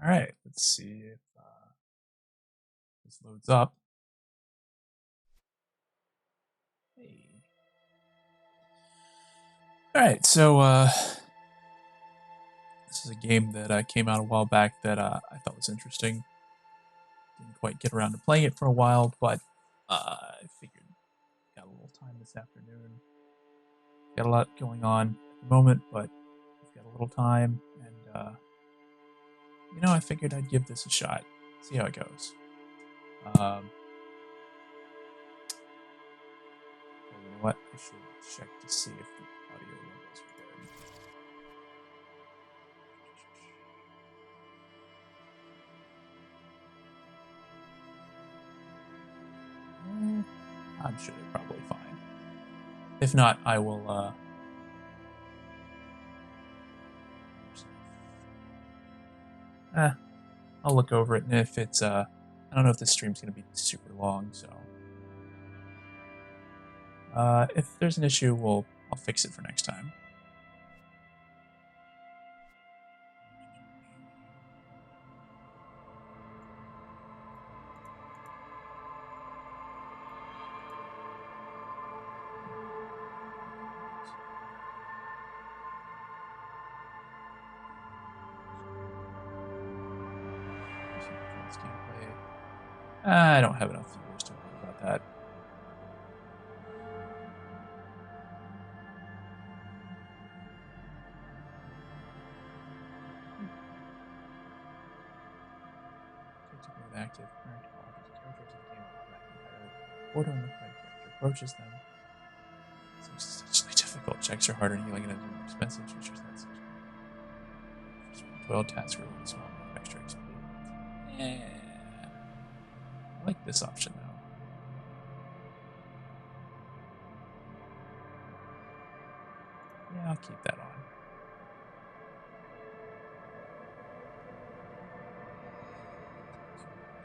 All right, let's see if this loads up. Hey. All right, so this is a game that came out a while back that I thought was interesting. Didn't quite get around to playing it for a while, but I figured got a little time this afternoon. Got a lot going on at the moment, but we've got a little time, and I figured I'd give this a shot, see how it goes. You know what? I should check to see if the audio levels are good. I'm sure they're probably fine. If not, I will. I'll look over it, and if it's I don't know if this stream's gonna be super long, so if there's an issue, I'll fix it for next time. I don't have enough viewers to worry about that. Active current characters in the game automatically order when the player character approaches them. Seems essentially difficult. Checks are harder and healing and more expensive. Features that such. 12 tasks related to small amount of extra XP. Yeah. I like this option though. Yeah, I'll keep that on.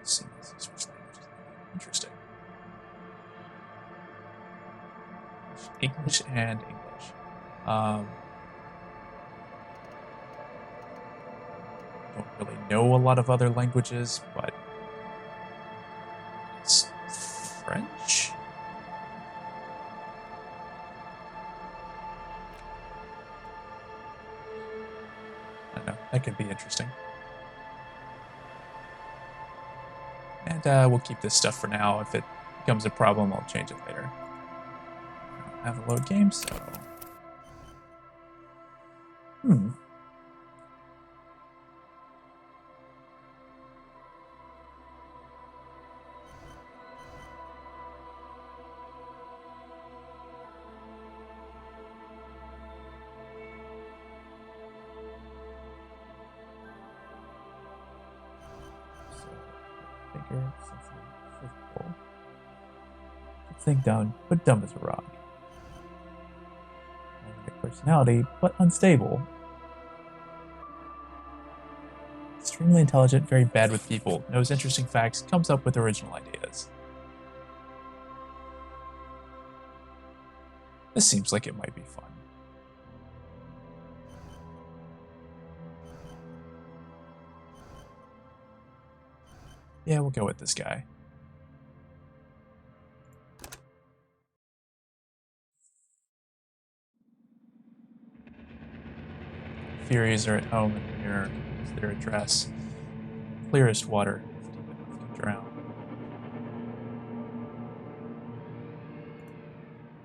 See, switch languages. Interesting. English and English. Don't really know a lot of other languages, but it's French. I don't know. That could be interesting. And we'll keep this stuff for now. If it becomes a problem, I'll change it later. I don't have a load game, so. Think down, but dumb as a rock. Personality, but unstable. Extremely intelligent, very bad with people, knows interesting facts, comes up with original ideas. This seems like it might be fun. Yeah, we'll go with this guy. Furies are at home in the mirror. Is their address. Clearest water, if deep enough, can drown.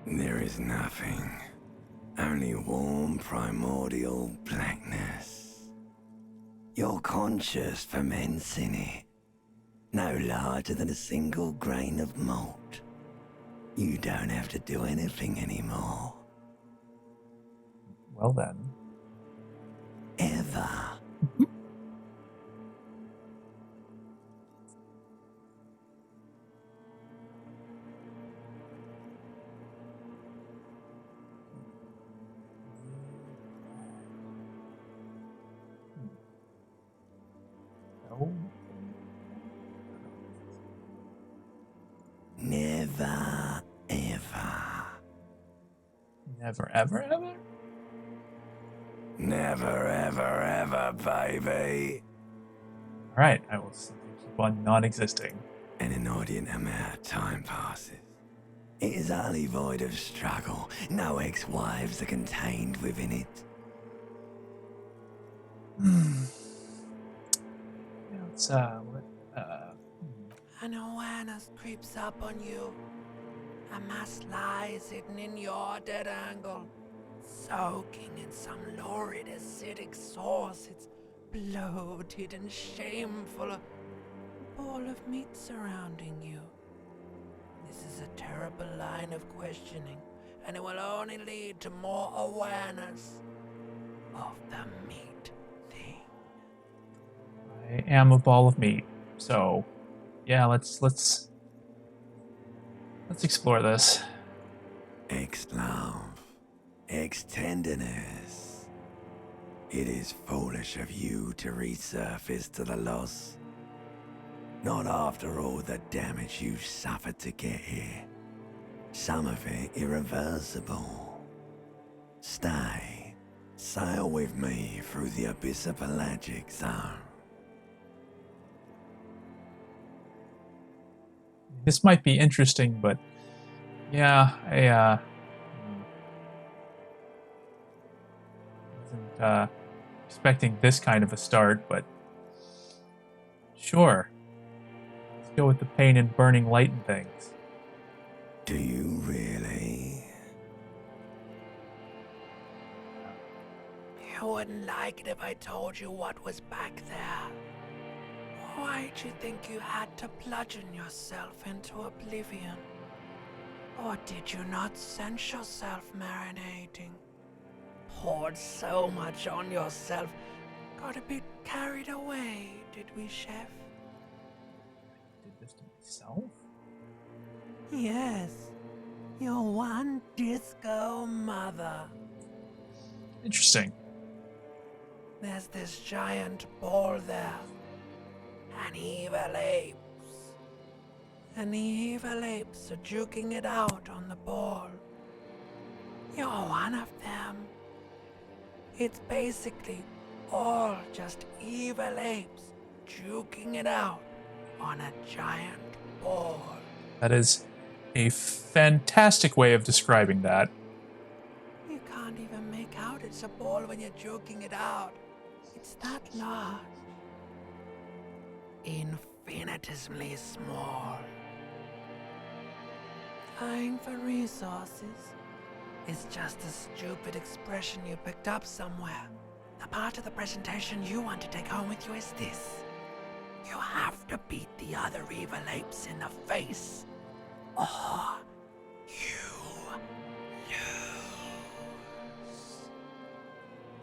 There is nothing. Only warm primordial blackness. You're conscious ferments in it. No larger than a single grain of malt. You don't have to do anything anymore. Well then. Ever. No. Never, ever. Never, ever, ever? Never, ever, ever, baby. Alright, I will simply keep on non-existing. An inordinate amount of time passes. It is utterly void of struggle. No ex-wives are contained within it. Yeah, let's, An awareness creeps up on you. A mass lies hidden in your dead angle, soaking in some lurid acidic sauce. It's bloated and shameful. A ball of meat surrounding you. This is a terrible line of questioning, and it will only lead to more awareness of the meat thing. I am a ball of meat, so yeah, let's explore this. Ex-love, ex-tenderness. It is foolish of you to resurface to the loss. Not after all the damage you've suffered to get here. Some of it irreversible. Stay. Sail with me through the abyss of pelagic zone. This might be interesting, but yeah, I wasn't expecting this kind of a start, but sure. Let's go with the pain and burning light and things. Do you really? You wouldn't like it if I told you what was back there. Why'd you think you had to bludgeon yourself into oblivion? Or did you not sense yourself marinating? Poured so much on yourself, got a bit carried away, did we, Chef? Did this to myself? Yes, your one disco mother. Interesting. There's this giant ball there. An evil apes. And the evil apes are juking it out on the ball. You're one of them. It's basically all just evil apes juking it out on a giant ball. That is a fantastic way of describing that. You can't even make out it's a ball when you're joking it out. It's that large. Infinitesimally small. Vying for resources is just a stupid expression you picked up somewhere. The part of the presentation you want to take home with you is this. You have to beat the other evil apes in the face, or you lose.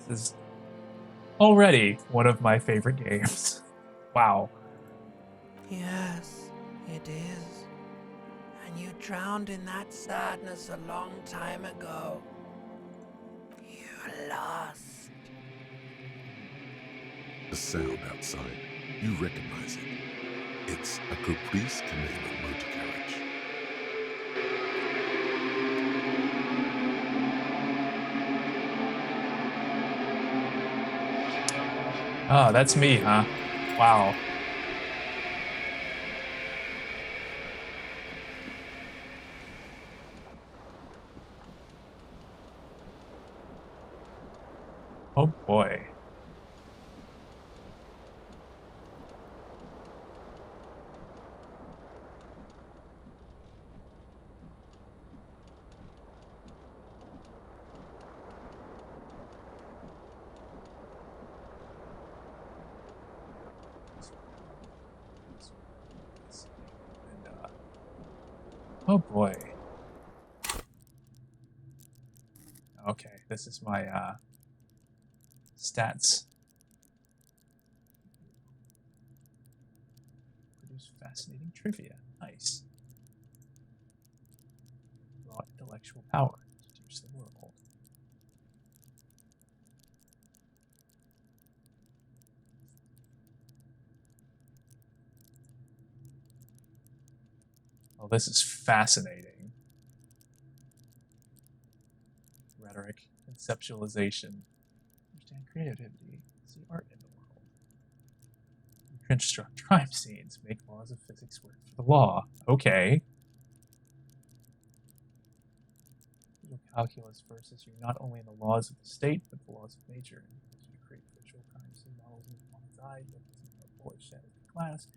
This is already one of my favorite games. Wow. Yes, it is. And you drowned in that sadness a long time ago. You lost. The sound outside. You recognize it. It's a Caprice Commando motor carriage. Oh, that's me, huh? Wow. Oh boy. And, oh boy. Okay, this is my stats. Produce fascinating trivia. Nice. Raw intellectual power to teach the world. Oh, this is fascinating. Rhetoric, conceptualization, understand creativity, see art in the world. Construct crime scenes. Make laws of physics work for the law. Okay. Visual calculus versus you not only in the laws of the state, but the laws of nature. And you create visual crime scene models in one's eye, but a bullet shattered glass.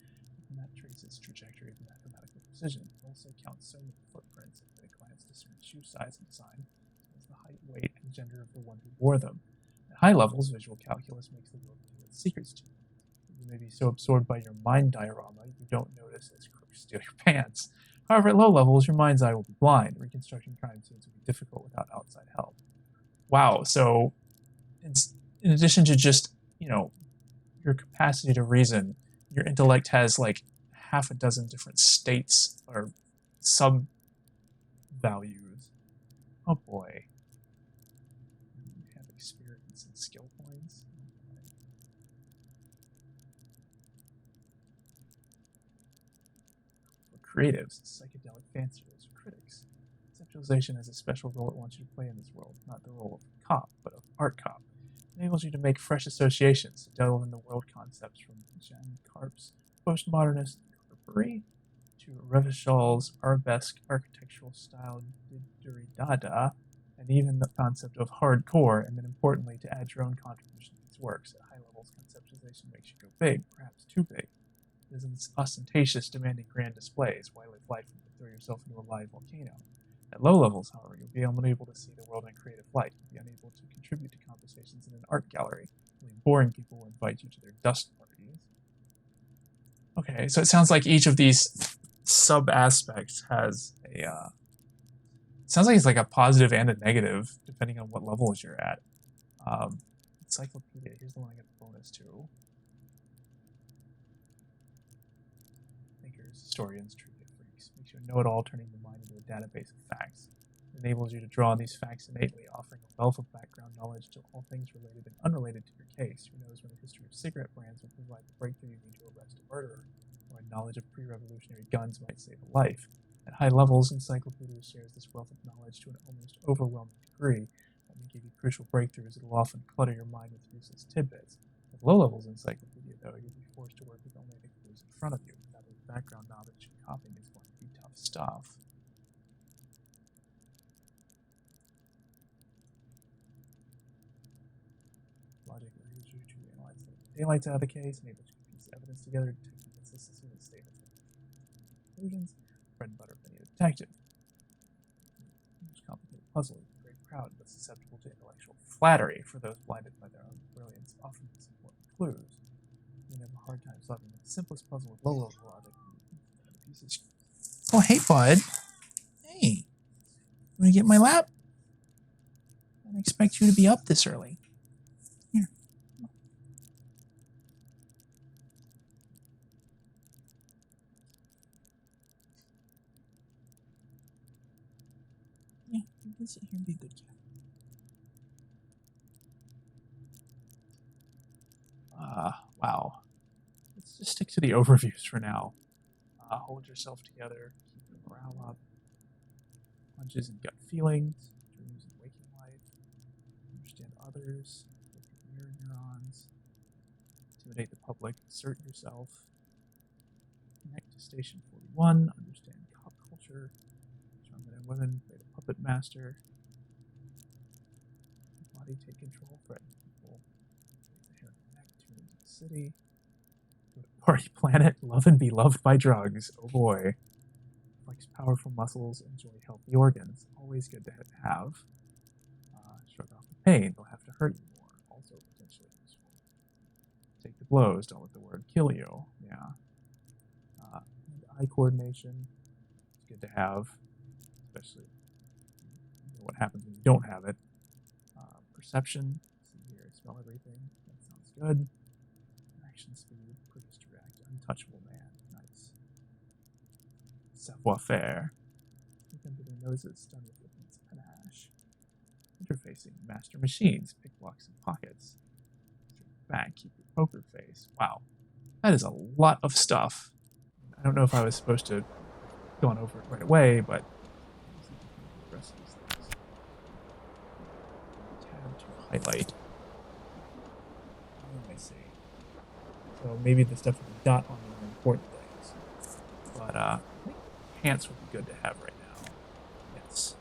And that traces its trajectory with mathematical precision. It also counts so many footprints that at a glance discerns shoe size and design, as well as the height, weight, and gender of the one who wore them. At high levels, visual calculus makes the world reveal its secrets to you. You may be so absorbed by your mind diorama you don't notice as crooks steal your pants. However, at low levels, your mind's eye will be blind. Reconstructing crime scenes will be difficult without outside help. Wow, so it's, in addition to just, your capacity to reason, your intellect has like half a dozen different states or sub values. Oh boy. You have experience and skill points. For creatives, psychedelic fanciers, critics. Conceptualization has a special role it wants you to play in this world, not the role of cop, but of art cop. It enables you to make fresh associations, to delve in the world concepts from Jean Carp's postmodernist Carpery to Revachol's arabesque architectural style Dada, and even the concept of hardcore, and then importantly, to add your own contribution to these works. At high levels, conceptualization makes you go big, perhaps too big. It is ostentatious, demanding grand displays. Why live life and throw yourself into a live volcano? At low levels, however, you'll be unable to see the world in creative light. You'll be unable to contribute to conversations in an art gallery. Only boring people will invite you to their dust parties. Okay, so it sounds like each of these sub-aspects has a... sounds like it's like a positive and a negative, depending on what levels you're at. Encyclopedia, here's the one I get a bonus to. Thinkers, historians, trivia freaks. Makes you a know-it-all, turning the mind into a database of facts. It enables you to draw on these facts innately, offering a wealth of background knowledge to all things related and unrelated to your case. Who knows when the history of cigarette brands will provide the breakthrough you need to arrest a murderer, or a knowledge of pre-revolutionary guns might save a life. At high levels, Encyclopedia shares this wealth of knowledge to an almost overwhelming degree. That may give you crucial breakthroughs that will often clutter your mind with useless tidbits. At low levels, Encyclopedia, though, you'll be forced to work with only the clues in front of you. Without the background knowledge, copying is going to be tough stuff. Logic leads you to analyze the daylights out of the case, enables you to piece evidence together, detect inconsistencies in statements and conclusions. Bread and butter of any detective. Most complicated puzzle is very proud but susceptible to intellectual flattery for those blinded by their own brilliance, often miss important clues. You have a hard time solving the simplest puzzle with low-level logic. Pieces. Oh, hey, bud. Hey. Want to get my lap? I didn't expect you to be up this early. Here. Yeah, you can sit here and be a good cat. Wow. Let's just stick to the overviews for now. Hold yourself together, keep your morale up. Hunches and gut feelings, dreams and waking life. Understand others, look at mirror neurons. Intimidate the public, assert yourself. Connect to Station 41, understand cop culture. Charm men and women, play the puppet master. Body take control, threaten people. Raise the hair on the neck, tune into the city. Go to Party Planet, love and be loved by drugs. Oh boy. Flex powerful muscles, enjoy healthy organs. Always good to have. Shrug off the pain, they'll have to hurt you more. Also potentially useful. Take the blows, don't let the word kill you. Yeah. Eye coordination. It's good to have, especially what happens when you don't have it. Perception. See, hear, smell everything. That sounds good. Action speed, quickest to react, untouchable man. Nice. Savoir-faire. Look under their noses, done with immense panache. Interfacing, master machines, pick locks and pockets. Straight back, keep your poker face. Wow. That is a lot of stuff. I don't know if I was supposed to go on over it right away, but the rest of these things. Tab to highlight. What do I say? So maybe the stuff with the dot on them are important things. But I think pants would be good to have right now. Yes.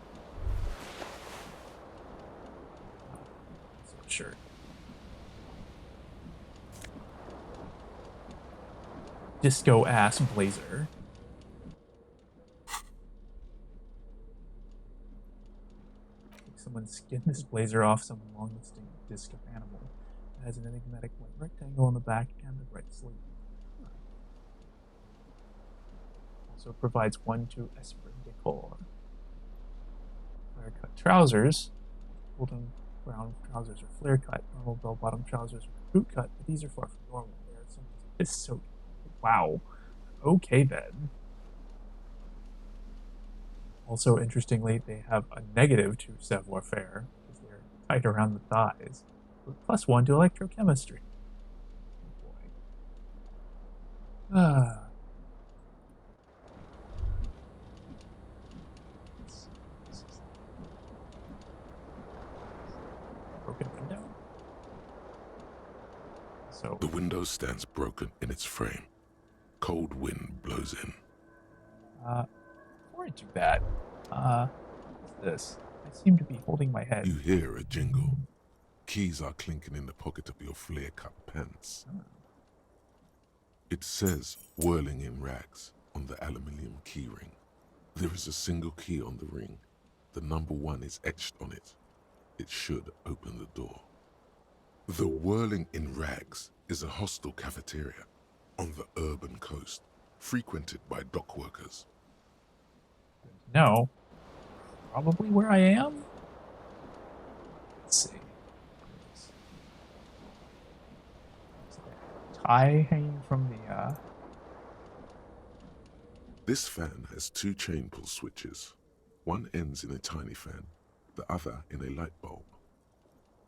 So shirt. Disco ass blazer. Like someone skinned this blazer off some long extinct disco animal. It has an enigmatic white rectangle on the back and the right sleeve. Also provides 1-2 Esper decor. Flare cut trousers. Golden brown trousers are flare cut. Normal bell bottom trousers are boot cut, but these are far from normal. They are something. This is so. Wow. Okay then. Also, interestingly, they have a negative to savoir faire because they're tight around the thighs, but +1 to electrochemistry. Oh boy. Ah. Broken window. So The window stands broken in its frame. Cold wind blows in. before I do that, what's this? I seem to be holding my head. You hear a jingle. Keys are clinking in the pocket of your flare-cut pants. Oh. It says whirling in rags on the aluminium keyring. There is a single key on the ring. The number 1 is etched on it. It should open the door. The whirling in rags is a hostel cafeteria on the urban coast, frequented by dock workers. No. Probably where I am? Let's see. Tie hanging from the This fan has 2 chain pull switches. One ends in a tiny fan, the other in a light bulb.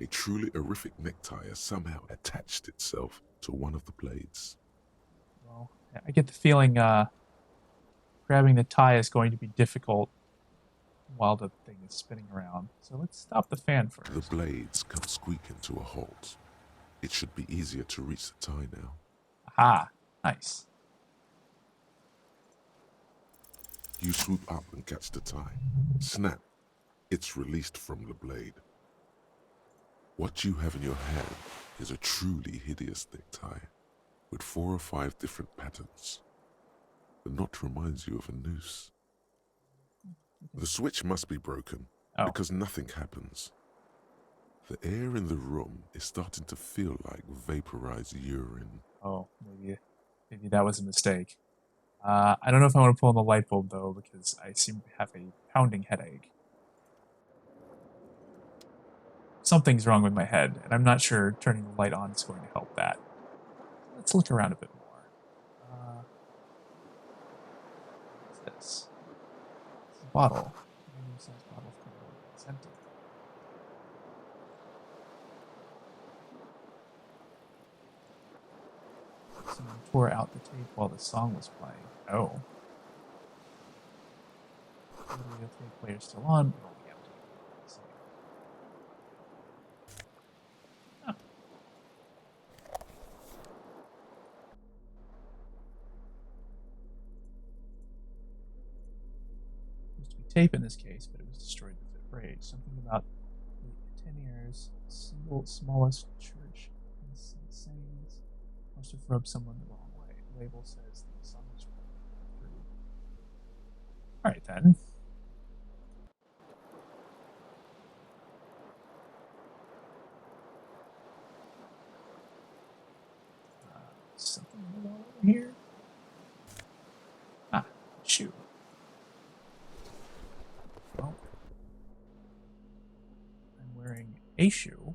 A truly horrific necktie has somehow attached itself to one of the blades. well, I get the feeling grabbing the tie is going to be difficult while the thing is spinning around. So let's stop the fan first. The blades come squeaking to a halt. It should be easier to reach the tie now. Aha, nice. You swoop up and catch the tie. Snap. It's released from the blade. What you have in your hand is a truly hideous necktie with 4 or 5 different patterns. The knot reminds you of a noose. The switch must be broken because nothing happens. The air in the room is starting to feel like vaporized urine. Oh, maybe that was a mistake. I don't know if I want to pull on the light bulb though, because I seem to have a pounding headache. Something's wrong with my head, and I'm not sure turning the light on is going to help that. Let's look around a bit more. What's this? It's a bottle. Medium-sized bottle of cologne. It's empty. Someone tore out the tape while the song was playing. Oh. The audio tape player's still on, but only empty. Let's see. Oh. Used to be tape in this case, but it was destroyed with the rage. Something about the 10 years, single smallest church in St. Sains. Must have rubbed someone the wrong way. The label says the song was through. Alright then. Something on the wall over here? Ah, shoe. Well, I'm wearing a shoe.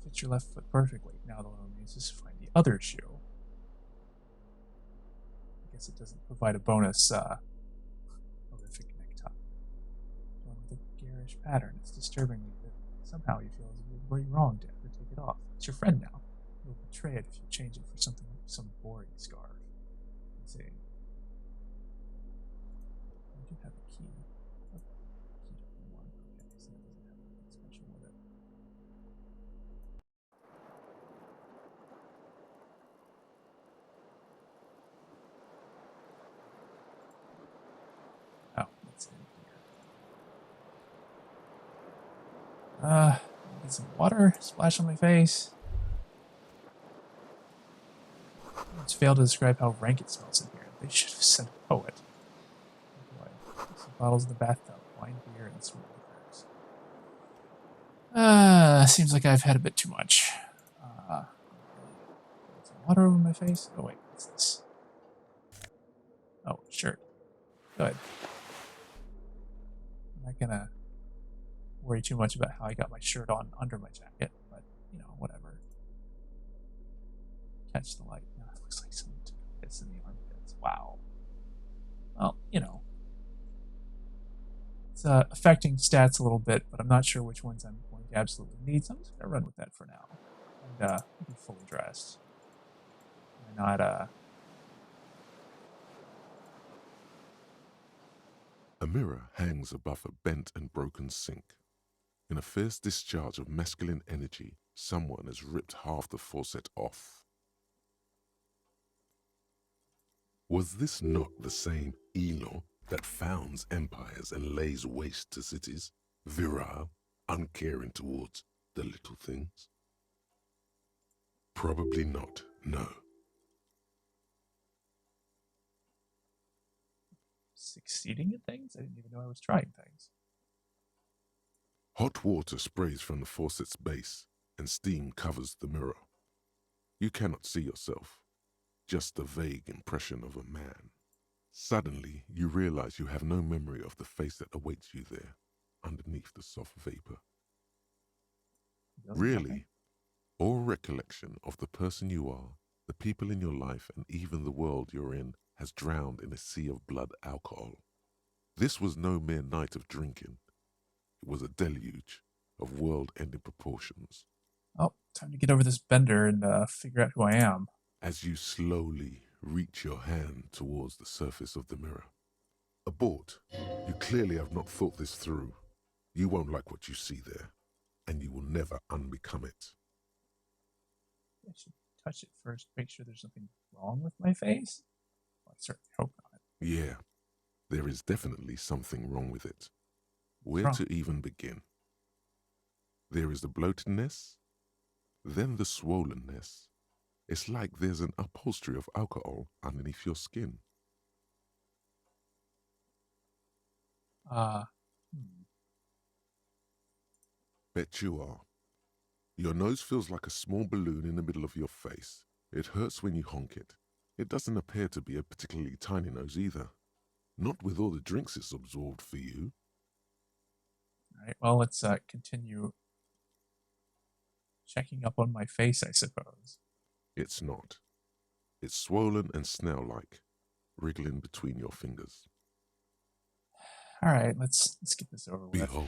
Fits your left foot perfectly. Now the one remains is to find the other shoe. I guess it doesn't provide a bonus horrific necktie. One with a garish pattern. It's disturbing that somehow you feel as if you were wrong to ever take it off. It's your friend now. You'll betray it if you change it for something like some boring scarf. Let's see. I do have a key. Oh, key to open one. Okay, so that doesn't have anything special with it. Get some water, splash on my face. It's failed to describe how rank it smells in here. They should have sent a poet. Oh boy. Some bottles in the bathtub, wine, beer, and sweet liquors. Seems like I've had a bit too much. Some water over my face. Oh wait, what's this? Oh, shirt. Good. I'm not gonna worry too much about how I got my shirt on under my jacket, but you know, whatever. Catch the light. No, it looks like someone took a piss in the armpits. Wow. Well, you know, it's affecting stats a little bit, but I'm not sure which ones I'm going to absolutely need, so I'm just gonna run with that for now. And be fully dressed. Why not? A mirror hangs above a bent and broken sink. In a fierce discharge of masculine energy, someone has ripped half the faucet off. Was this not the same Elo that founds empires and lays waste to cities, virile, uncaring towards the little things? Probably not, no. Succeeding at things? I didn't even know I was trying things. Hot water sprays from the faucet's base, and steam covers the mirror. You cannot see yourself, just the vague impression of a man. Suddenly, you realize you have no memory of the face that awaits you there, underneath the soft vapor. Really, or recollection of the person you are, the people in your life, and even the world you're in has drowned in a sea of blood alcohol. This was no mere night of drinking. It was a deluge of world-ending proportions. Oh, time to get over this bender and figure out who I am. As you slowly reach your hand towards the surface of the mirror. Abort. You clearly have not thought this through. You won't like what you see there, and you will never unbecome it. I should touch it first, make sure there's nothing wrong with my face. Well, I certainly hope not. Yeah, there is definitely something wrong with it. Where wrong? to even begin? There is the bloatedness, then the swollenness. It's like there's an upholstery of alcohol underneath your skin. Bet you are. Your nose feels like a small balloon in the middle of your face. It hurts when you honk it. It doesn't appear to be a particularly tiny nose either. Not with all the drinks it's absorbed for you. All right, well, let's continue checking up on my face, I suppose. It's not. It's swollen and snail-like, wriggling between your fingers. All right, let's get this over with. Behold.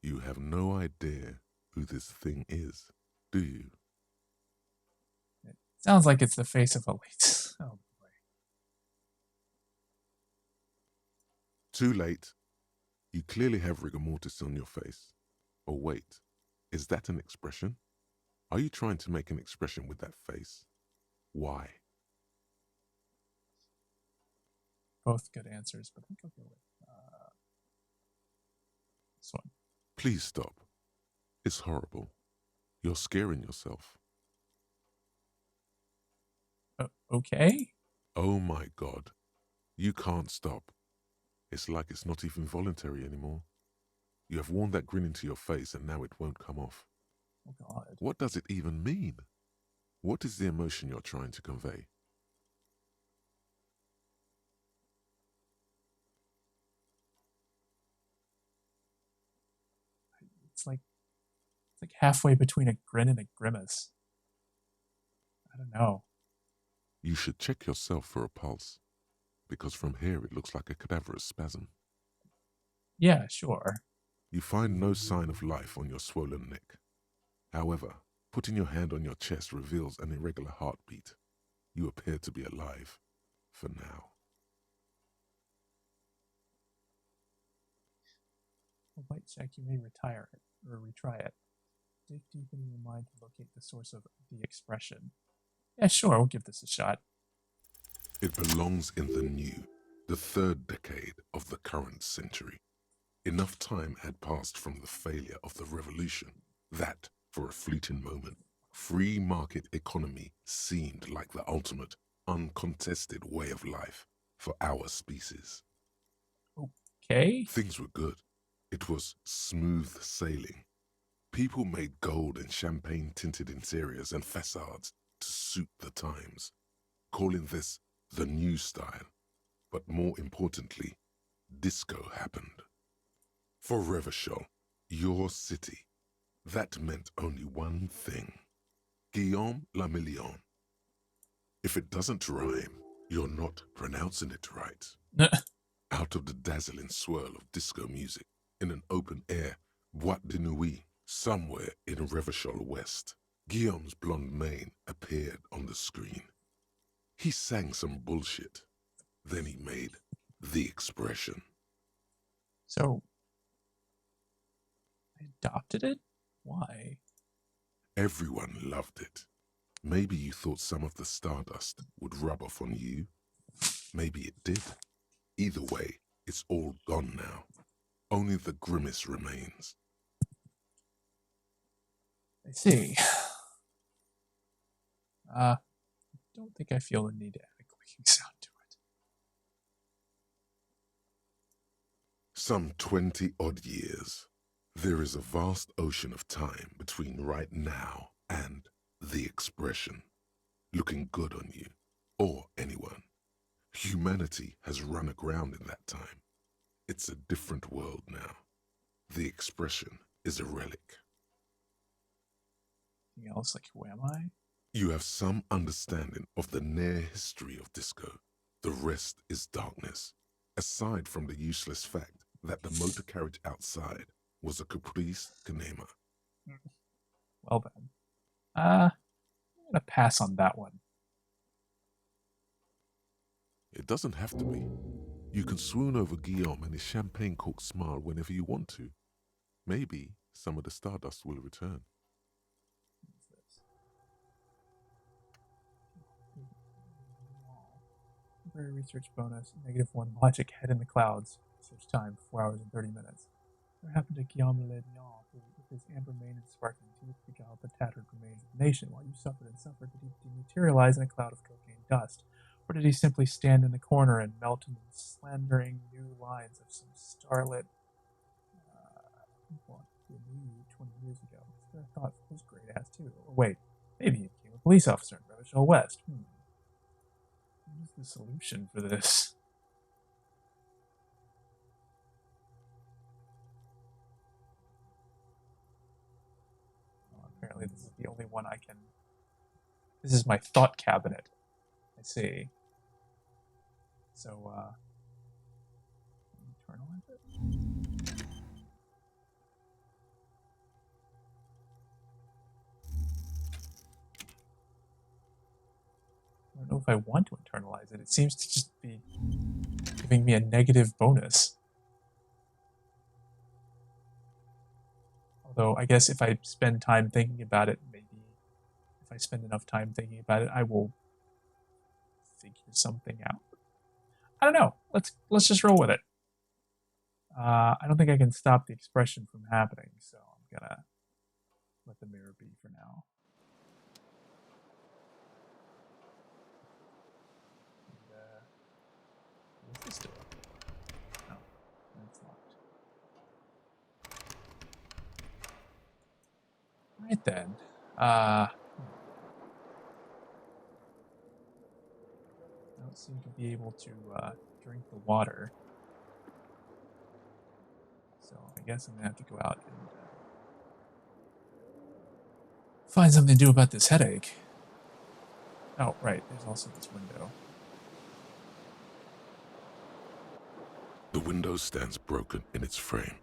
You have no idea who this thing is, do you? It sounds like it's the face of a late. Oh boy. Too late. You clearly have rigor mortis on your face. Oh wait, is that an expression? Are you trying to make an expression with that face? Why? Both good answers, but I think I'll go with this one. Please stop. It's horrible. You're scaring yourself. Okay? Oh my God. You can't stop. It's like it's not even voluntary anymore. You have worn that grin into your face and now it won't come off. Oh God. What does it even mean? What is the emotion you're trying to convey? It's like halfway between a grin and a grimace. I don't know. You should check yourself for a pulse, because from here it looks like a cadaverous spasm. Yeah, sure. You find no sign of life on your swollen neck. However, putting your hand on your chest reveals an irregular heartbeat. You appear to be alive, for now. A white check, you may retire it, or retry it. Dig deep into your mind to locate the source of the expression. Yeah, sure, we'll give this a shot. It belongs in the new, the third decade of the current century. Enough time had passed from the failure of the revolution that, for a fleeting moment, free market economy seemed like the ultimate, uncontested way of life for our species. Okay. Things were good. It was smooth sailing. People made gold and champagne-tinted interiors and facades to suit the times, calling this the new style. But more importantly, disco happened. For Revachol, your city, that meant only one thing. Guillaume le Million. If it doesn't rhyme, you're not pronouncing it right. Out of the dazzling swirl of disco music, in an open-air boîte de nuit somewhere in Revachol West, Guillaume's blonde mane appeared on the screen. He sang some bullshit. Then he made the expression. So, I adopted it? Why? Everyone loved it. Maybe you thought some of the stardust would rub off on you. Maybe it did. Either way, it's all gone now. Only the grimace remains. I see. I don't think I feel the need to add a clicking sound to it. Some 20-odd years. There is a vast ocean of time between right now and the expression. Looking good on you, or anyone. Humanity has run aground in that time. It's a different world now. The expression is a relic. Anything else? Like, who am I? You have some understanding of the near history of disco. The rest is darkness, aside from the useless fact that the motor carriage outside was a caprice canema. Well then. I'm gonna pass on that one. It doesn't have to be. You can swoon over Guillaume and his champagne-corked smile whenever you want to. Maybe some of the stardust will return. What's this? Temporary research bonus, -1 logic head in the clouds. Research time, 4 hours and 30 minutes. What happened to Guillaume Le Lion, who, with his amber mane and sparkling teeth, beguiled the tattered remains of the nation while you suffered and suffered? Did he dematerialize in a cloud of cocaine dust? Or did he simply stand in the corner and melt into the slandering new lines of some starlit people who knew you 20 years ago? I thought it was great ass too. Or wait, maybe he became a police officer in Revachol West. What is the solution for this? Apparently this is the only one I can... This is my thought cabinet. I see. So, internalize it? I don't know if I want to internalize it. It seems to just be giving me a negative bonus. Although, I guess if I spend time thinking about it, maybe if I spend enough time thinking about it, I will figure something out. I don't know. Let's just roll with it. I don't think I can stop the expression from happening, so I'm gonna let the mirror be for now. And, what is this door? No, it's locked. Right then. I don't seem to be able to drink the water. So I guess I'm going to have to go out and find something to do about this headache. Oh, right. There's also this window. The window stands broken in its frame.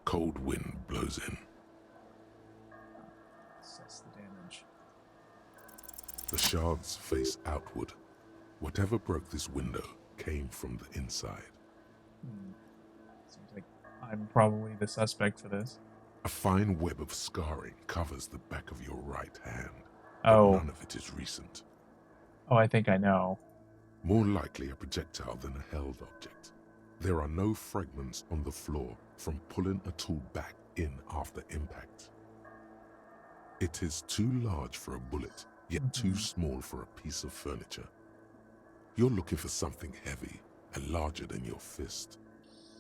Cold wind blows in. Assess the damage. The shards face outward. Whatever broke this window came from the inside. Seems like I'm probably the suspect for this. A fine web of scarring covers the back of your right hand, Oh. but none of it is recent. Oh, I think I know. More likely a projectile than a held object. There are no fragments on the floor, from pulling a tool back in after impact. It is too large for a bullet, yet too small for a piece of furniture. You're looking for something heavy and larger than your fist.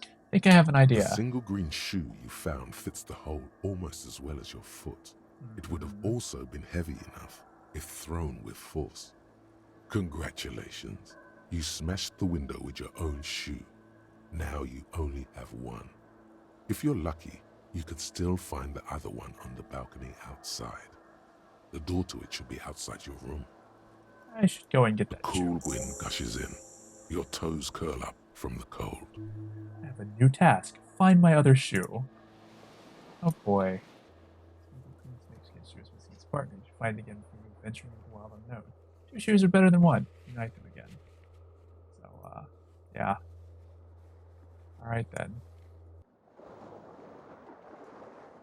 I think I have an The idea. single green shoe you found fits the hole almost as well as your foot. It would have also been heavy enough if thrown with force. Congratulations. You smashed the window with your own shoe. Now you only have one. If you're lucky, you could still find the other one on the balcony outside. The door to it should be outside your room. I should go and get that Cool shoe. wind gushes in. Your toes curl up from the cold. I have a new task. Find my other shoe. Oh boy. Snakes get shoes missing its partner. You find again before you venturing into the wild unknown. 2 shoes are better than 1. Unite them again. So, yeah. Alright then.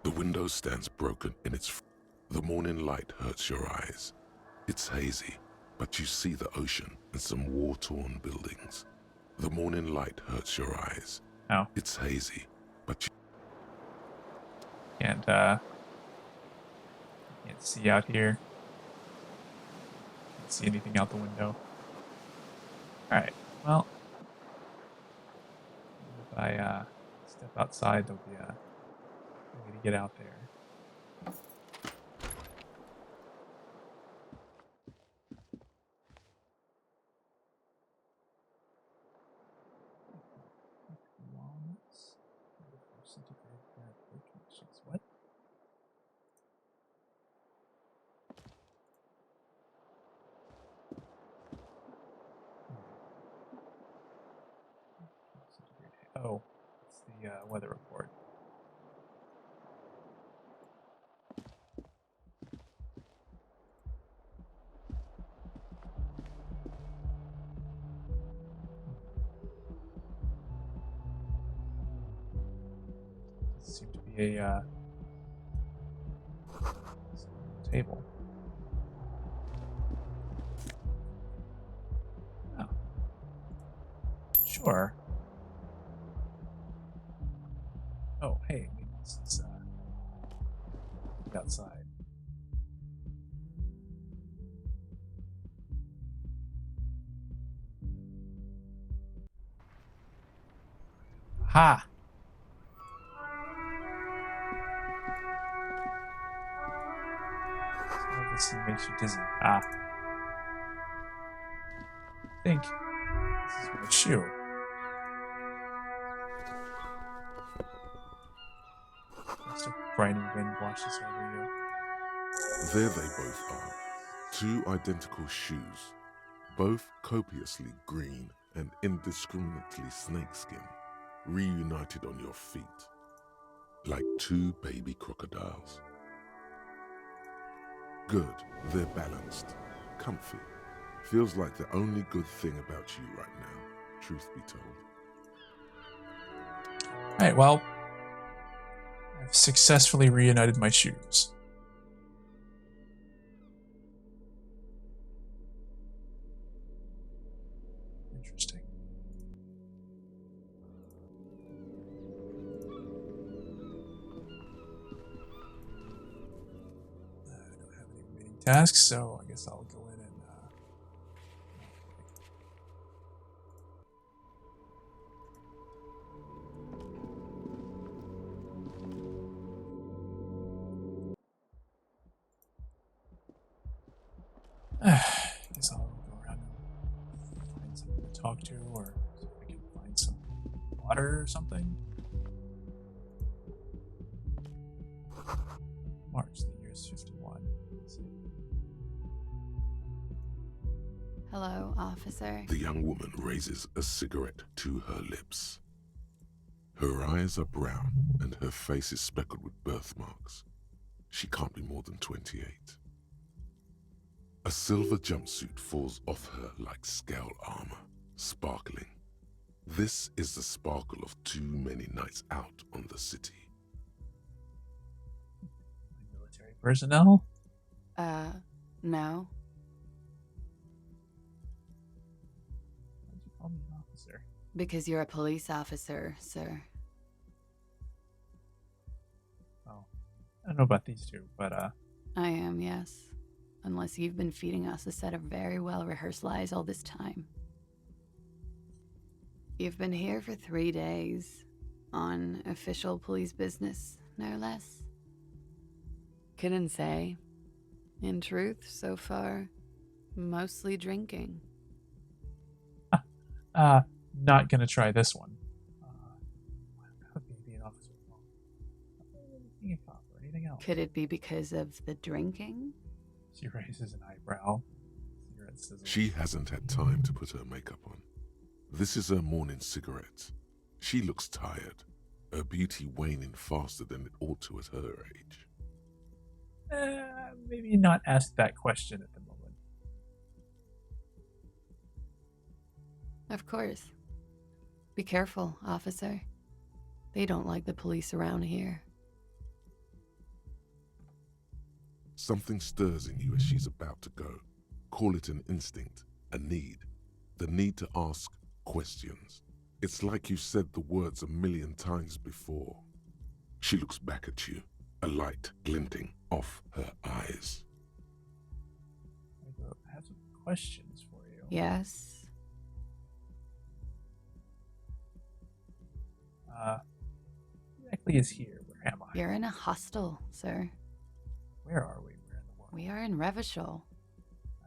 The window stands broken in its... The morning light hurts your eyes. It's hazy, but you see the ocean and some war-torn buildings. The morning light hurts your eyes. Oh. It's hazy, but you... Can't see out here. Can't see anything out the window. Alright, well. If I step outside, there'll be a way to get out there. Walnuts. What? Oh, it's the weather report. Doesn't seem to be a table. Oh. Sure. Oh, hey, maybe this is outside. Ha! So this makes you dizzy. Ah. I think this is my shoe. Just a briny wind washes over you. There they both are. 2 identical shoes, both copiously green and indiscriminately snakeskin, reunited on your feet, like 2 baby crocodiles. Good, they're balanced, comfy. Feels like the only good thing about you right now, truth be told. Alright, well, I've successfully reunited my shoes. Interesting. I don't have any remaining tasks, so I guess I'll go in and I guess I'll go around and find someone to talk to, or see if I can find some water or something. March, the year's 51. Let's see. Hello, officer. The young woman raises a cigarette to her lips. Her eyes are brown and her face is speckled with birthmarks. She can't be more than 28. A silver jumpsuit falls off her like scale armor, sparkling. This is the sparkle of too many nights out on the city. Military personnel? No. Why'd you call me an officer? Because you're a police officer, sir. I don't know about these two, but I am, yes. Unless you've been feeding us a set of very well-rehearsed lies all this time. You've been here for 3 days. On official police business, no less. Couldn't say. In truth, so far, mostly drinking. not gonna try this one. Maybe an officer. Looking at cop or anything else. Could it be because of the drinking? She raises an eyebrow. Cigarette sizzles. She hasn't had time to put her makeup on. This is her morning cigarette. She looks tired, her beauty waning faster than it ought to at her age. Maybe not ask that question at the moment. Of course. Be careful, officer. They don't like the police around here. Something stirs in you as she's about to go. Call it an instinct, a need. The need to ask questions. It's like you said the words a million times before. She looks back at you, a light glinting off her eyes. I have some questions for you. Yes. Who exactly is here? Where am I? You're in a hostel, sir. Where are we? Where in the world? We are in Revachol.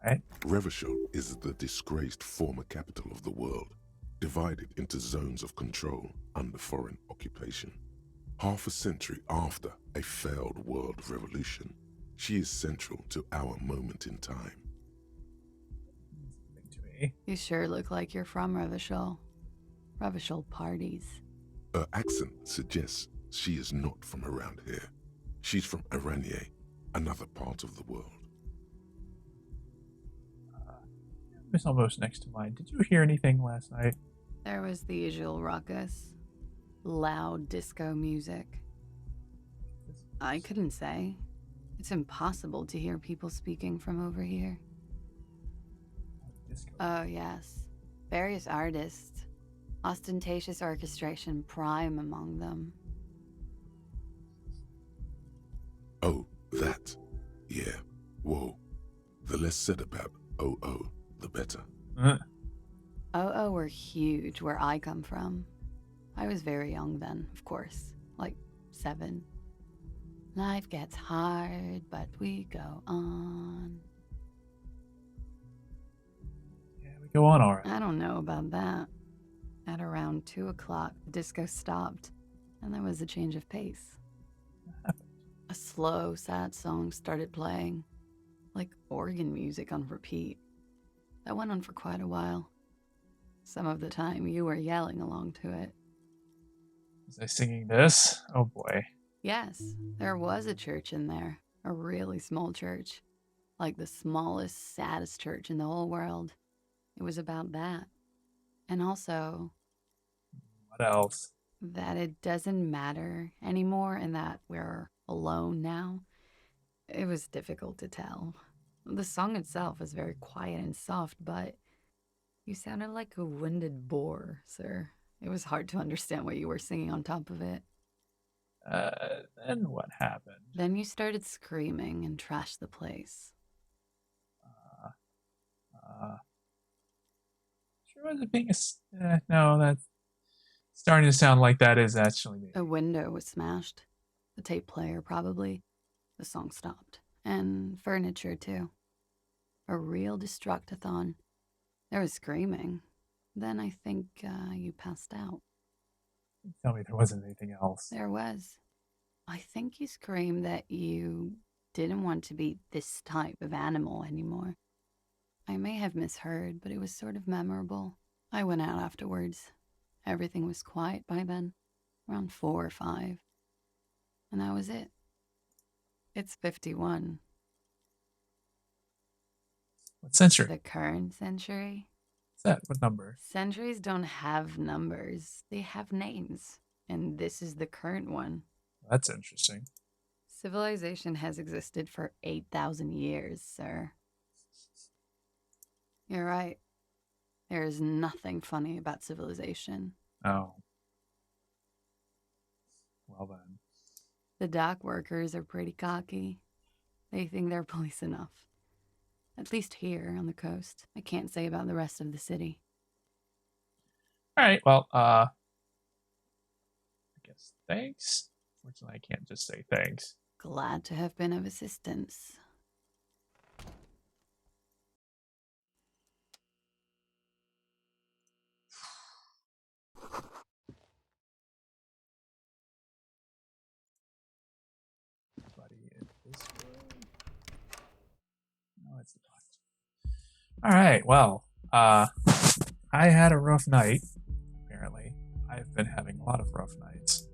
Alright. Revachol is the disgraced former capital of the world, divided into zones of control under foreign occupation. Half a century after a failed world revolution, she is central to our moment in time. Something to me. You sure look like you're from Revachol. Revachol parties. Her accent suggests she is not from around here. She's from Aranye, another part of the world. It's almost next to mine. Did you hear anything last night? There was the usual ruckus. Loud disco music. I couldn't say. It's impossible to hear people speaking from over here. Disco. Oh, yes. Various artists. Ostentatious orchestration prime among them. Oh, that. Yeah. Whoa. The less said about OO, the better. Oh, were huge where I come from. I was very young then, of course. Like 7. Life gets hard, but we go on. Yeah, we go on alright. I don't know about that. At around 2 o'clock, the disco stopped, and there was a change of pace. A slow, sad song started playing, like organ music on repeat. That went on for quite a while. Some of the time, you were yelling along to it. Was I singing this? Oh boy. Yes, there was a church in there, a really small church, like the smallest, saddest church in the whole world. It was about that. And also, What else? that it doesn't matter anymore and that we're alone now. It was difficult to tell. The song itself was very quiet and soft, but you sounded like a winded boar, sir. It was hard to understand what you were singing on top of it. Then what happened? Then you started screaming and trashed the place. Sure wasn't being no, that's starting to sound like that is actually me. A window was smashed. The tape player, probably. The song stopped. And furniture, too. A real destructathon. There was screaming. Then I think you passed out. Tell me there wasn't anything else. There was. I think you screamed that you didn't want to be this type of animal anymore. I may have misheard, but it was sort of memorable. I went out afterwards. Everything was quiet by then, around 4 or 5. And that was it. It's 51. What century? The current century? What's that? What number? Centuries don't have numbers, they have names. And this is the current one. That's interesting. Civilization has existed for 8,000 years, sir. You're right. There is nothing funny about civilization. Oh. Well then. The dock workers are pretty cocky. They think they're police enough. At least here on the coast. I can't say about the rest of the city. All right. Well, I guess thanks. Fortunately, I can't just say thanks. Glad to have been of assistance. Buddy, in this way. No, it's locked. All right. Well, I had a rough night. Apparently, I've been having a lot of rough nights.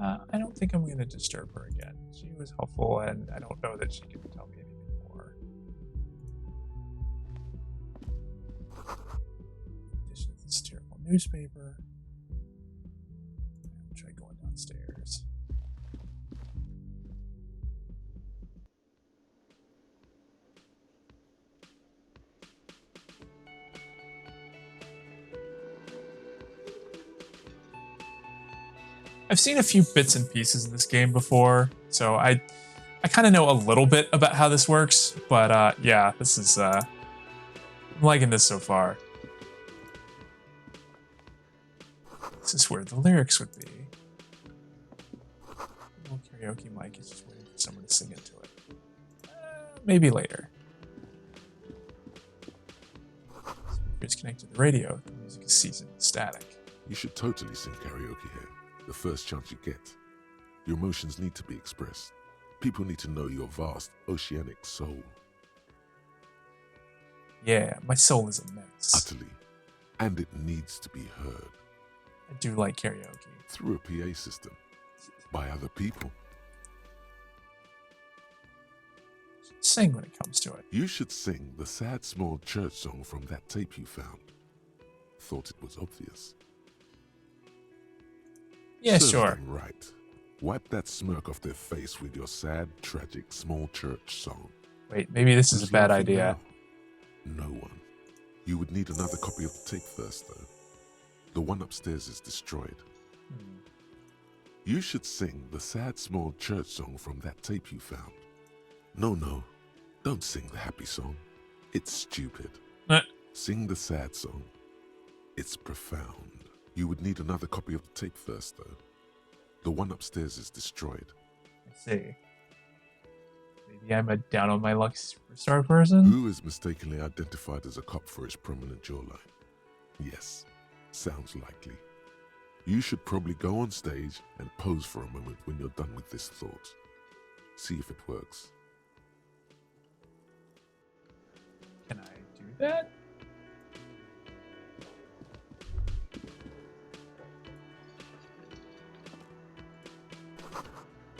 I don't think I'm going to disturb her again. She was helpful, and I don't know that she can tell me anything more. In addition to this terrible newspaper, I'll try going downstairs. I've seen a few bits and pieces in this game before, so I kind of know a little bit about how this works, but yeah, this is I'm liking this so far. This is where the lyrics would be. The little karaoke mic is just waiting for someone to sing into it. Maybe later. Speakers connected to the radio. The music is seasoned with static. You should totally sing karaoke here, the first chance you get. Your emotions need to be expressed. People need to know your vast, oceanic soul. Yeah, my soul is immense. Utterly. And it needs to be heard. I do like karaoke. Through a PA system. By other people. Sing when it comes to it. You should sing the sad small church song from that tape you found. Thought it was obvious. Yeah, Serve sure. them right. Wipe that smirk off their face with your sad, tragic, small church song. Wait, maybe this is a Who's bad laughing idea. now? No one. You would need another copy of the tape first, though. The one upstairs is destroyed. You should sing the sad, small church song from that tape you found. No, don't sing the happy song. It's stupid. Sing the sad song. It's profound. You would need another copy of the tape first, though. The one upstairs is destroyed. I see. Maybe I'm a down on my luck superstar person? Who is mistakenly identified as a cop for his prominent jawline? Yes, sounds likely. You should probably go on stage and pose for a moment when you're done with this thought. See if it works. Can I do that?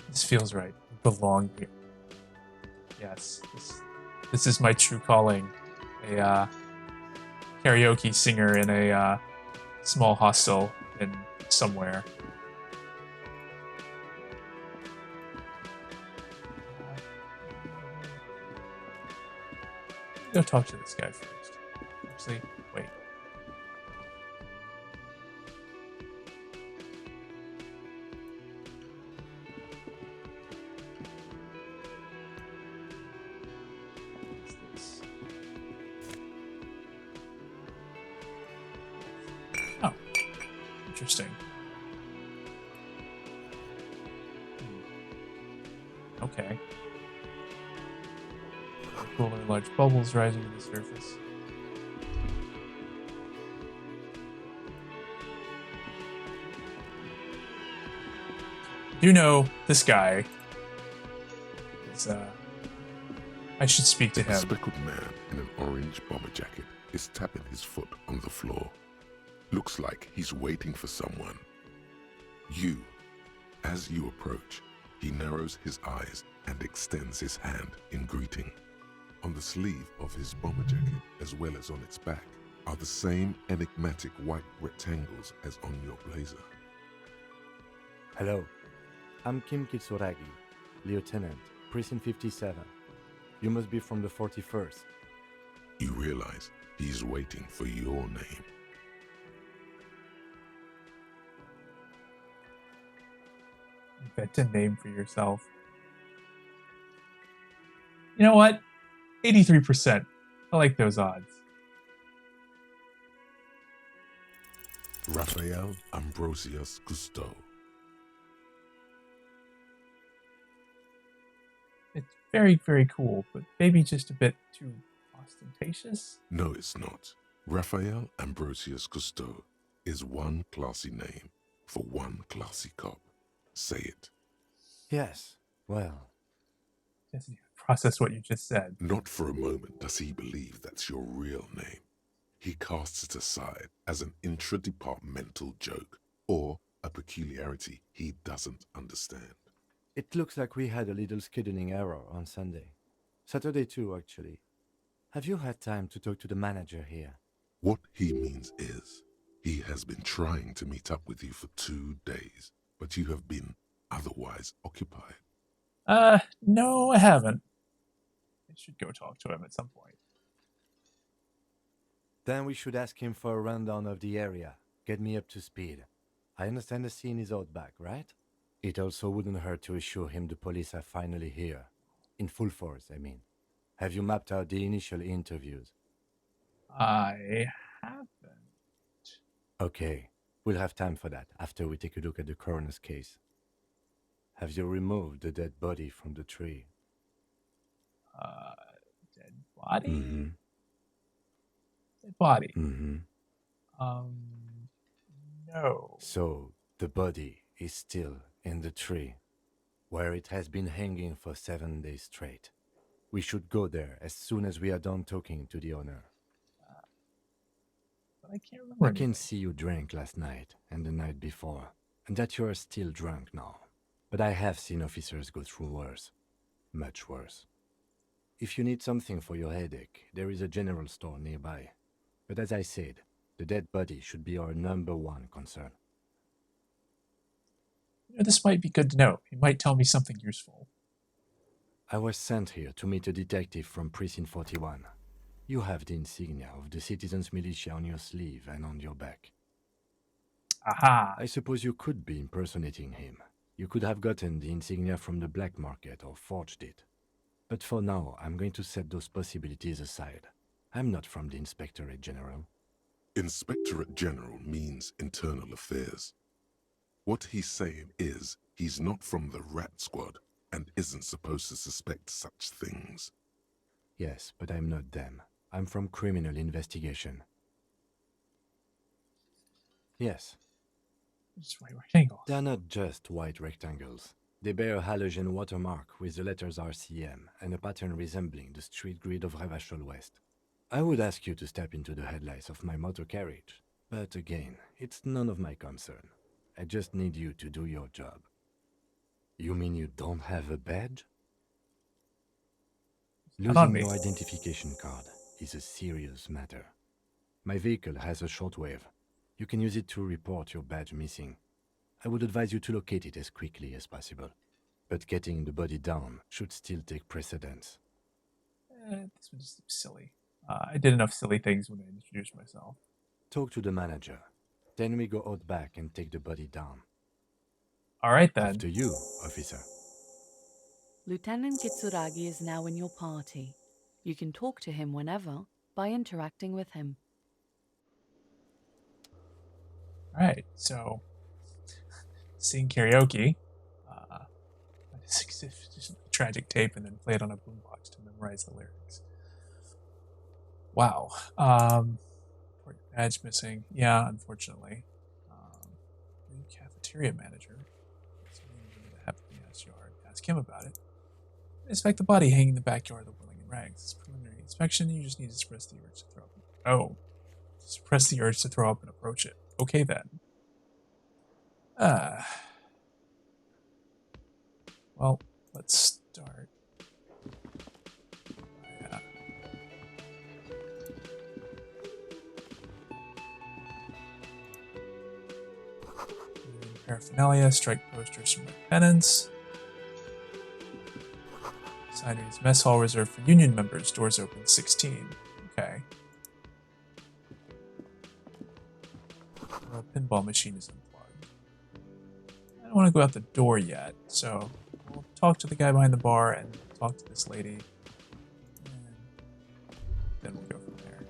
This feels right. I belong here. Yes, this is my true calling. A karaoke singer in a small hostel in somewhere. Go talk to this guy first. Actually, wait. What's this? Oh, interesting. Okay. Cooler large bubbles rising to the surface. You know, this guy is, I should speak to A him. speckled man in an orange bomber jacket is tapping his foot on the floor. Looks like he's waiting for someone. You. As you approach, he narrows his eyes and extends his hand in greeting. On the sleeve of his bomber jacket, as well as on its back, are the same enigmatic white rectangles as on your blazer. Hello, I'm Kim Kitsuragi, Lieutenant, Precinct 57. You must be from the 41st. You realize he's waiting for your name. Invent a name for yourself. You know what? 83%. I like those odds. Raphael Ambrosius Cousteau. It's very, very cool, but maybe just a bit too ostentatious. No, it's not. Raphael Ambrosius Cousteau is one classy name for one classy cop. Say it. Yes, well, Just process what you just said. Not for a moment does he believe that's your real name. He casts it aside as an intra-departmental joke or a peculiarity he doesn't understand. it looks like we had a little scheduling error on Sunday. Saturday too, actually. Have you had time to talk to the manager here? What he means is, he has been trying to meet up with you for 2 days, but you have been otherwise occupied. No, I haven't. I should go talk to him at some point. Then we should ask him for a rundown of the area. Get me up to speed. I understand the scene is out back, right? It also wouldn't hurt to assure him the police are finally here. In full force, I mean. Have you mapped out the initial interviews? I haven't. Okay, we'll have time for that after we take a look at the coroner's case. Have you removed the dead body from the tree? Dead body? Mm-hmm. Dead body. Mm-hmm. No. So, the body is still in the tree, where it has been hanging for 7 days straight. We should go there as soon as we are done talking to the owner. But I can't remember I anything. can see you drank last night and the night before, and that you are still drunk now. But I have seen officers go through worse. Much worse. If you need something for your headache, there is a general store nearby. But as I said, the dead body should be our #1 concern. This might be good to know. He might tell me something useful. I was sent here to meet a detective from Precinct 41. You have the insignia of the Citizens Militia on your sleeve and on your back. Aha! I suppose you could be impersonating him. You could have gotten the insignia from the black market or forged it. But for now, I'm going to set those possibilities aside. I'm not from the Inspectorate General. Inspectorate General means internal affairs. What he's saying is, he's not from the Rat Squad and isn't supposed to suspect such things. Yes, but I'm not them. I'm from criminal investigation. Yes, Just white rectangles. they're not just white rectangles. They bear a halogen watermark with the letters RCM and a pattern resembling the street grid of Revachol West. I would ask you to step into the headlights of my motor carriage, but again, it's none of my concern. I just need you to do your job. You mean you don't have a badge? Not on Losing me. your identification card is a serious matter. My vehicle has a shortwave. You can use it to report your badge missing. I would advise you to locate it as quickly as possible. But getting the body down should still take precedence. This one just seems silly. I did enough silly things when I introduced myself. Talk to the manager. Then we go out back and take the body down. All right then. After you, officer. Lieutenant Kitsuragi is now in your party. You can talk to him whenever by interacting with him. All right, so sing karaoke. Just tragic tape and then play it on a boombox to memorize the lyrics. Wow. Badge missing. Yeah, unfortunately. New cafeteria manager. That happened in the yard. Ask him about it. Inspect the body hanging in the backyard of the whirling in rags. It's preliminary inspection. You just need to suppress the urge to throw up. Oh, suppress the urge to throw up and approach it. Okay then. Well, let's start. Yeah. Paraphernalia, strike posters from lieutenants. Sign reads mess hall reserved for union members. Doors open 16. Okay. Well, pinball machine is unplugged. I don't want to go out the door yet, so we'll talk to the guy behind the bar and talk to this lady. And then we'll go from there.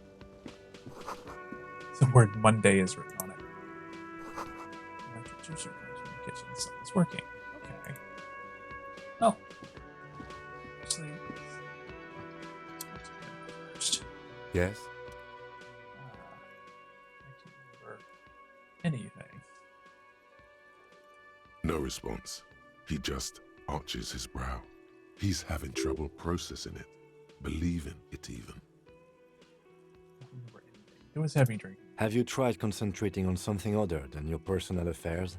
The word Monday is written on it. Electric juicer comes from the kitchen. Something's working. Okay. Oh. Actually, let's talk to him first. Yes? I can't remember anything. No response. He just arches his brow. He's having trouble processing it, believing it even. I don't remember anything. It was heavy drinking. Have you tried concentrating on something other than your personal affairs?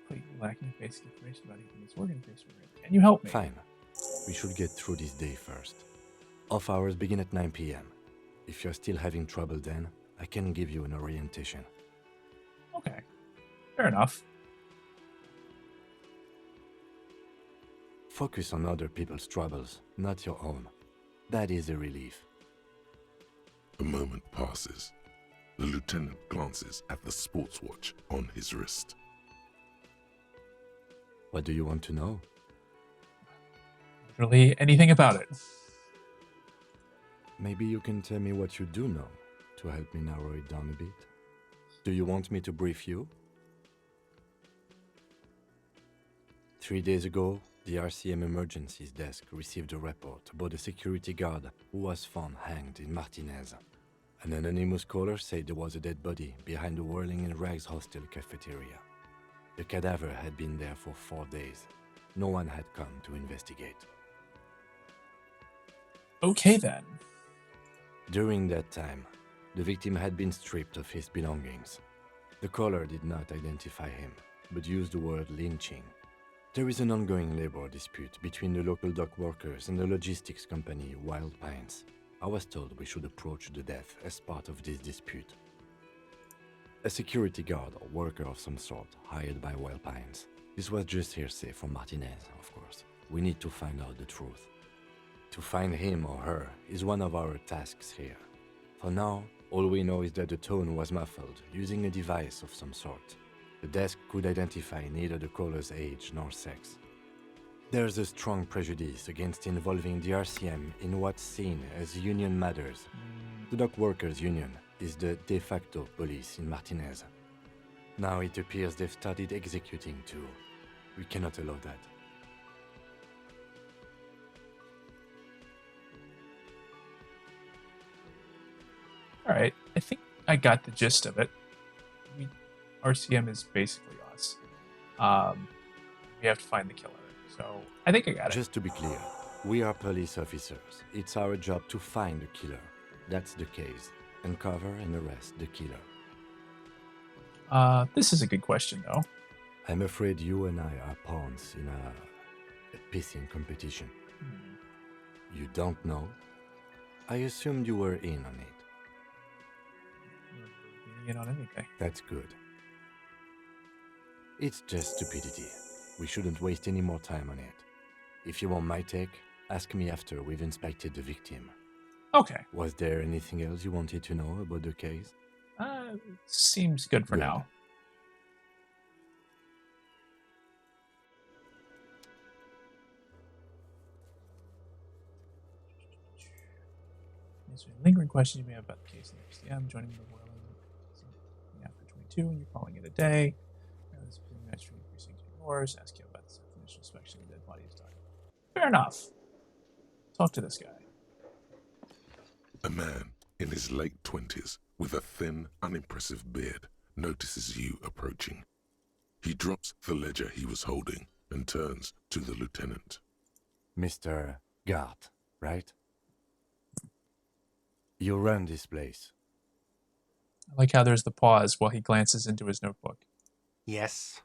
Completely lacking basic information about even this organization. Can you help me? Fine. We should get through this day first. Off hours begin at 9 p.m. If you're still having trouble then, I can give you an orientation. Okay. Fair enough. Focus on other people's troubles, not your own. That is a relief. A moment passes. The lieutenant glances at the sports watch on his wrist. What do you want to know? Literally anything about it. Maybe you can tell me what you do know to help me narrow it down a bit. Do you want me to brief you? 3 days ago, the RCM Emergencies Desk received a report about a security guard who was found hanged in Martinez. An anonymous caller said there was a dead body behind the Whirling in Rags hostel cafeteria. The cadaver had been there for 4 days. No one had come to investigate. Okay then. During that time, the victim had been stripped of his belongings. The caller did not identify him, but used the word lynching. There is an ongoing labor dispute between the local dock workers and the logistics company Wild Pines. I was told we should approach the death as part of this dispute. A security guard or worker of some sort hired by Wild Pines. This was just hearsay from Martinez, of course. We need to find out the truth. To find him or her is one of our tasks here. For now, all we know is that the tone was muffled using a device of some sort. The desk could identify neither the caller's age nor sex. There's a strong prejudice against involving the RCM in what's seen as union matters. The dock workers' union is the de facto police in Martinez. Now it appears they've started executing too. We cannot allow that. Alright, I think I got the gist of it. RCM is basically us. We have to find the killer. So I think I got it. Just to be clear, we are police officers. It's our job to find the killer. That's the case. Uncover and arrest the killer. This is a good question though. I'm afraid you and I are pawns in a pissing competition. You don't know? I assumed you were in on it. In on anything. That's good. It's just stupidity. We shouldn't waste any more time on it. If you want my take, ask me after we've inspected the victim. Okay. Was there anything else you wanted to know about the case? Seems good for Good. now. Answering lingering questions you may have about the case in the RCM, joining the Whirling after 22, and you're calling it a day. This is precinct yours. Ask you about the initial inspection of the dead body is done. Fair enough. Talk to this guy. A man in his late 20s with a thin, unimpressive beard notices you approaching. He drops the ledger he was holding and turns to the lieutenant. Mr. Gart, right? You run this place. I like how there's the pause while he glances into his notebook. Yes.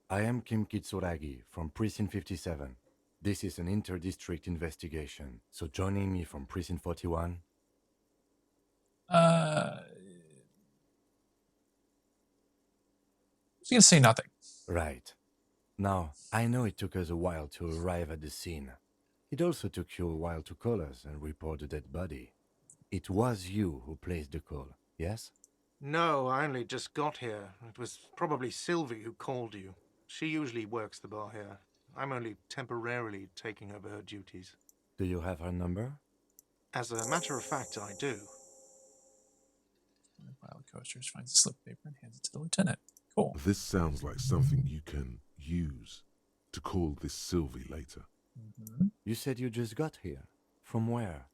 I am Kim Kitsuragi from Precinct 57. This is an inter-district investigation, so joining me from Precinct 41... I was gonna say nothing. Right. Now, I know it took us a while to arrive at the scene. It also took you a while to call us and report the dead body. It was you who placed the call. yes? No, I only just got here. It was probably Sylvie who called you. She usually works the bar here. I'm only temporarily taking over her duties. Do you have her number? As a matter of fact, I do. And the pile of coasters finds a slip of paper and hands it to the lieutenant. Cool. This sounds like something you can use to call this Sylvie later. Mm-hmm. You said you just got here. From where?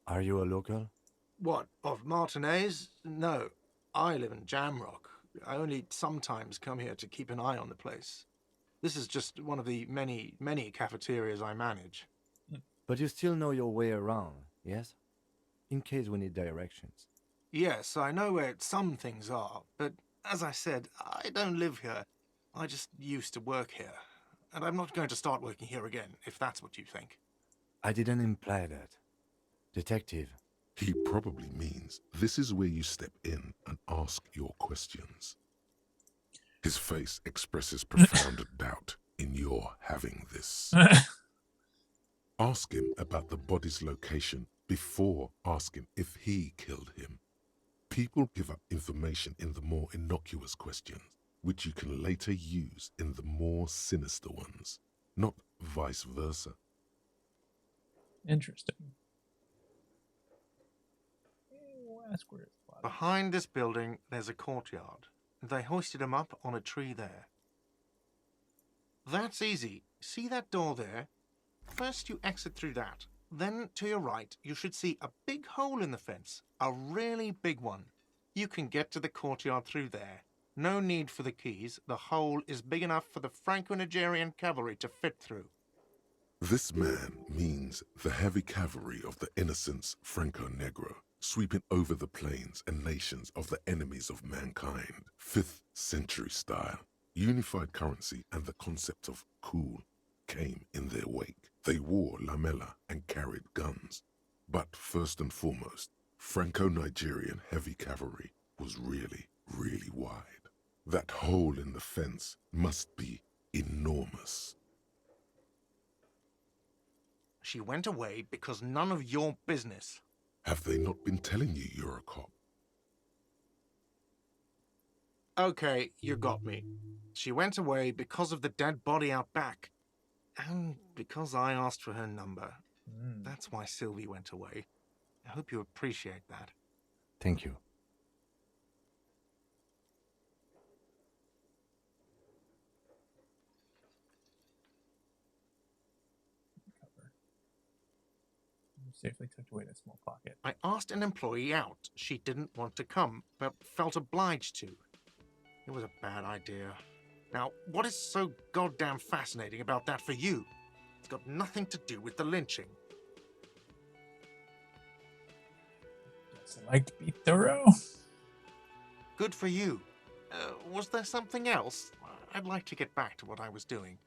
Are you a local? What, of Martinez? No, I live in Jamrock. I only sometimes come here to keep an eye on the place. This is just one of the many, many cafeterias I manage. But you still know your way around, yes? In case we need directions. Yes, I know where some things are, but as I said, I don't live here. I just used to work here. And I'm not going to start working here again, if that's what you think. I didn't imply that. Detective, He probably means this is where you step in and ask your questions. His face expresses profound doubt in your having this. Ask him about the body's location before asking if he killed him. People give up information in the more innocuous questions, which you can later use in the more sinister ones, not vice versa. Interesting. We'll ask where his body. Behind this building, there's a courtyard. They hoisted him up on a tree there. That's easy. See that door there? First you exit through that. Then, to your right, you should see a big hole in the fence. A really big one. You can get to the courtyard through there. No need for the keys. The hole is big enough for the Franco-Nigerian cavalry to fit through. This man means the heavy cavalry of the innocents Franco-Negro, sweeping over the plains and nations of the enemies of mankind. 5th century style. Unified currency and the concept of cool came in their wake. They wore lamella and carried guns. But first and foremost, Franco-Nigerian heavy cavalry was really, really wide. That hole in the fence must be enormous. She went away because none of your business. Have they not been telling you you're a cop? Okay, you got me. She went away because of the dead body out back. And because I asked for her number. That's why Sylvie went away. I hope you appreciate that. thank you. Cover. Safely tucked away in a small pocket. I asked an employee out. She didn't want to come, but felt obliged to. It was a bad idea. Now, what is so goddamn fascinating about that for you? It's got nothing to do with the lynching. Yes, I like to be thorough. Good for you. Was there something else? I'd like to get back to what I was doing.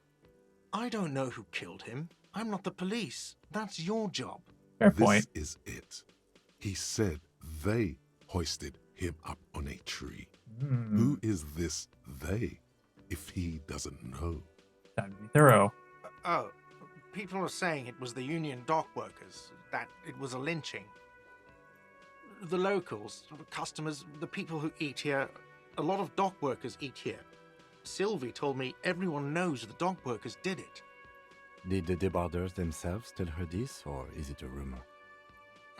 I don't know who killed him. I'm not the police. That's your job. Fair point. This is it. He said they hoisted him up on a tree. Who is this they, if he doesn't know? Time to be thorough. Oh, people are saying it was the union dock workers, that it was a lynching. The locals, the customers, the people who eat here, a lot of dock workers eat here. Sylvie told me everyone knows the dock workers did it. Did the debarders themselves tell her this, or is it a rumor?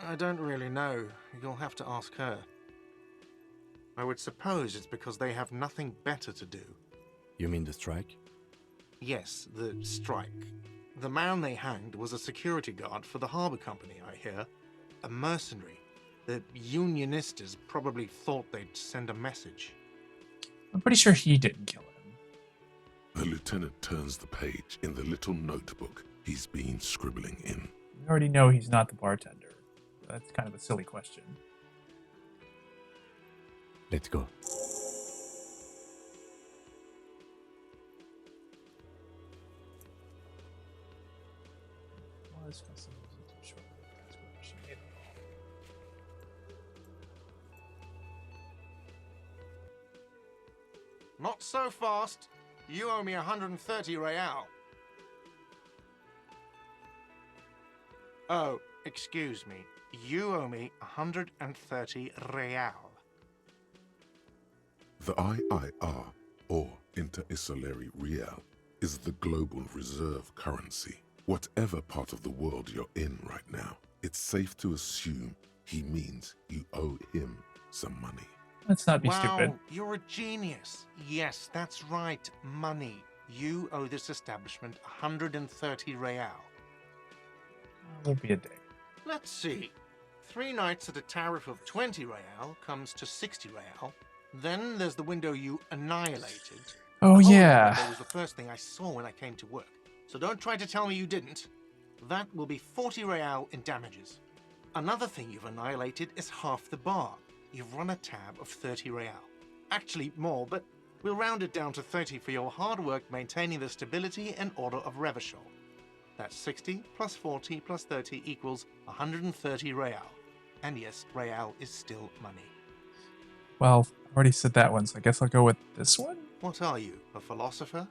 I don't really know. You'll have to ask her. I would suppose it's because they have nothing better to do. You mean the strike? Yes, the strike. The man they hanged was a security guard for the harbour company, I hear. A mercenary. The unionistas probably thought they'd send a message. I'm pretty sure he didn't kill him. The lieutenant turns the page in the little notebook he's been scribbling in. We already know he's not the bartender. That's kind of a silly question. Let's go. Was fussing with too short. That's whether she made it all. Not so fast. You owe me 130 real. Oh, excuse me. You owe me 130 real. The IIR, or Inter-Isolary Real, is the global reserve currency. Whatever part of the world you're in right now, it's safe to assume he means you owe him some money. Let's not be Wow, stupid. you're a genius. Yes, that's right, money. You owe this establishment 130 real. Won't be a day. Let's see. 3 nights at a tariff of 20 real comes to 60 real. Then there's the window you annihilated. Oh, The hole in the yeah. window was the first thing I saw when I came to work. So don't try to tell me you didn't. That will be 40 real in damages. Another thing you've annihilated is half the bar. You've run a tab of 30 real. Actually more, but we'll round it down to 30 for your hard work maintaining the stability and order of Revachol. That's 60 plus 40 plus 30 equals 130 real. And yes, real is still money. Well, I already said that one, so I guess I'll go with this one. What are you, a philosopher?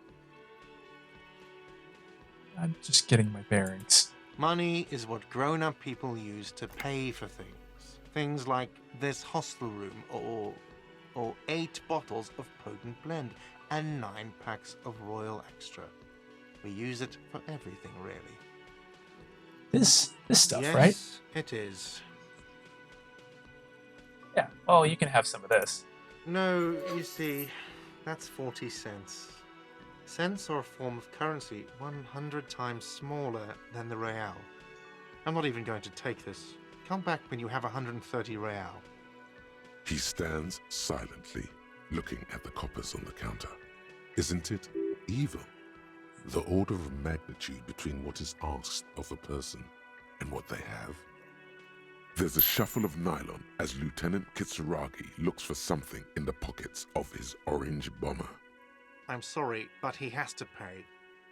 I'm just getting my bearings. Money is what grown-up people use to pay for things. Things like this hostel room or 8 bottles of potent blend and 9 packs of Royal Extra. We use it for everything, really. This stuff, yes, right? It is. Yeah. Well, you can have some of this. No, you see, that's 40 cents. Cents are a form of currency 100 times smaller than the real. I'm not even going to take this. Come back when you have 130 real. He stands silently, looking at the coppers on the counter. Isn't it evil? The order of magnitude between what is asked of a person and what they have. There's a shuffle of nylon as Lieutenant Kitsuragi looks for something in the pockets of his orange bomber. I'm sorry, but he has to pay.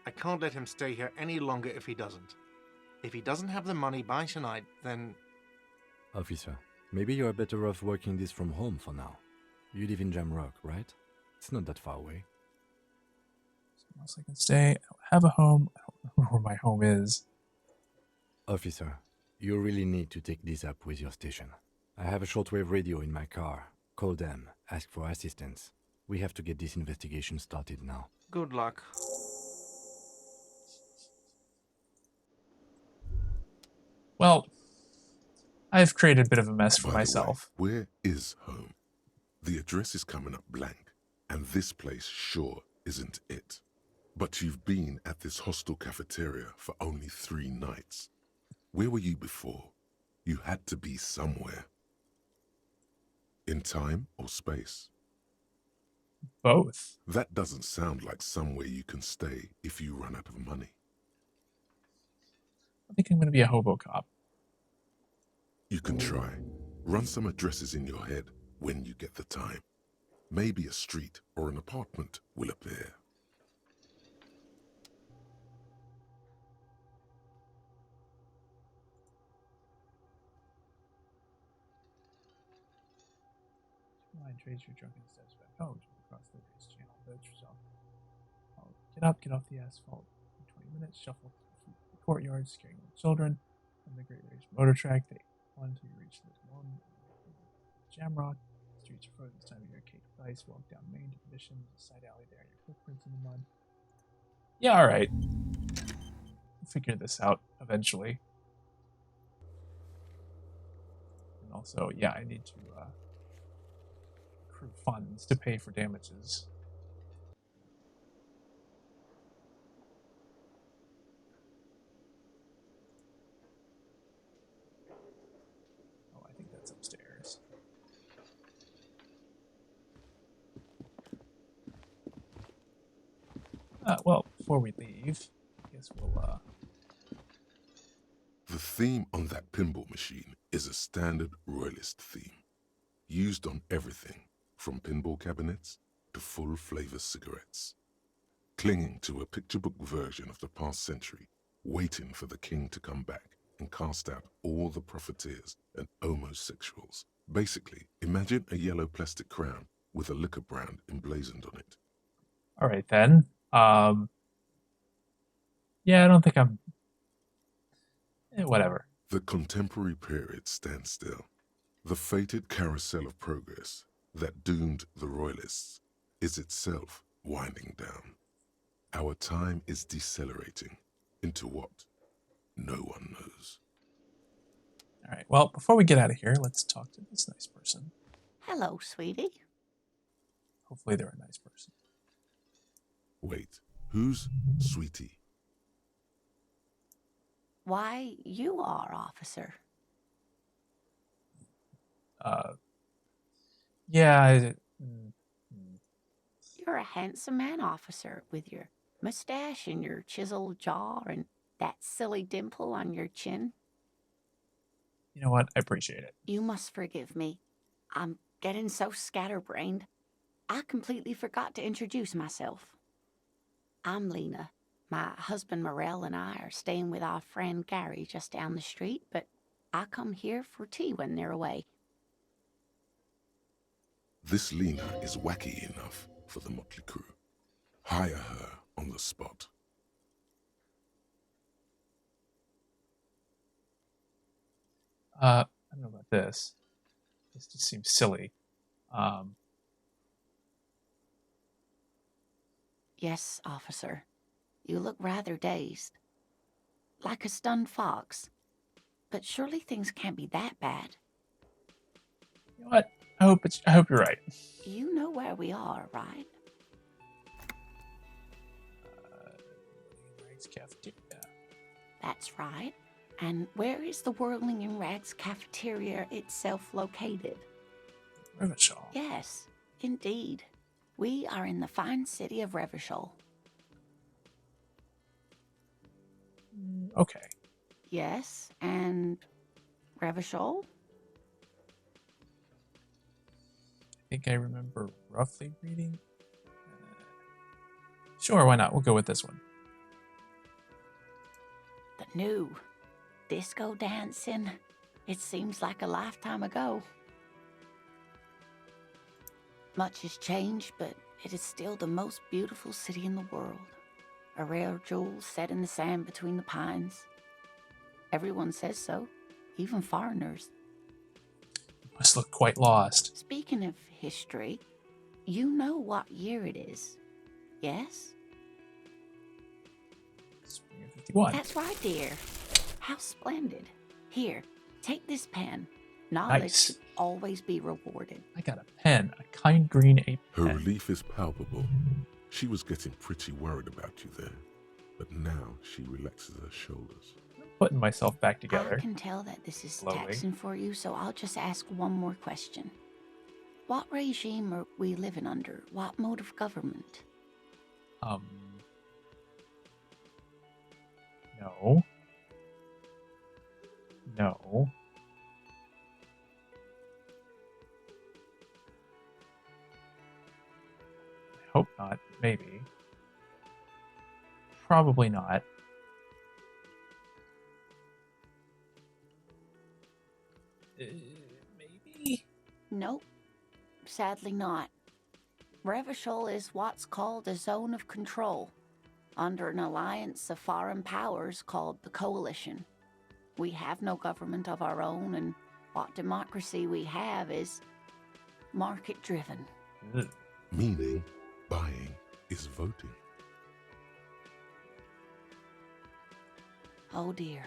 I can't let him stay here any longer if he doesn't. If he doesn't have the money by tonight, then... Officer, maybe you're better off working this from home for now. You live in Jamrock, right? It's not that far away. Somewhere else I can stay. I don't have a home. I don't know where my home is. Officer, you really need to take this up with your station. I have a shortwave radio in my car. Call them, ask for assistance. We have to get this investigation started now. Good luck. Well, I've created a bit of a mess for By the way, myself. where is home? The address is coming up blank, and this place sure isn't it. But you've been at this hostel cafeteria for only 3 nights. Where were you before? You had to be somewhere. In time or space? Both. That doesn't sound like somewhere you can stay if you run out of money. I think I'm going to be a hobo cop. You can try. Run some addresses in your head when you get the time. Maybe a street or an apartment will appear. Line trades your drunken steps back home to across the race channel. Village yourself. Get up, get off the asphalt. In 20 minutes, shuffle through the courtyard, scaring the children. On the Great Race motor track, they run until you reach the one. Jamrock. Streets are frozen this time of year, caked with ice. Walk down Main to Condition. There's a side alley there, and your footprints in the mud. Yeah, alright. We'll figure this out eventually. And also, yeah, I need to accrue funds to pay for damages. Oh, I think that's upstairs. Well, before we leave, I guess we'll, The theme on that pinball machine is a standard royalist theme, used on everything from pinball cabinets to full-flavor cigarettes. Clinging to a picture book version of the past century, waiting for the king to come back and cast out all the profiteers and homosexuals. Basically, imagine a yellow plastic crown with a liquor brand emblazoned on it. alright then. Yeah, I don't think I'm... whatever. The contemporary period stands still. The fated carousel of progress that doomed the Royalists is itself winding down. Our time is decelerating into what no one knows. All right. Well, before we get out of here, let's talk to this nice person. Hello, sweetie. Hopefully, they're a nice person. Wait, who's Sweetie? Why, you are, officer. Yeah. You're a handsome man, officer, with your mustache and your chiseled jaw and that silly dimple on your chin. You know what? I appreciate it. You must forgive me. I'm getting so scatterbrained. I completely forgot to introduce myself. I'm Lena. My husband Morel and I are staying with our friend Gary just down the street, but I come here for tea when they're away. This Lena is wacky enough for the motley crew. Hire her on the spot. I don't know about this. This just seems silly. Yes, officer. You look rather dazed. Like a stunned fox. But surely things can't be that bad. You know what? I hope you're right. You know where we are, right? Rags cafeteria. That's right. And where is the Whirling in Rags cafeteria itself located? Revachol. Yes, indeed. We are in the fine city of Revachol. Okay. Yes, and Revachol? I think I remember roughly reading. Sure, why not? We'll go with this one. The new disco dancing. It seems like a lifetime ago. Much has changed, but it is still the most beautiful city in the world. A rare jewel set in the sand between the pines. Everyone says so, even foreigners. Must look quite lost. Speaking of history, you know what year it is, yes? Spring of 51. That's right, dear. How splendid. Here, take this pen. Knowledge Nice. should always be rewarded. I got a pen, a kind green ape Her pen. relief is palpable. She was getting pretty worried about you there, but now she relaxes her shoulders. Putting myself back I together. can tell that this is Slowly. taxing for you, so I'll just ask one more question. What regime are we living under? What mode of government? No. No. I hope not. Maybe. Probably not. Maybe? Nope. Sadly not. Revachol is what's called a zone of control, under an alliance of foreign powers called the Coalition. We have no government of our own, and what democracy we have is market-driven. Ugh. Meaning, buying is voting. Oh dear.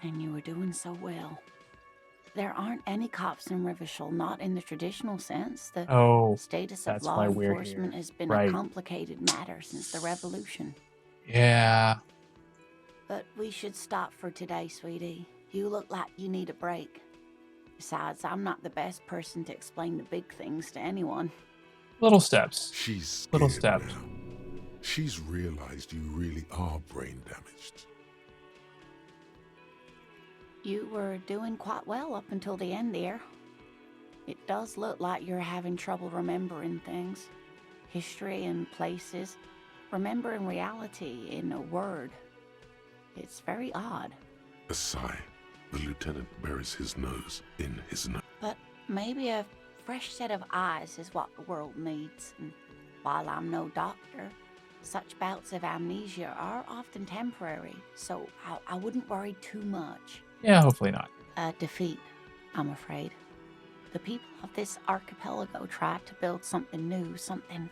And you were doing so well. There aren't any cops in Revachol, not in the traditional sense. The Oh, status of that's law why we're enforcement here. has been Right. a complicated matter since the revolution. yeah. But we should stop for today, sweetie. You look like you need a break. Besides, I'm not the best person to explain the big things to anyone. Little steps. She's Little scared steps. now. She's realized you really are brain damaged. You were doing quite well up until the end there. It does look like you're having trouble remembering things. History and places. Remembering reality in a word. It's very odd. A sigh. The lieutenant buries his nose in his nose. But maybe a fresh set of eyes is what the world needs. And while I'm no doctor, such bouts of amnesia are often temporary, so I wouldn't worry too much. Yeah, hopefully not. A defeat, I'm afraid. The people of this archipelago tried to build something new, something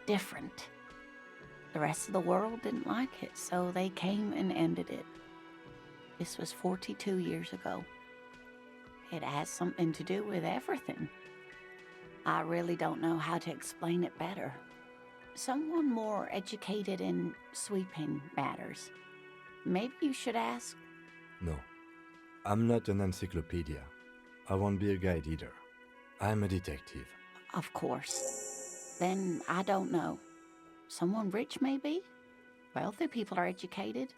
different. The rest of the world didn't like it, so they came and ended it. This was 42 years ago. It has something to do with everything. I really don't know how to explain it better. Someone more educated in sweeping matters. Maybe you should ask. No, I'm not an encyclopedia. I won't be a guide either. I'm a detective. Of course. Then I don't know. Someone rich, maybe? Wealthy people are educated.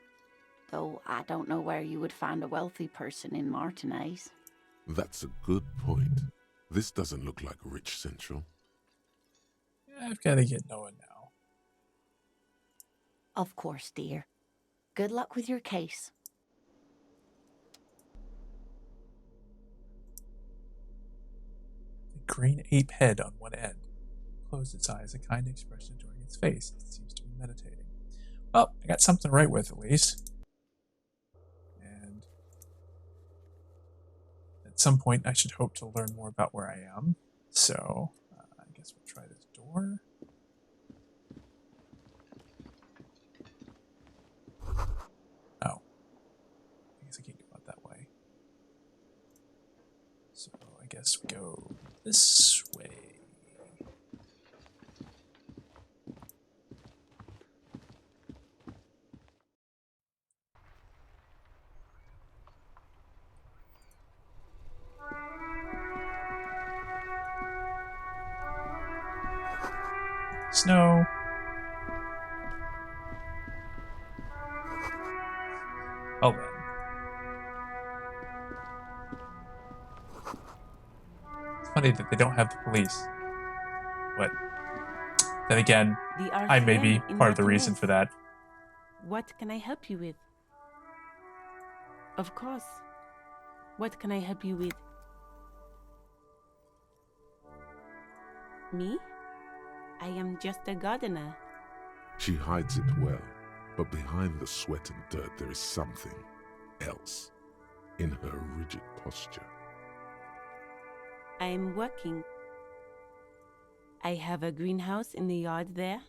Though I don't know where you would find a wealthy person in Martinez. That's a good point. This doesn't look like Rich Central. Yeah, I've got to get Noah now. Of course, dear. Good luck with your case. The green ape head on one end closed its eyes, a kind expression adorning its face. It seems to be meditating. Well, I got something right with at least. And at some point, I should hope to learn more about where I am. So, I guess we'll try this door. Oh. I guess I can't go out that way. So, I guess we go this way. Snow. Oh, then. It's funny that they don't have the police. But then again, The I may be RCM in part of the reason Martinez. for that. What can I help you with? Of course. What can I help you with? Me? I am just a gardener. She hides it well, but behind the sweat and dirt there is something else in her rigid posture. I am working. I have a greenhouse in the yard there.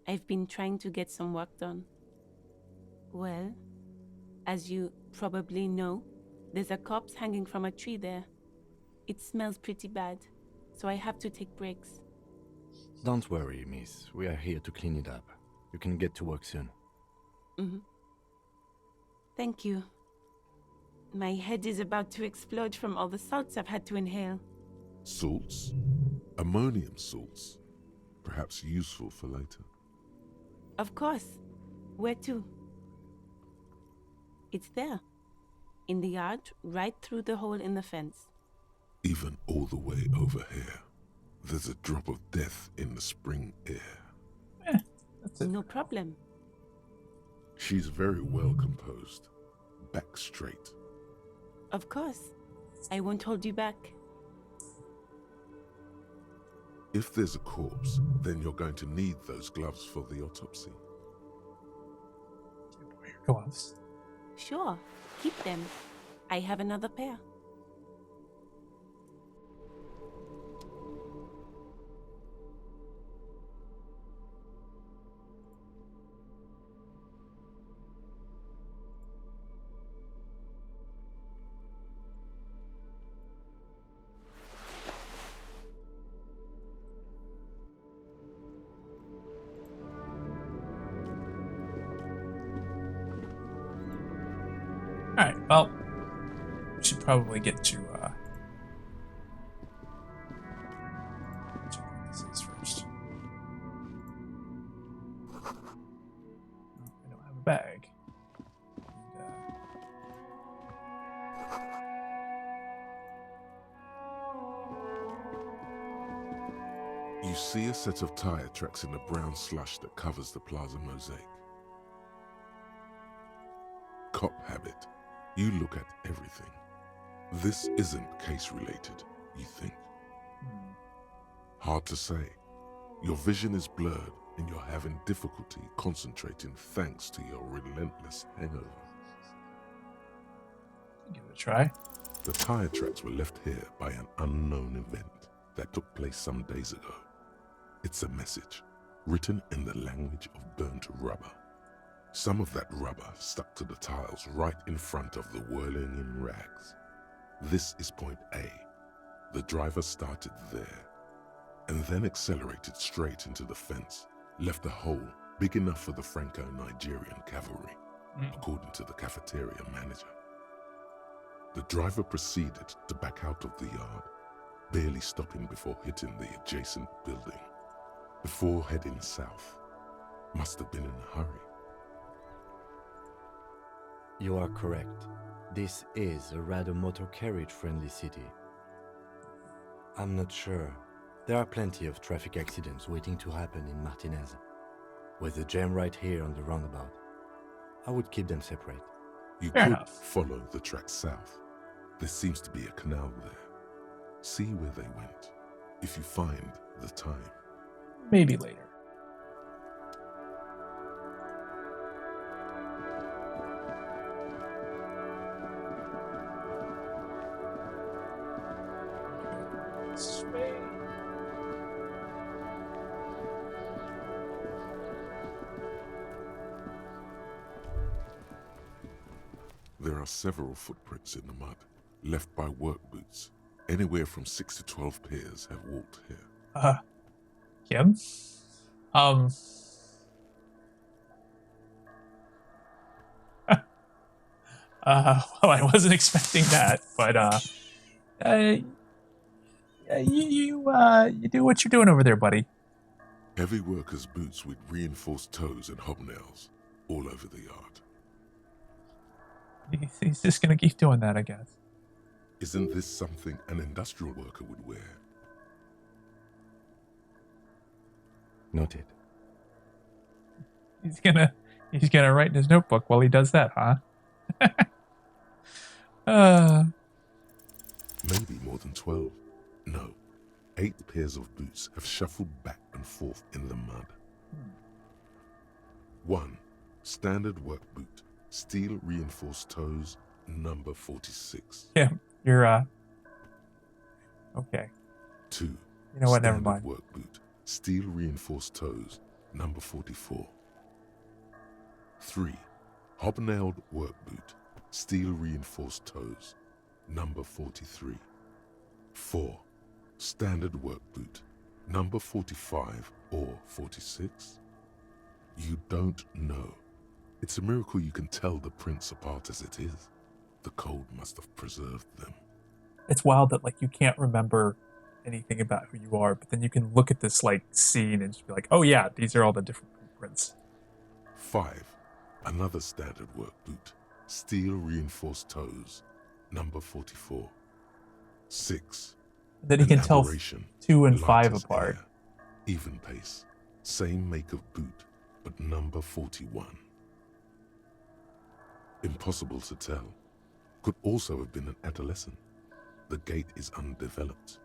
I've been trying to get some work done. Well, as you probably know, there's a corpse hanging from a tree there. It smells pretty bad, so I have to take breaks. Don't worry, miss. We are here to clean it up. You can get to work soon. Thank you. My head is about to explode from all the salts I've had to inhale. Salts? Ammonium salts. Perhaps useful for later. Of course. Where to? It's there. In the yard, right through the hole in the fence. Even all the way over here. There's a drop of death in the spring air. That's it. No problem. She's very well composed. Back straight. Of course. I won't hold you back. If there's a corpse, then you're going to need those gloves for the autopsy. Wear gloves. Sure. Keep them. I have another pair. Alright, well, we should probably get to, check what this is first. Oh, I don't have a bag. And, You see a set of tire tracks in the brown slush that covers the plaza mosaic. Cop habit. You look at everything. This isn't case-related, you think. Hard to say. Your vision is blurred and you're having difficulty concentrating thanks to your relentless hangover. give it a try. The tire tracks were left here by an unknown event that took place some days ago. It's a message, written in the language of burnt rubber. Some of that rubber stuck to the tiles right in front of the whirling in rags. This is point A. The driver started there, and then accelerated straight into the fence, left a hole big enough for the Franco-Nigerian cavalry, according to the cafeteria manager. The driver proceeded to back out of the yard, barely stopping before hitting the adjacent building, before heading south. Must have been in a hurry. You are correct. This is a rather motor carriage-friendly city. I'm not sure. There are plenty of traffic accidents waiting to happen in Martinez. With the jam right here on the roundabout, I would keep them separate. You Fair could enough. follow the track south. There seems to be a canal there. See where they went, if you find the time. Maybe later. There are several footprints in the mud, left by work boots. Anywhere from 6 to 12 pairs have walked here. Kim? Well, I wasn't expecting that, but you do what you're doing over there, buddy. Heavy workers' boots with reinforced toes and hobnails all over the yard. He's just gonna keep doing that, I guess. Isn't this something an industrial worker would wear? Noted. He's gonna write in his notebook while he does that, huh? Maybe more than 12. No, 8 pairs of boots have shuffled back and forth in the mud. 1. Standard work boot, steel reinforced toes, number 46. Yeah, you're okay. 2. You know what? Never Standard mind. work boot, steel reinforced toes, number 44. 3. Hobnailed work boot, steel reinforced toes, number 43. 4. Standard work boot, number 45 or 46? You don't know. It's a miracle you can tell the prints apart as it is. The cold must have preserved them. It's wild that like you can't remember anything about who you are, but then you can look at this like scene and just be like, oh yeah, these are all the different prints. 5. Another standard work boot, steel reinforced toes, number 44. 6. Then you An can tell aberration, 2 and light 5 as apart. air, even pace, same make of boot, but number 41. Impossible to tell. Could also have been an adolescent. The gait is undeveloped.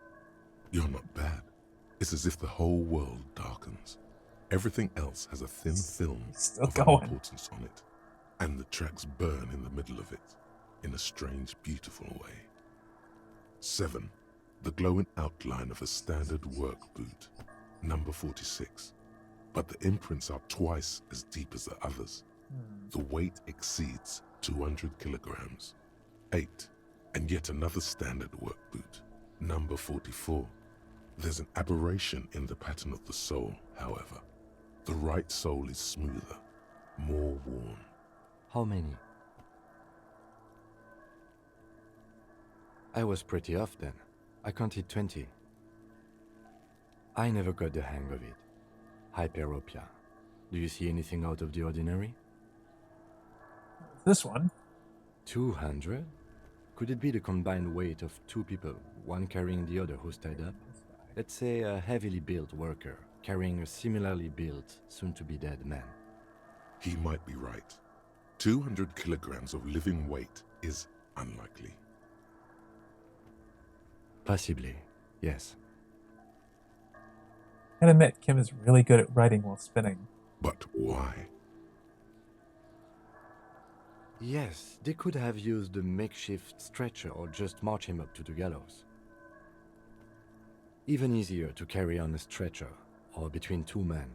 You're not bad. It's as if the whole world darkens. Everything else has a thin film Still of going. unimportance on it, and the tracks burn in the middle of it, in a strange, beautiful way. 7. The glowing outline of a standard work boot, number 46. But the imprints are twice as deep as the others. The weight exceeds 200 kilograms. 8. And yet another standard work boot, number 44. There's an aberration in the pattern of the sole, however. The right sole is smoother, more worn. How many? I was pretty off then. I counted 20. I never got the hang of it. Hyperopia. Do you see anything out of the ordinary? This one. 200? Could it be the combined weight of 2 people, one carrying the other who's tied up? Let's say a heavily built worker carrying a similarly built, soon-to-be-dead man. He might be right. 200 kilograms of living weight is unlikely. Possibly, yes. I gotta admit, Kim is really good at writing while spinning. But why? Yes, they could have used a makeshift stretcher or just march him up to the gallows. Even easier to carry on a stretcher, or between two men.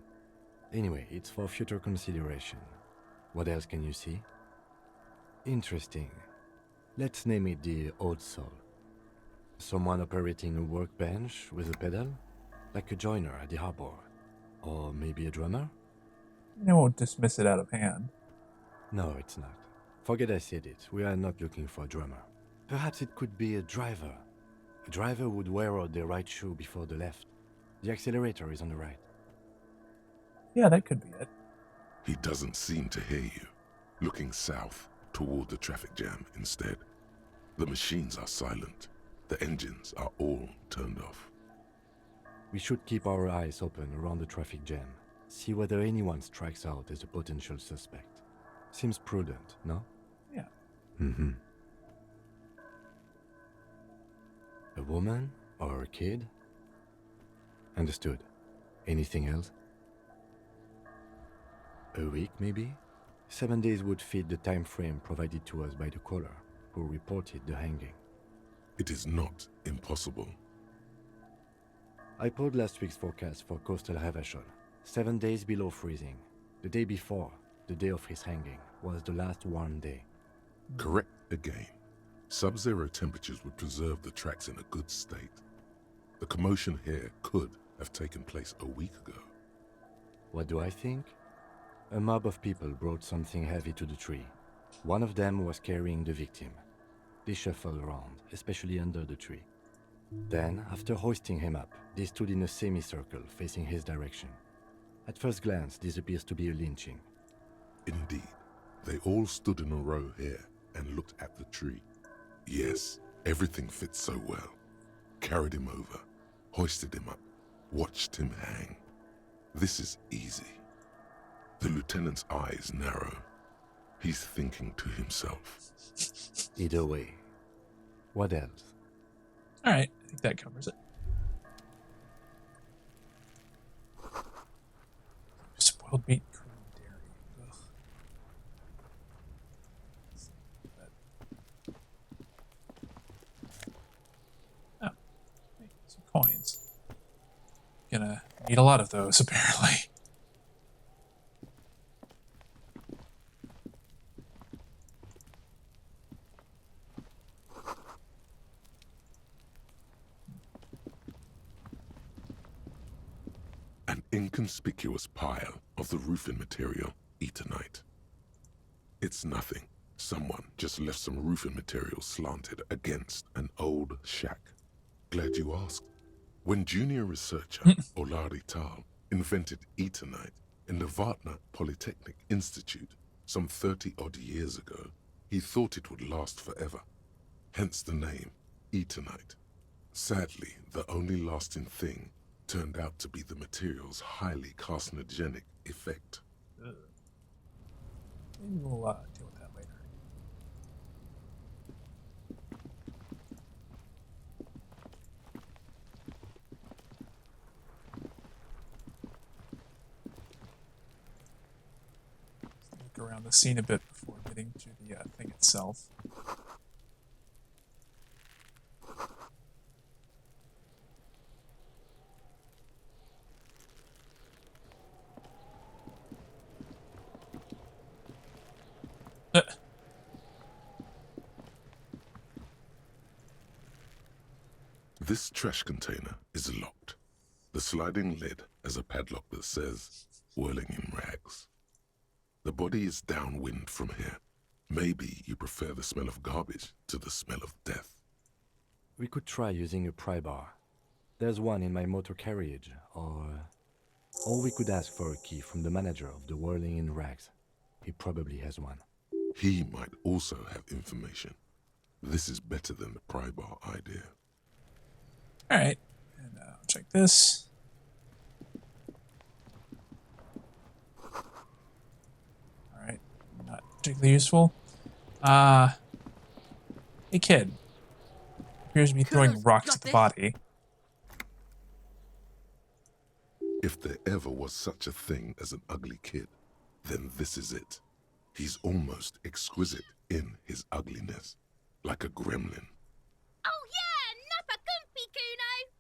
Anyway, it's for future consideration. What else can you see? Interesting. Let's name it the Old Soul. Someone operating a workbench with a pedal? Like a joiner at the harbor. Or maybe a drummer? I won't dismiss it out of hand. No, it's not. Forget I said it. We are not looking for a drummer. Perhaps it could be a driver. A driver would wear out the right shoe before the left. The accelerator is on the right. Yeah, that could be it. He doesn't seem to hear you, looking south toward the traffic jam instead. The machines are silent. The engines are all turned off. We should keep our eyes open around the traffic jam. See whether anyone strikes out as a potential suspect. Seems prudent, no? Yeah. Mm-hmm. A woman or a kid? Understood. Anything else? A week, maybe? 7 days would fit the time frame provided to us by the caller, who reported the hanging. It is not impossible. I pulled last week's forecast for coastal Revachol. 7 days below freezing. The day before, the day of his hanging, was the last warm day. Correct again. Sub-zero temperatures would preserve the tracks in a good state. The commotion here could have taken place a week ago. What do I think? A mob of people brought something heavy to the tree. One of them was carrying the victim. They shuffled around, especially under the tree. Then, after hoisting him up, they stood in a semicircle facing his direction. At first glance, this appears to be a lynching. Indeed, they all stood in a row here and looked at the tree. Yes, everything fits so well. Carried him over, hoisted him up, watched him hang. This is easy. The lieutenant's eyes narrow. He's thinking to himself. Either way. What else? All right, I think that covers it. Spoiled meat, cream, dairy. Ugh. Oh, hey, some coins. Gonna need a lot of those, apparently. An inconspicuous pile of the roofing material, Eternite. It's nothing. Someone just left some roofing material slanted against an old shack. Glad you asked. When junior researcher Olari Tal invented Eternite in the Vartna Polytechnic Institute some 30-odd years ago, he thought it would last forever. Hence the name, Eternite. Sadly, the only lasting thing turned out to be the material's highly carcinogenic effect. Maybe we'll deal with that later. Let's look around the scene a bit before getting to the thing itself. This trash container is locked. The sliding lid has a padlock that says, "Whirling in rags." The body is downwind from here. Maybe you prefer the smell of garbage to the smell of death. We could try using a pry bar. There's one in my motor carriage, or we could ask for a key from the manager of the Whirling in Rags. He probably has one. He might also have information. This is better than the pry bar idea. All right, and I'll check this. All right, not particularly useful. Hey kid. Appears to be throwing rocks at the body. If there ever was such a thing as an ugly kid, then this is it. He's almost exquisite in his ugliness, like a gremlin. Oh yeah, nappa gumpy, Kuno!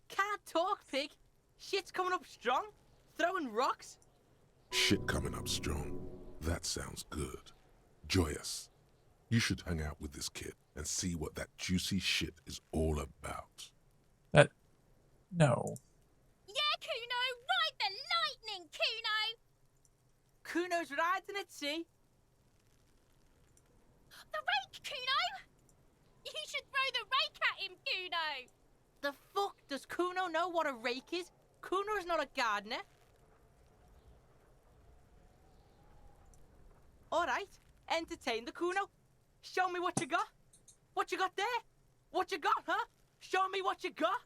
Can't talk, pig. Shit's coming up strong. Throwing rocks. Shit coming up strong. That sounds good. Joyous, you should hang out with this kid and see what that juicy shit is all about. That... No. Yeah, Kuno, ride the lightning, Kuno! Kuno's riding at sea. The rake, Kuno! You should throw the rake at him, Kuno! The fuck does Kuno know what a rake is? Kuno's not a gardener. Alright, entertain the Kuno. Show me what you got. What you got there? What you got, huh? Show me what you got.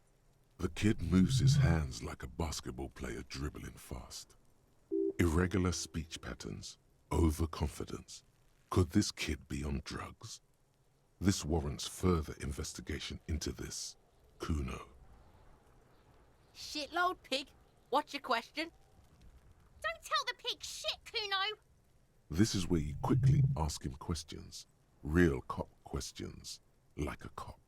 The kid moves his hands like a basketball player dribbling fast. Irregular speech patterns, overconfidence. Could this kid be on drugs? This warrants further investigation into this Kuno. Shitload, pig. What's your question? Don't tell the pig shit, Kuno! This is where you quickly ask him questions. Real cop questions, like a cop.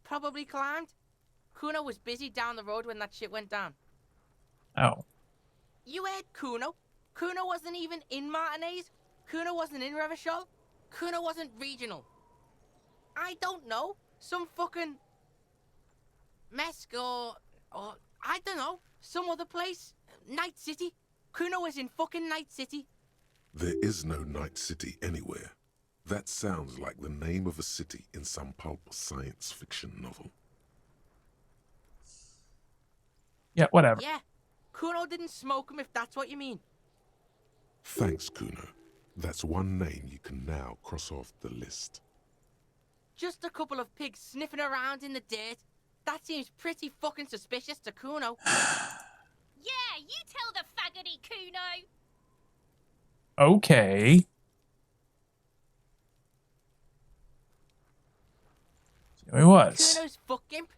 Probably climbed. Kuno was busy down the road when that shit went down. Oh. You heard Kuno. Kuno wasn't even in Martinez. Kuno wasn't in Revachol. Kuno wasn't regional. I don't know. Some fucking... Mesk or I don't know. Some other place. Night City. Kuno was in fucking Night City. There is no Night City anywhere. That sounds like the name of a city in some pulp science fiction novel. Yeah, whatever. Yeah. Kuno didn't smoke him if that's what you mean. Thanks, Kuno. That's one name you can now cross off the list. Just a couple of pigs sniffing around in the dirt. That seems pretty fucking suspicious to Kuno. Yeah, you tell the faggoty, Kuno! Okay. So he was. Kuno's fuck imp.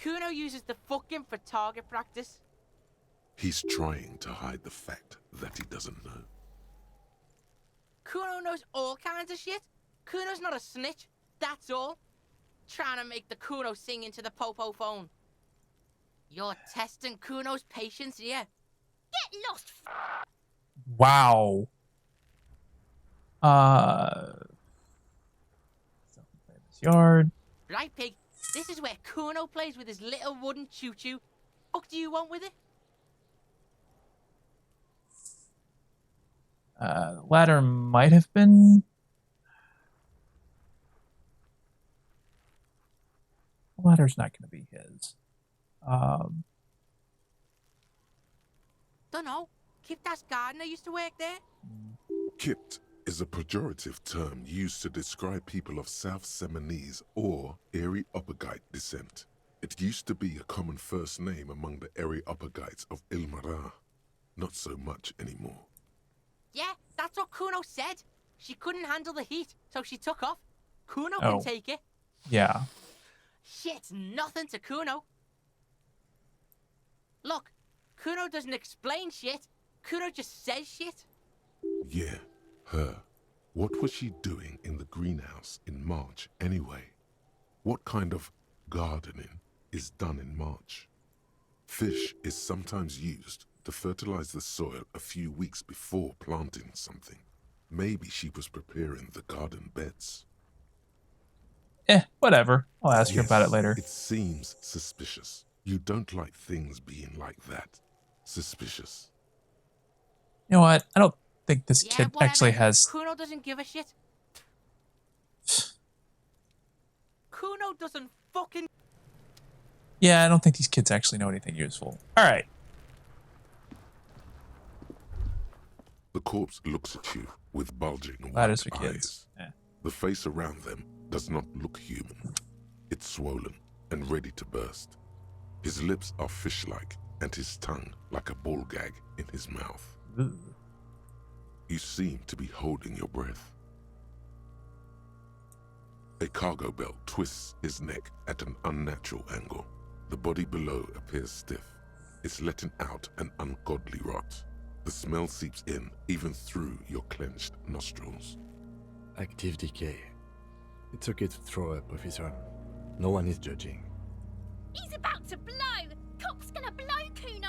Kuno uses the fuck imp for target practice. He's trying to hide the fact that he doesn't know. Kuno knows all kinds of shit. Kuno's not a snitch, that's all. Trying to make the Kuno sing into the popo phone. You're testing Kuno's patience here. Get lost, Wow. This yard. Right, pig. This is where Kuno plays with his little wooden choo-choo. What do you want with it? The ladder might have been... The ladder's not going to be his. Dunno. Kiptas gardener used to work there. Kipt is a pejorative term used to describe people of South Seminese or Areopagite descent. It used to be a common first name among the Areopagites of Ilmarar. Not so much anymore. Yeah, that's what Kuno said. She couldn't handle the heat, so she took off. Kuno Oh. can take it. Yeah. Shit's nothing to Kuno. Look, Kuno doesn't explain shit. Kuno just says shit. Yeah, her. What was she doing in the greenhouse in March anyway? What kind of gardening is done in March? Fish is sometimes used to fertilize the soil a few weeks before planting something. Maybe she was preparing the garden beds. Whatever. I'll ask her about it later. It seems suspicious. You don't like things being like that. Suspicious. You know what? I don't think this Yeah, kid whatever. actually has... Kuno doesn't give a shit. Kuno doesn't fucking... Yeah, I don't think these kids actually know anything useful. Alright. The corpse looks at you with bulging That white is for kids. eyes. Yeah. The face around them does not look human. It's swollen and ready to burst. His lips are fish-like and his tongue like a ball gag in his mouth. Ugh. You seem to be holding your breath. A cargo belt twists his neck at an unnatural angle. The body below appears stiff. It's letting out an ungodly rot. The smell seeps in, even through your clenched nostrils. Active decay. It's okay to throw up, officer. No one is judging. He's about to blow! Cop's gonna blow, Kuno!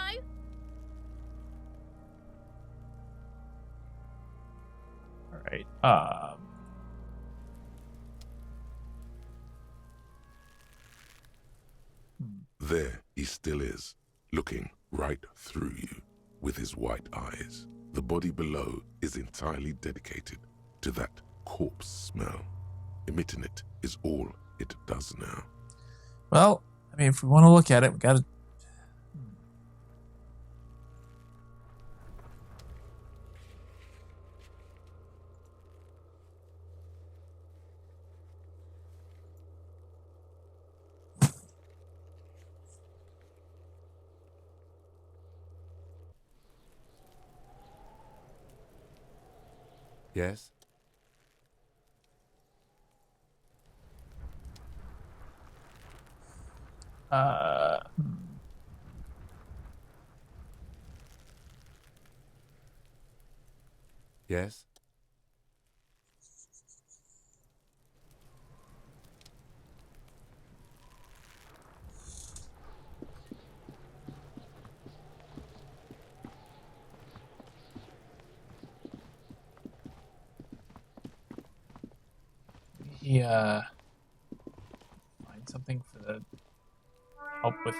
Alright, There he still is, looking right through you with his white eyes. The body below is entirely dedicated to that corpse smell. Emitting it is all it does now. well, I mean, if we want to look at it, we gotta... Yes? Yes? He, find something for the help with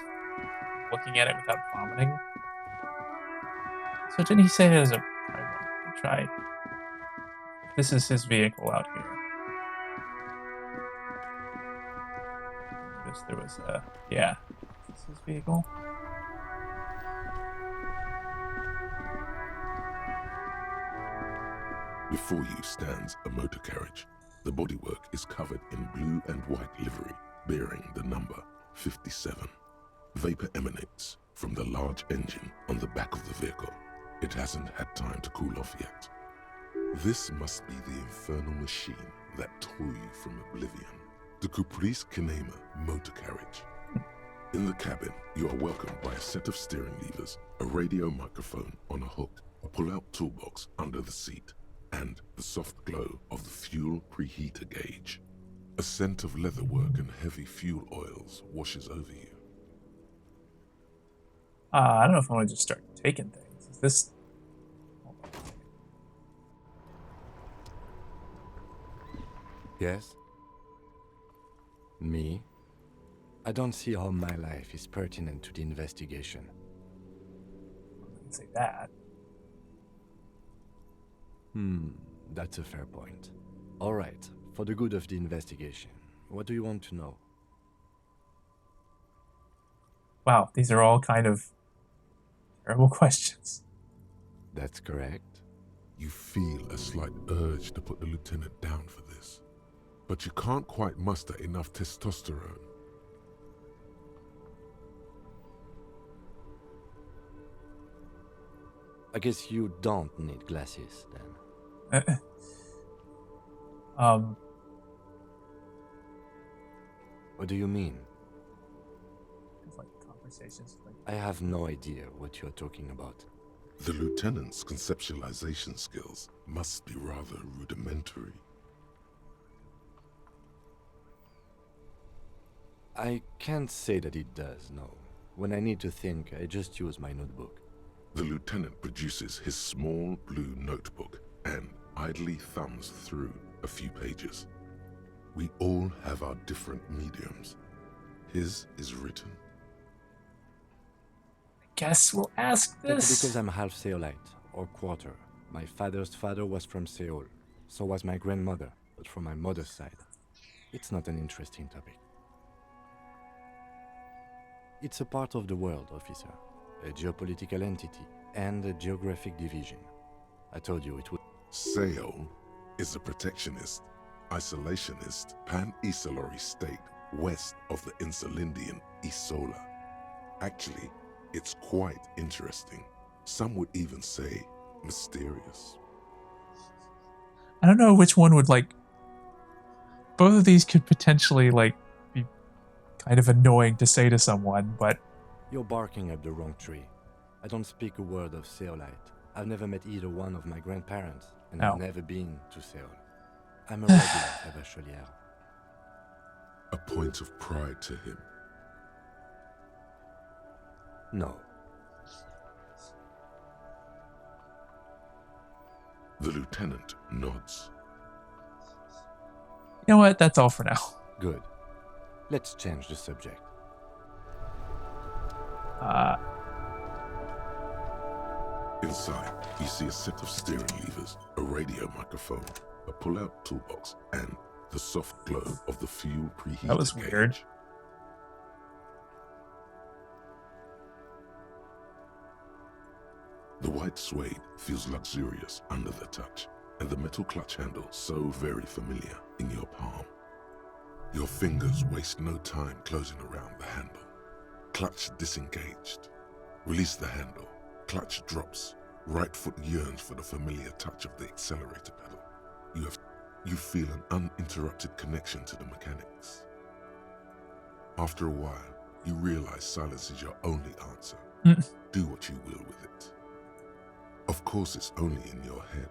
looking at it without vomiting? So didn't he say there's a try? This is his vehicle out here. There was a... Yeah. Is this his vehicle? Before you stands a motor carriage. The bodywork is covered in blue and white livery, bearing the number 57. Vapor emanates from the large engine on the back of the vehicle. It hasn't had time to cool off yet. This must be the infernal machine that tore you from oblivion. The Caprice Kinema motor carriage. In the cabin, you are welcomed by a set of steering levers, a radio microphone on a hook, a pull-out toolbox under the seat, and the soft glow of the fuel preheater gauge. A scent of leatherwork and heavy fuel oils washes over you. I don't know if I want to just start taking things. Is this... Hold on a second. Yes? Me? I don't see how my life is pertinent to the investigation. I didn't say that. That's a fair point. All right, for the good of the investigation, what do you want to know? Wow, these are all kind of terrible questions. That's correct. You feel a slight urge to put the lieutenant down for this, but you can't quite muster enough testosterone. I guess you don't need glasses, then. What do you mean? Like conversations like... I have no idea what you're talking about. The lieutenant's conceptualization skills must be rather rudimentary. I can't say that it does, no. When I need to think, I just use my notebook. The lieutenant produces his small blue notebook and idly thumbs through a few pages. We all have our different mediums. His is written. I guess we'll ask That's this. because I'm half Seolite, or quarter. My father's father was from Seoul. So was my grandmother, but from my mother's side. It's not an interesting topic. It's a part of the world, officer. A geopolitical entity and a geographic division. I told you it would... Seoul is a protectionist, isolationist, pan-Isolari state west of the Insulindian Isola. Actually, it's quite interesting. Some would even say mysterious. I don't know which one would, like... Both of these could potentially, like, be kind of annoying to say to someone, but You're barking up the wrong tree. I don't speak a word of Seolite. I've never met either one of my grandparents, and I've never been to Seoul. I'm a regular Revacholière. A point of pride to him. No. The lieutenant nods. You know what? That's all for now. Good. Let's change the subject. Inside, you see a set of steering levers, a radio microphone, a pull-out toolbox, and the soft glow of the fuel preheater That was gauge. weird. The white suede feels luxurious under the touch, and the metal clutch handle so very familiar in your palm. Your fingers waste no time closing around the handle. Clutch disengaged. Release the handle. Clutch drops. Right foot yearns for the familiar touch of the accelerator pedal. You feel an uninterrupted connection to the mechanics. After a while, you realize silence is your only answer. Do what you will with it. Of course it's only in your head.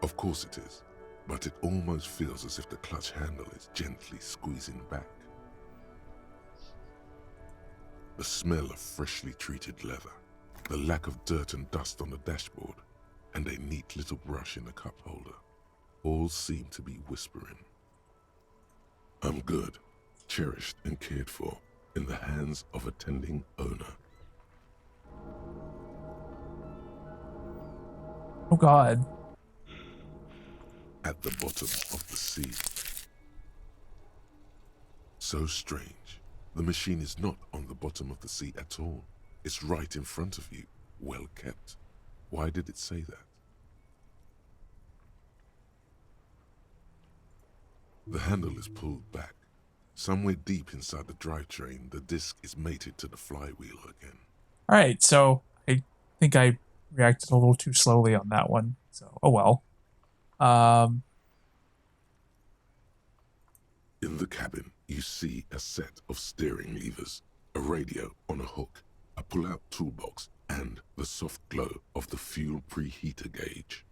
Of course it is. But it almost feels as if the clutch handle is gently squeezing back. The smell of freshly treated leather, the lack of dirt and dust on the dashboard, and a neat little brush in the cup holder, all seem to be whispering. I'm good, cherished and cared for, in the hands of a tending owner. Oh God. At the bottom of the sea. So strange. The machine is not on the bottom of the sea at all. It's right in front of you, well kept. Why did it say that? The handle is pulled back. Somewhere deep inside the drivetrain, the disc is mated to the flywheel again. All right, so I think I reacted a little too slowly on that one. So, oh well. In the cabin, you see a set of steering levers, a radio on a hook, a pull-out toolbox, and the soft glow of the fuel preheater gauge.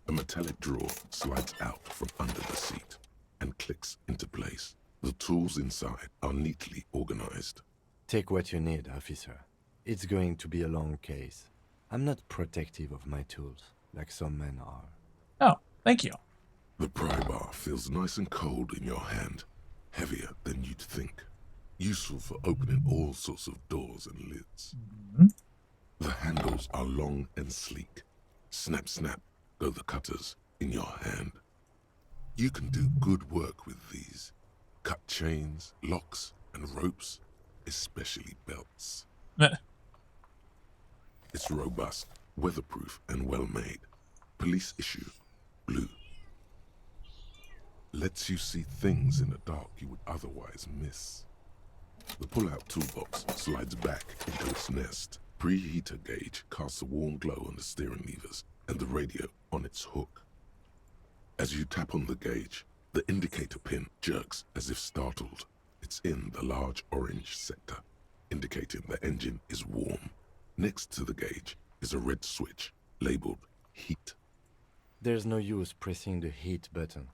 A metallic drawer slides out from under the seat and clicks into place. The tools inside are neatly organized. Take what you need, officer. It's going to be a long case. I'm not protective of my tools, like some men are. Oh, thank you. The pry bar feels nice and cold in your hand, heavier than you'd think. Useful for opening all sorts of doors and lids. The handles are long and sleek. Snap, snap, go the cutters in your hand. You can do good work with these. Cut chains, locks, and ropes, especially belts. It's robust, weatherproof, and well-made. Police issue, blue. Lets you see things in the dark you would otherwise miss. The pull-out toolbox slides back into its nest. Preheater gauge casts a warm glow on the steering levers and the radio on its hook. As you tap on the gauge, the indicator pin jerks as if startled. It's in the large orange sector, indicating the engine is warm. Next to the gauge is a red switch labeled heat. There's no use pressing the heat button.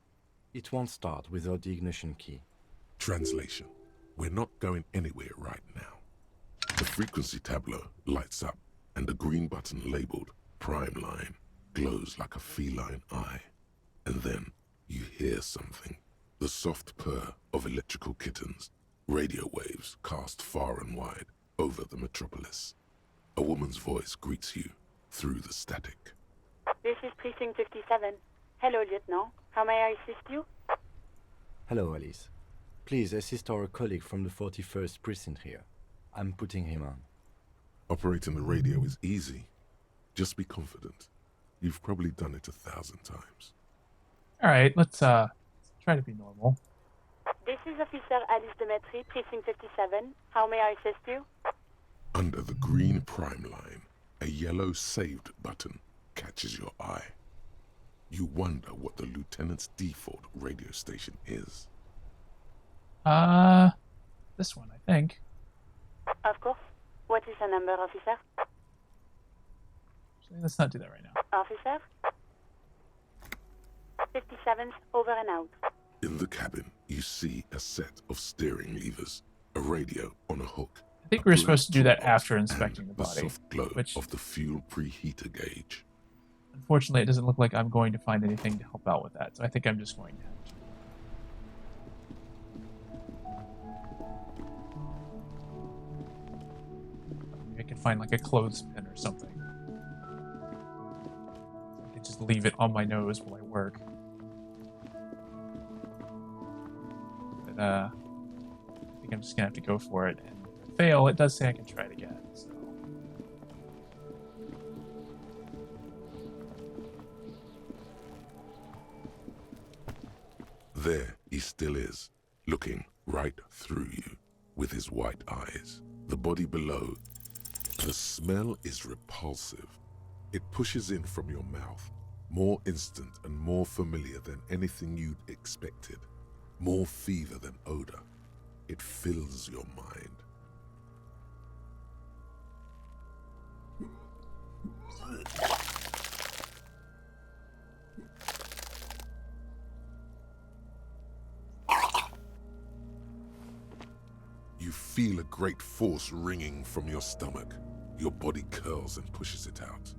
It won't start without the ignition key. Translation. We're not going anywhere right now. The frequency tableau lights up, and the green button labeled Prime Line glows like a feline eye. And then you hear something. The soft purr of electrical kittens. Radio waves cast far and wide over the metropolis. A woman's voice greets you through the static. This is Precinct 57. Hello, Lieutenant. How may I assist you? Hello, Alice. Please assist our colleague from the 41st Precinct here. I'm putting him on. Operating the radio is easy. Just be confident. You've probably done it 1,000 times. All right, let's try to be normal. This is Officer Alice Demetri, Precinct 57. How may I assist you? Under the green prime line, a yellow saved button catches your eye. You wonder what the lieutenant's default radio station is. This one, I think. Of course. What is the number, officer? Let's not do that right now. Officer? 57's over and out. In the cabin, you see a set of steering levers, a radio on a hook. I think we were supposed to do that after inspecting the The body, soft glow which of the fuel preheater gauge. unfortunately it doesn't look like I'm going to find anything to help out with that, so I think I'm just going to have to. Maybe I could find like a clothespin or something. I could just leave it on my nose while I work. But I think I'm just gonna have to go for it. And if I fail, it does say I can try it again. So. There he still is, looking right through you with his white eyes. The body below. The smell is repulsive. It pushes in from your mouth, more instant and more familiar than anything you'd expected. More fever than odor. It fills your mind. You feel a great force ringing from your stomach. Your body curls and pushes it out,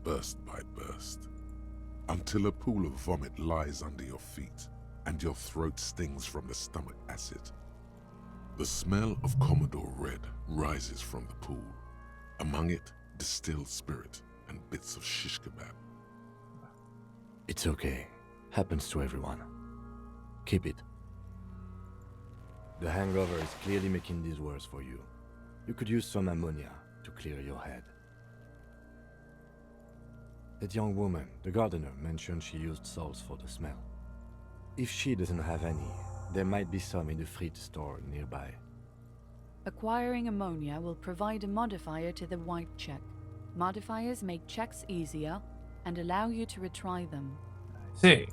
burst by burst, until a pool of vomit lies under your feet and your throat stings from the stomach acid. The smell of Commodore Red rises from the pool. Among it, distilled spirit and bits of shish kebab. It's okay. Happens to everyone. Keep it. The hangover is clearly making this worse for you. You could use some ammonia to clear your head. That young woman, the gardener, mentioned she used salts for the smell. If she doesn't have any, there might be some in the fruit store nearby. Acquiring ammonia will provide a modifier to the white check. Modifiers make checks easier and allow you to retry them. I see.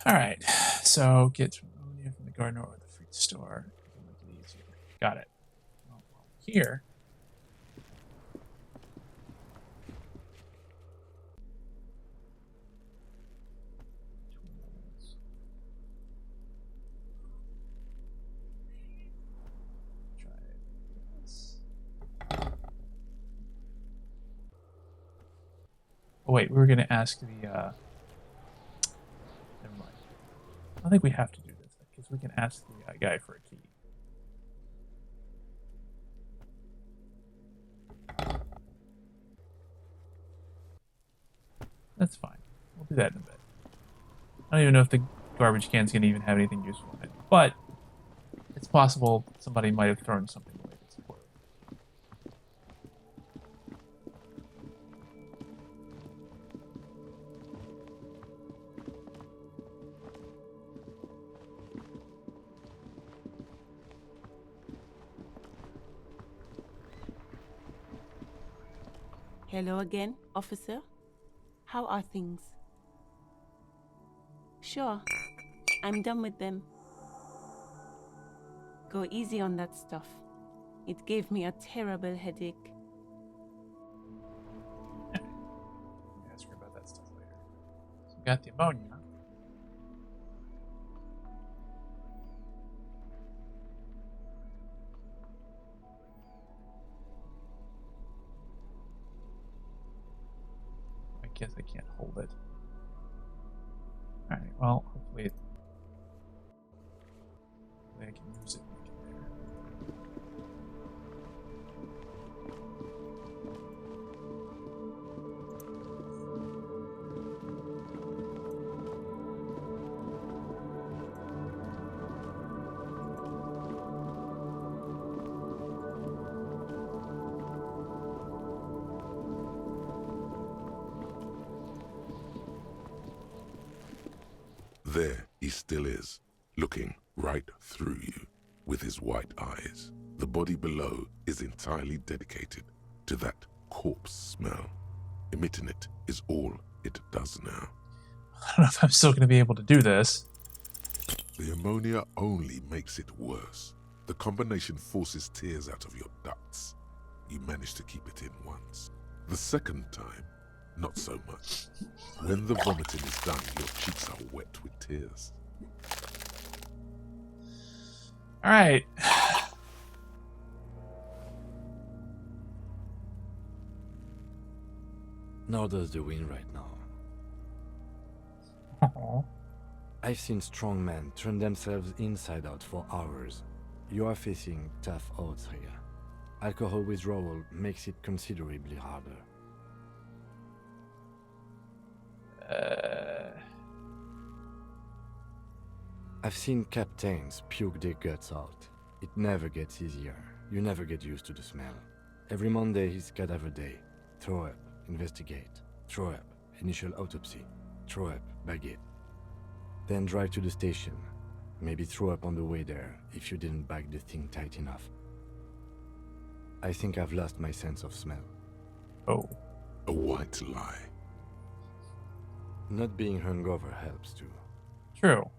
Alright, so get some ammonia from the gardener or the fruit store. Make it easier. Got it. Well, here. Tools. Try this. Oh wait, we were gonna ask the never mind. I don't think we have to do this because we can ask the guy for a key. That's fine. We'll do that in a bit. I don't even know if the garbage can's gonna even have anything useful in it, but it's possible somebody might have thrown something away that's important. Hello again, officer. How are things? Sure, I'm done with them. Go easy on that stuff. It gave me a terrible headache. I'll ask her about that stuff later. So we got the ammonia. I guess I can't hold it. Alright, well, hopefully I can use it when I get there. There he still is, looking right through you with his white eyes. The body below is entirely dedicated to that corpse smell. Emitting it is all it does now. I don't know if I'm still going to be able to do this. The ammonia only makes it worse. The combination forces tears out of your ducts. You manage to keep it in once. The second time, not so much. When the vomiting is done, your cheeks are wet with tears. All right. Nor does the wind right now. Aww. I've seen strong men turn themselves inside out for hours. You are facing tough odds here. Alcohol withdrawal makes it considerably harder. I've seen captains puke their guts out. It never gets easier. You never get used to the smell. Every Monday is cadaver day. Throw up, investigate. Throw up, initial autopsy. Throw up, bag it. Then drive to the station. Maybe throw up on the way there if you didn't bag the thing tight enough. I think I've lost my sense of smell. Oh. A white lie. Not being hungover helps too. True.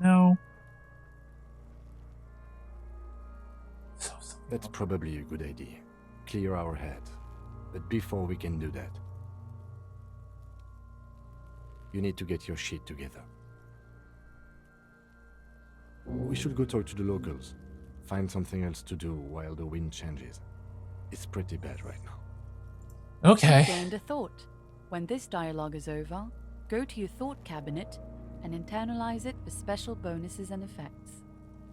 No. That's probably a good idea. Clear our heads. But before we can do that, you need to get your shit together. We should go talk to the locals. Find something else to do while the wind changes. It's pretty bad right now. Okay. Gained a thought. When this dialogue is over, go to your thought cabinet and internalize it for special bonuses and effects.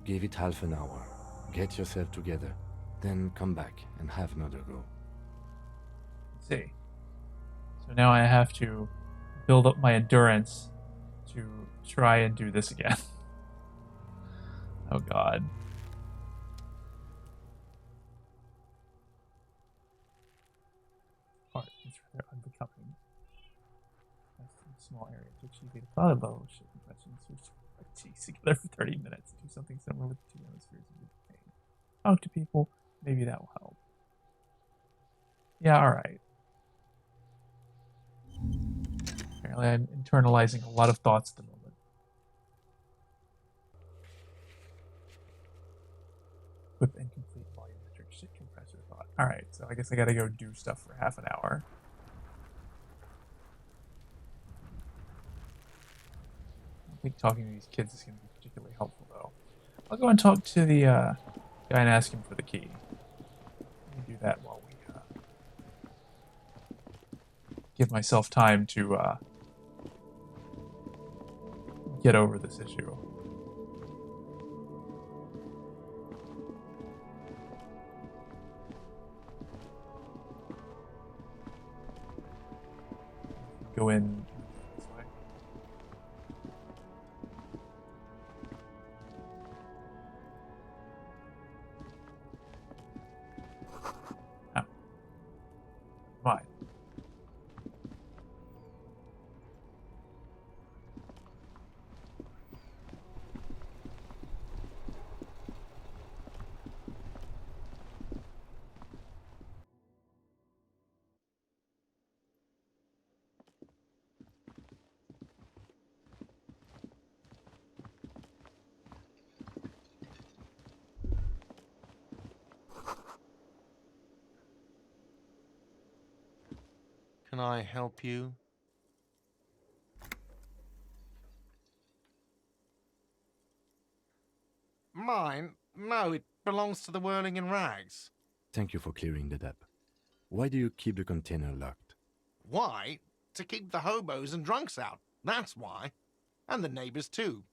Give it half an hour. Get yourself together. Then come back and have another go. Let's see. So now I have to build up my endurance to try and do this again. Oh god. Part is rather unbecoming. That's a small area to achieve a solid level of ship compression. Switch cheeks together for 30 minutes. Do something similar with the two hemispheres of the pain. Talk to people. Maybe that will help. Yeah, alright. Apparently I'm internalizing a lot of thoughts at the moment. Equip and complete volumetric shit compressor thought. Alright, so I guess I gotta go do stuff for half an hour. I don't think talking to these kids is going to be particularly helpful, though. I'll go and talk to the guy and ask him for the key. Let me do that while we give myself time to get over this issue. Go in this way. Oh. Why? Can I help you? Mine? No, it belongs to the Whirling in Rags. Thank you for clearing that up. Why do you keep the container locked? Why? To keep the hobos and drunks out. That's why. And the neighbors too.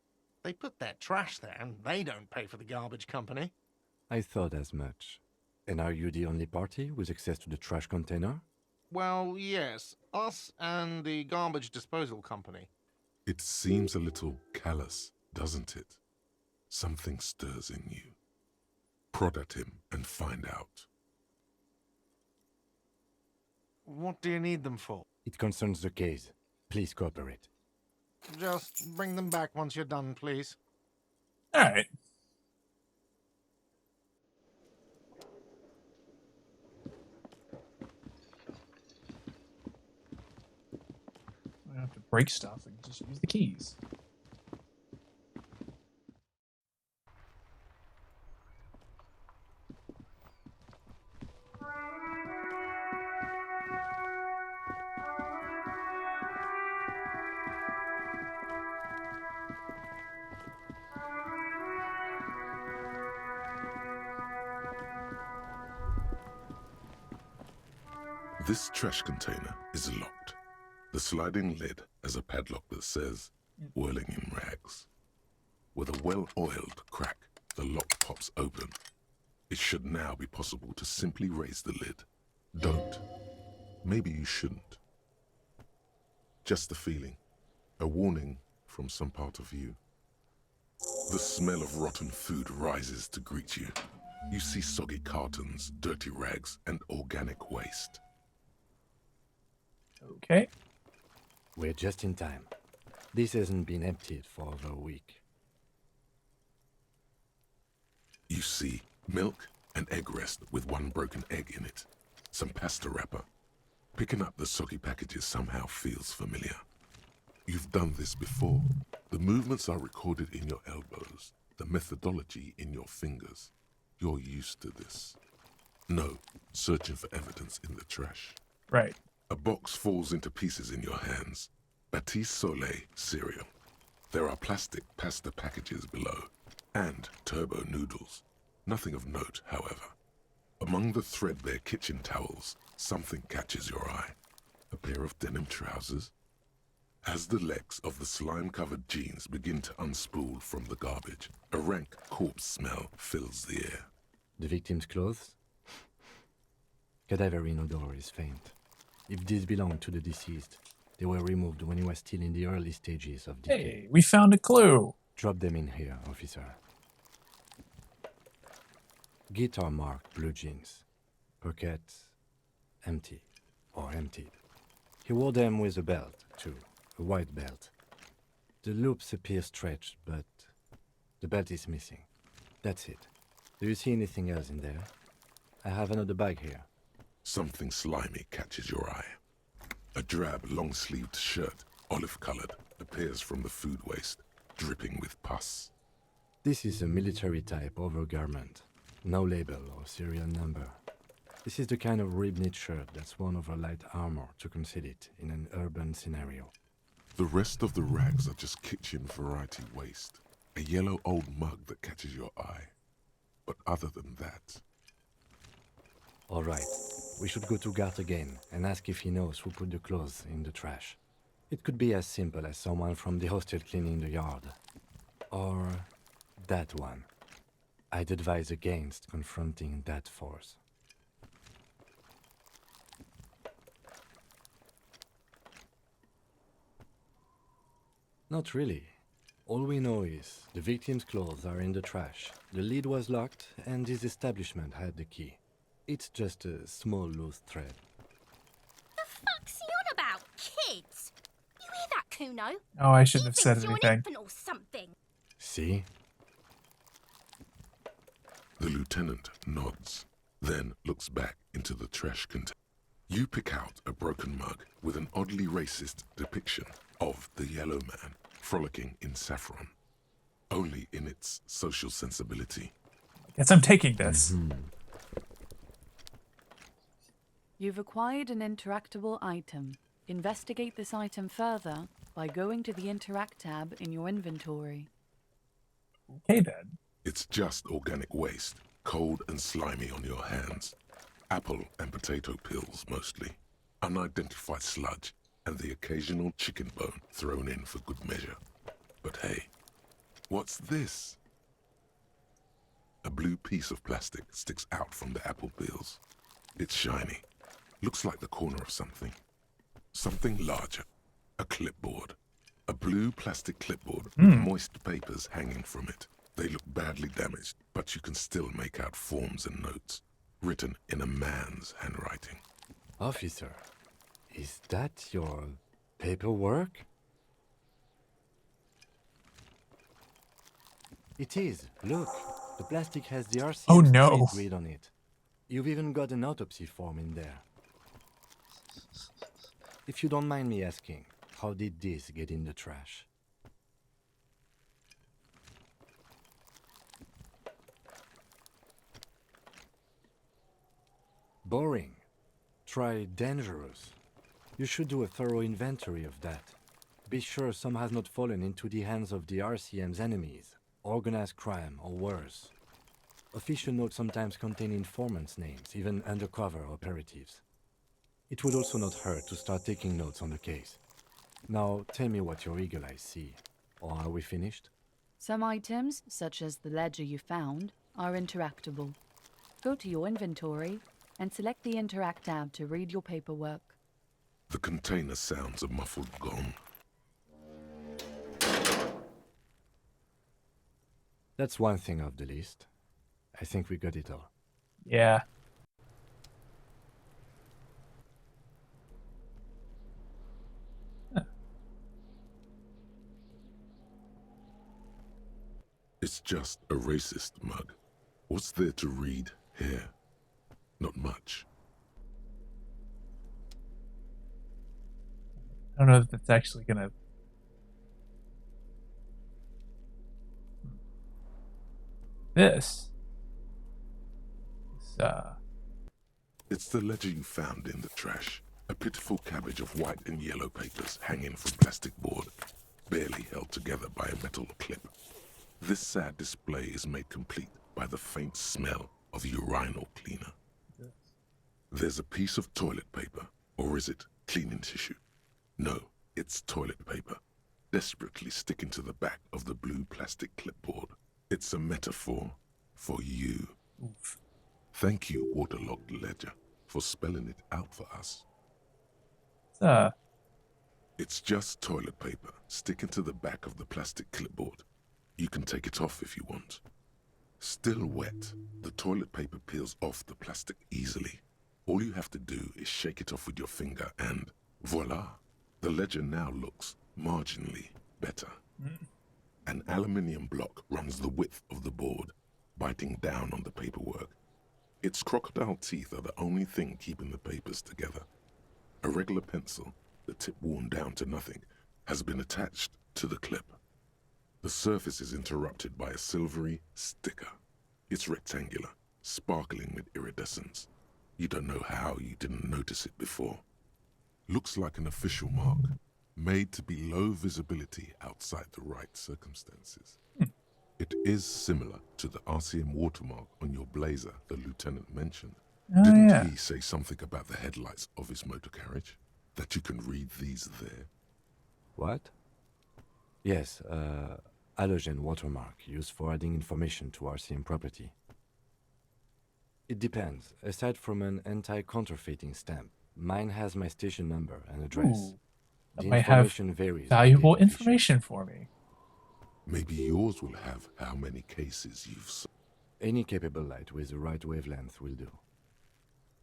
They put their trash there and they don't pay for the garbage company. I thought as much. And are you the only party with access to the trash container? Well, yes. Us and the garbage disposal company. It seems a little callous, doesn't it? Something stirs in you. Prod at him and find out. What do you need them for? It concerns the case. Please cooperate. Just bring them back once you're done, please. Alright. break stuff and just use the keys. This trash container is locked. The sliding lid has a padlock that says, whirling in rags. With a well-oiled crack, the lock pops open. It should now be possible to simply raise the lid. Don't. Maybe you shouldn't. Just a feeling. A warning from some part of you. The smell of rotten food rises to greet you. You see soggy cartons, dirty rags, and organic waste. Okay. We're just in time. This hasn't been emptied for over a week. You see milk and egg rest with one broken egg in it. Some pasta wrapper. Picking up the soggy packages somehow feels familiar. You've done this before. The movements are recorded in your elbows, the methodology in your fingers. You're used to this. No, searching for evidence in the trash. Right. A box falls into pieces in your hands. Batiste Soleil cereal. There are plastic pasta packages below, and turbo noodles. Nothing of note, however. Among the threadbare kitchen towels, something catches your eye. A pair of denim trousers. As the legs of the slime-covered jeans begin to unspool from the garbage, a rank corpse smell fills the air. The victim's clothes? Cadaverine odor is faint. If these belong to the deceased, they were removed when he was still in the early stages of decay. Hey, we found a clue. Drop them in here, officer. Guitar marked blue jeans. Pockets empty or emptied. He wore them with a belt, too. A white belt. The loops appear stretched, but the belt is missing. That's it. Do you see anything else in there? I have another bag here. Something slimy catches your eye. A drab, long-sleeved shirt, olive-colored, appears from the food waste, dripping with pus. This is a military-type overgarment. No label or serial number. This is the kind of rib-knit shirt that's worn over light armor to conceal it in an urban scenario. The rest of the rags are just kitchen variety waste. A yellow old mug that catches your eye. But other than that... All right, we should go to Gart again and ask if he knows who put the clothes in the trash. It could be as simple as someone from the hostel cleaning the yard. Or that one. I'd advise against confronting that force. Not really. All we know is the victim's clothes are in the trash, the lid was locked, and his establishment had the key. It's just a small loose thread. The fuck's he on about, kids? You hear that, Kuno? Oh, I shouldn't have He said thinks you're an anything. infant or something. See? The lieutenant nods, then looks back into the trash container. You pick out a broken mug with an oddly racist depiction of the yellow man frolicking in saffron, only in its social sensibility. Guess I'm taking this. You've acquired an interactable item. Investigate this item further by going to the Interact tab in your inventory. Okay then. It's just organic waste, cold and slimy on your hands. Apple and potato peels mostly. Unidentified sludge and the occasional chicken bone thrown in for good measure. But hey, what's this? A blue piece of plastic sticks out from the apple peels. It's shiny. Looks like the corner of something. Something larger. A clipboard. A blue plastic clipboard with moist papers hanging from it. They look badly damaged, but you can still make out forms and notes, written in a man's handwriting. Officer, is that your paperwork? It is. Look, the plastic has the RCM Oh, no. street grid on it. You've even got an autopsy form in there. If you don't mind me asking, how did this get in the trash? Boring. Try dangerous. You should do a thorough inventory of that. Be sure some has not fallen into the hands of the RCM's enemies, organized crime or worse. Official notes sometimes contain informants' names, even undercover operatives. It would also not hurt to start taking notes on the case. Now, tell me what your eagle eyes see. Or are we finished? Some items, such as the ledger you found, are interactable. Go to your inventory and select the Interact tab to read your paperwork. The container sounds a muffled gong. That's one thing off the list. I think we got it all. Yeah. It's just a racist mug. What's there to read here? Not much. I don't know if that's actually gonna... This... It's the ledger you found in the trash. A pitiful cabbage of white and yellow papers hanging from plastic board, barely held together by a metal clip. This sad display is made complete by the faint smell of urinal cleaner. There's a piece of toilet paper, or is it cleaning tissue? No, it's toilet paper, desperately sticking to the back of the blue plastic clipboard. It's a metaphor for you. Oof. Thank you, waterlogged ledger, for spelling it out for us. It's just toilet paper sticking to the back of the plastic clipboard. You can take it off if you want. Still wet, the toilet paper peels off the plastic easily. All you have to do is shake it off with your finger and voila! The ledger now looks marginally better. An aluminium block runs the width of the board, biting down on the paperwork. Its crocodile teeth are the only thing keeping the papers together. A regular pencil, the tip worn down to nothing, has been attached to the clip. The surface is interrupted by a silvery sticker. It's rectangular, sparkling with iridescence. You don't know how you didn't notice it before. Looks like an official mark, made to be low visibility outside the right circumstances. It is similar to the RCM watermark on your blazer the lieutenant mentioned. Didn't he say something about the headlights of his motor carriage? That you can read these there? What? Yes, halogen watermark used for adding information to RCM property. It depends. Aside from an anti-counterfeiting stamp, mine has my station number and address. Ooh, that The might have information varies. valuable information for me. Maybe yours will have how many cases you've solved. Any capable light with the right wavelength will do.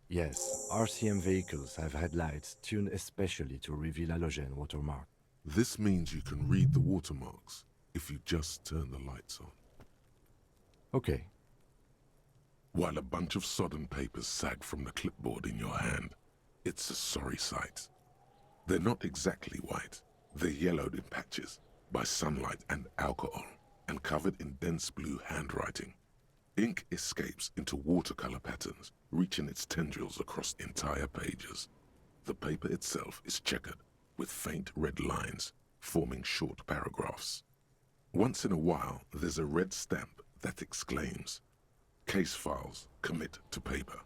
Yes, RCM vehicles have headlights tuned especially to reveal halogen watermark. This means you can read the watermarks if you just turn the lights on. Okay. While a bunch of sodden papers sag from the clipboard in your hand, it's a sorry sight. They're not exactly white. They're yellowed in patches by sunlight and alcohol, and covered in dense blue handwriting. Ink escapes into watercolor patterns, reaching its tendrils across entire pages. The paper itself is checkered, with faint red lines, forming short paragraphs. Once in a while, there's a red stamp that exclaims, "Case files, commit to paper."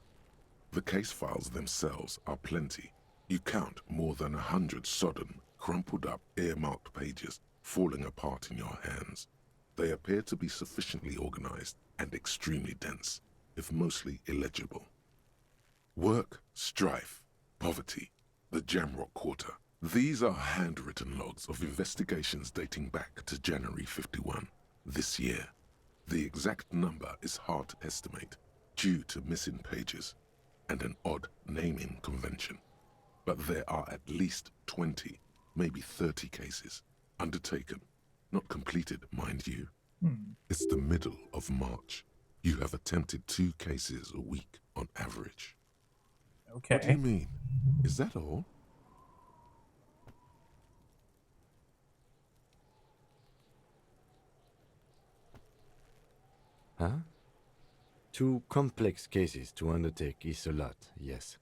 The case files themselves are plenty. You count more than 100 sodden, crumpled up, earmarked pages falling apart in your hands. They appear to be sufficiently organized and extremely dense, if mostly illegible. Work, strife, poverty, the Jamrock Quarter. These are handwritten logs of investigations dating back to January 51, this year. The exact number is hard to estimate, due to missing pages and an odd naming convention. But there are at least 20, maybe 30 cases, undertaken, not completed, mind you. It's the middle of March. You have attempted 2 cases a week on average. Okay. What do you mean? Is that all? Huh? 2 complex cases to undertake is a lot, yes.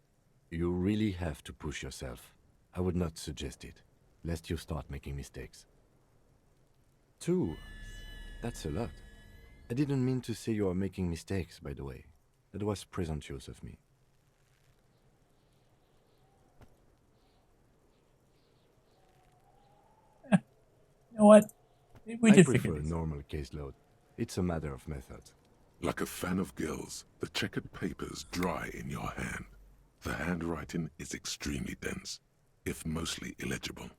You really have to push yourself. I would not suggest it, lest you start making mistakes. 2? That's a lot. I didn't mean to say you are making mistakes, by the way. That was presumptuous of me. You know what? Maybe we I did prefer figure a this out. normal caseload. It's a matter of method. Like a fan of gills, the checkered papers dry in your hand. The handwriting is extremely dense, if mostly illegible.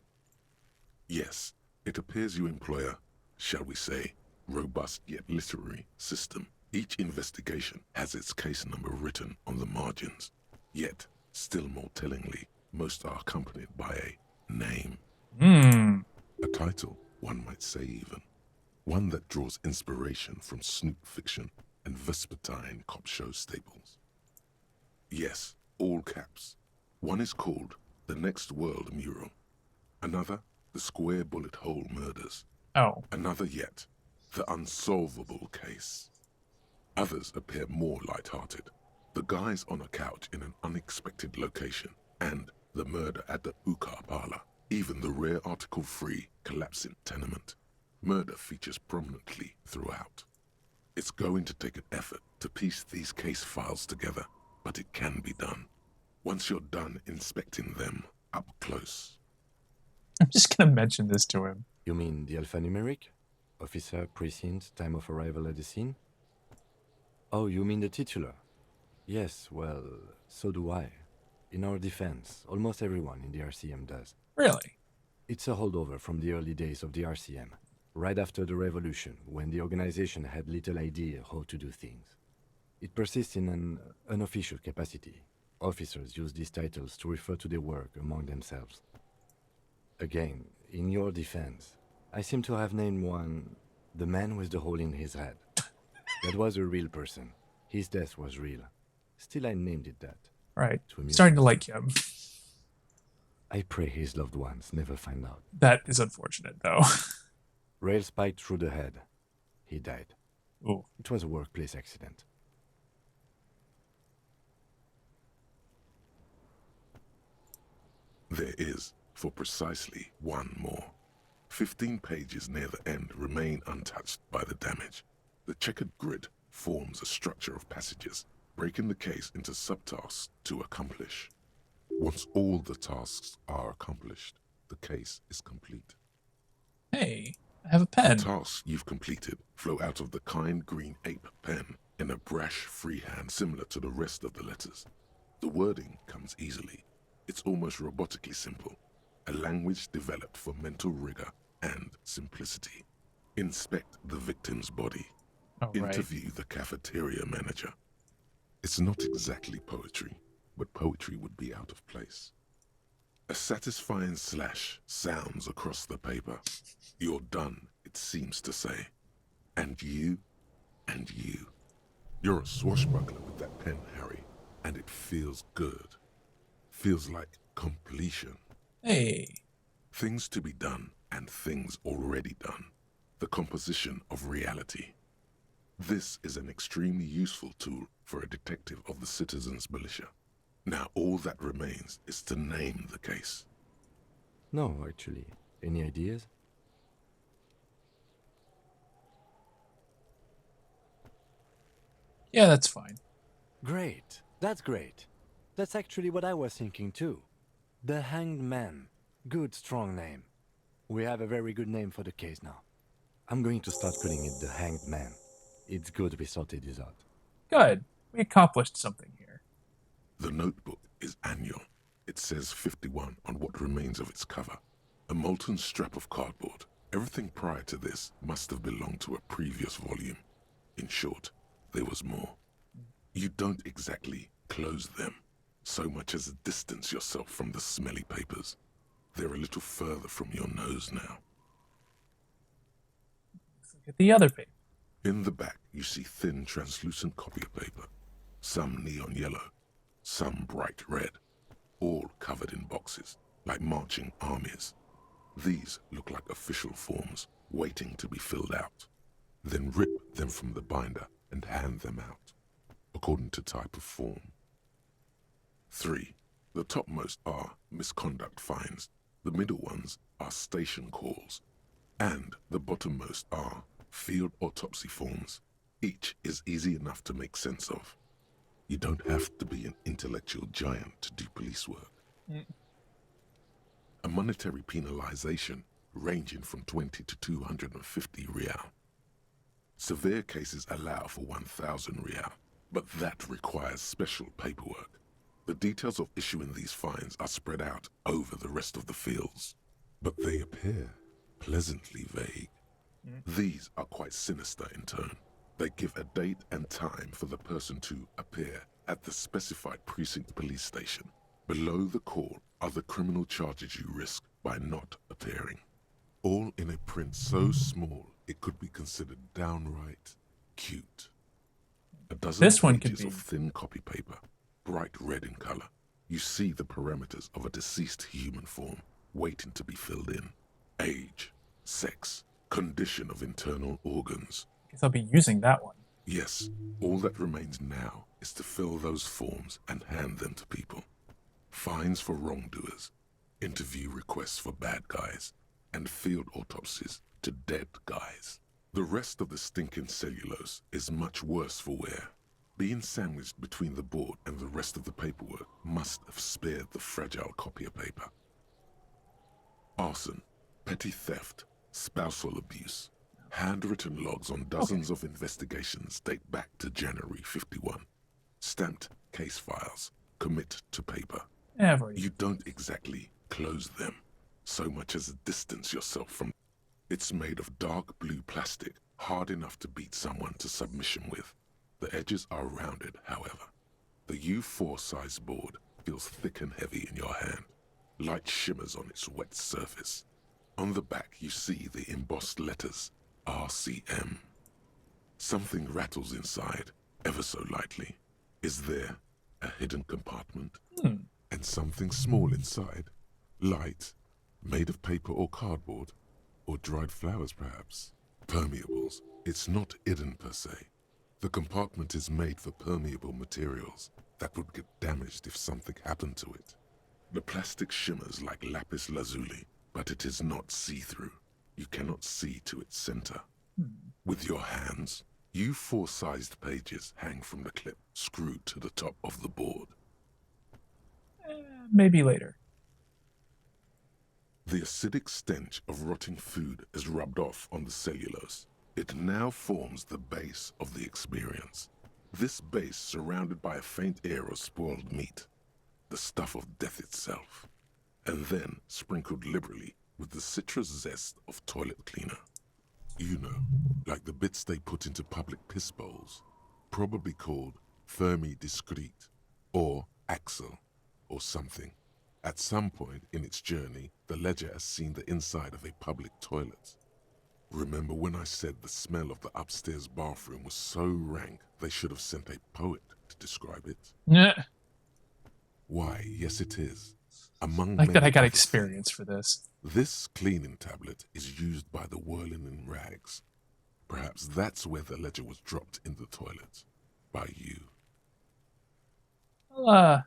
Yes, it appears you employ a, shall we say, robust yet literary system. Each investigation has its case number written on the margins. Yet, still more tellingly, most are accompanied by a name. A title, one might say even. One that draws inspiration from snoop fiction and vespertine cop show staples. Yes, all caps. One is called The Next World Mural. Another, The Square Bullet Hole Murders. Oh. Another yet, The Unsolvable Case. Others appear more light-hearted. The guys on a couch in an unexpected location, and the murder at the Ukar Parlor. Even the rare article-free collapsing tenement. Murder features prominently throughout. It's going to take an effort to piece these case files together, but it can be done. Once you're done inspecting them up close. I'm just gonna mention this to him. You mean the alphanumeric? Officer, precinct, time of arrival at the scene? Oh, you mean the titular? Yes, well, so do I. In our defense, almost everyone in the RCM does. Really? It's a holdover from the early days of the RCM, right after the revolution, when the organization had little idea how to do things. It persists in an unofficial capacity. Officers use these titles to refer to their work among themselves. Again, in your defense, I seem to have named one the man with the hole in his head. That was a real person. His death was real. Still, I named it that. Right. To amuse Starting to myself. like him. I pray his loved ones never find out. That is unfortunate, though. Rail spiked through the head. He died. Ooh. It was a workplace accident. There is, for precisely one more. 15 pages near the end remain untouched by the damage. The checkered grid forms a structure of passages, breaking the case into subtasks to accomplish. Once all the tasks are accomplished, the case is complete. Hey, I have a pen. The tasks you've completed flow out of the kind green ape pen in a brash freehand similar to the rest of the letters. The wording comes easily. It's almost robotically simple, a language developed for mental rigor and simplicity. Inspect the victim's body. Oh, right. Interview the cafeteria manager. It's not exactly poetry, but poetry would be out of place. A satisfying slash sounds across the paper. You're done, it seems to say. And you, and you. You're a swashbuckler with that pen, Harry, and it feels good. Feels like completion. Hey. Things to be done and things already done. The composition of reality. This is an extremely useful tool for a detective of the citizens' militia. Now all that remains is to name the case. No, actually. Any ideas? Yeah, that's fine. Great. That's great. That's actually what I was thinking too. The Hanged Man. Good, strong name. We have a very good name for the case now. I'm going to start calling it the Hanged Man. It's good we sorted this out. Good. We accomplished something here. The notebook is annual. It says 51 on what remains of its cover. A molten strap of cardboard. Everything prior to this must have belonged to a previous volume. In short, there was more. You don't exactly close them, so much as distance yourself from the smelly papers. They're a little further from your nose now. Let's look at the other paper. In the back, you see thin, translucent copy paper. Some neon yellow, some bright red, all covered in boxes, like marching armies. These look like official forms, waiting to be filled out. Then rip them from the binder and hand them out, according to type of form. 3. The topmost are misconduct fines, the middle ones are station calls, and the bottommost are field autopsy forms. Each is easy enough to make sense of. You don't have to be an intellectual giant to do police work. A monetary penalization ranging from 20 to 250 real. Severe cases allow for 1,000 real, but that requires special paperwork. The details of issuing these fines are spread out over the rest of the fields, but they appear pleasantly vague. These are quite sinister in turn. They give a date and time for the person to appear at the specified precinct police station. Below the call are the criminal charges you risk by not appearing. All in a print so small it could be considered downright cute. A dozen This one could pages be of thin copy paper, bright red in color. You see the parameters of a deceased human form waiting to be filled in. Age, sex, condition of internal organs. Guess I'll be using that one. Yes, all that remains now is to fill those forms and hand them to people. Fines for wrongdoers, interview requests for bad guys, and field autopsies to dead guys. The rest of the stinking cellulose is much worse for wear. Being sandwiched between the board and the rest of the paperwork must have spared the fragile copier paper. Arson, petty theft, spousal abuse. Handwritten logs on dozens of investigations date back to January 51. Stamped case files, commit to paper. You don't exactly close them, so much as distance yourself from. It's made of dark blue plastic, hard enough to beat someone to submission with. The edges are rounded, however. The U4 size board feels thick and heavy in your hand. Light shimmers on its wet surface. On the back you see the embossed letters, RCM. Something rattles inside, ever so lightly. Is there a hidden compartment? And something small inside, light, made of paper or cardboard, or dried flowers perhaps. Permeables. It's not hidden per se. The compartment is made for permeable materials that would get damaged if something happened to it. The plastic shimmers like lapis lazuli, but it is not see-through. You cannot see to its center. With your hands, U4-sized pages hang from the clip screwed to the top of the board. Maybe later. The acidic stench of rotting food is rubbed off on the cellulose. It now forms the base of the experience. This base surrounded by a faint air of spoiled meat, the stuff of death itself, and then sprinkled liberally with the citrus zest of toilet cleaner. You know, like the bits they put into public piss bowls, probably called Fermi Discrete, or Axel, or something. At some point in its journey, the ledger has seen the inside of a public toilet. Remember when I said the smell of the upstairs bathroom was so rank they should have sent a poet to describe it? Yeah. Why, yes it is. Among Like that I many got other experience things, for this. this cleaning tablet is used by the whirling in rags. Perhaps that's where the ledger was dropped in the toilet. By you. I'll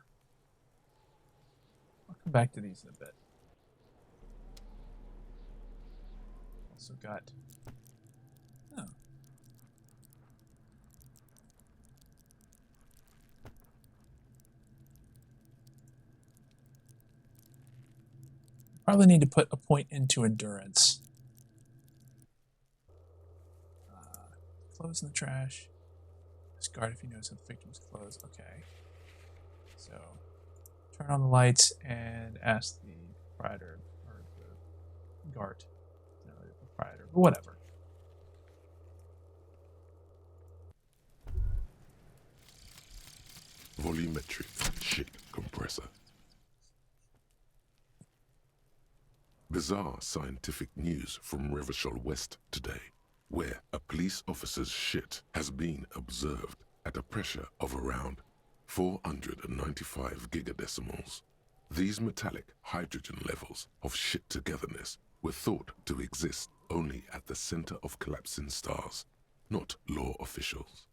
come back to these in a bit. Also got... Oh. Probably need to put a point into endurance. Clothes in the trash. Discard if you notice that the victim's clothes. Okay. So, turn on the lights and ask the proprietor, or the guard, no, the proprietor, but whatever. Volumetric shit compressor. Bizarre scientific news from Revachol West today, where a police officer's shit has been observed at a pressure of around 495 gigadecimals. These metallic hydrogen levels of shit togetherness were thought to exist only at the center of collapsing stars, not law officials.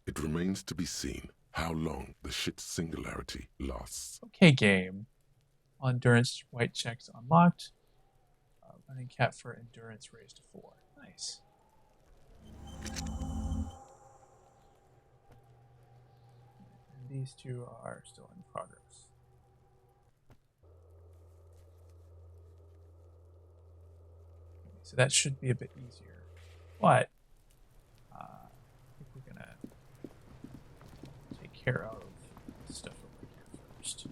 It remains to be seen how long the shit's singularity lasts. Okay, game. Endurance white checks unlocked. Running cap for endurance raised to 4. Nice. And these two are still in progress. Okay, so that should be a bit easier. But I think we're going to take care of stuff over here first.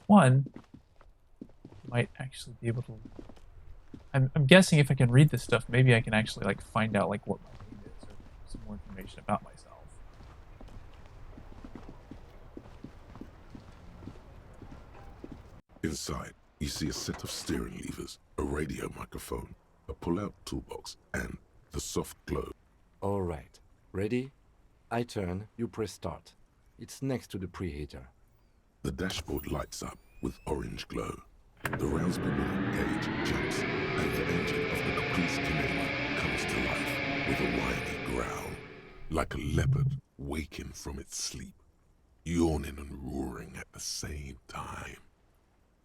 One might actually be able to. I'm guessing if I can read this stuff, maybe I can actually like find out like what my name is or some more information about myself. Inside, you see a set of steering levers, a radio microphone, a pull-out toolbox, and the soft globe. All right. Ready? I turn, you press start. It's next to the preheater. The dashboard lights up with orange glow. The rounds per minute gauge jumps, and the engine of the Caprice Canela comes to life with a whiny growl, like a leopard waking from its sleep, yawning and roaring at the same time.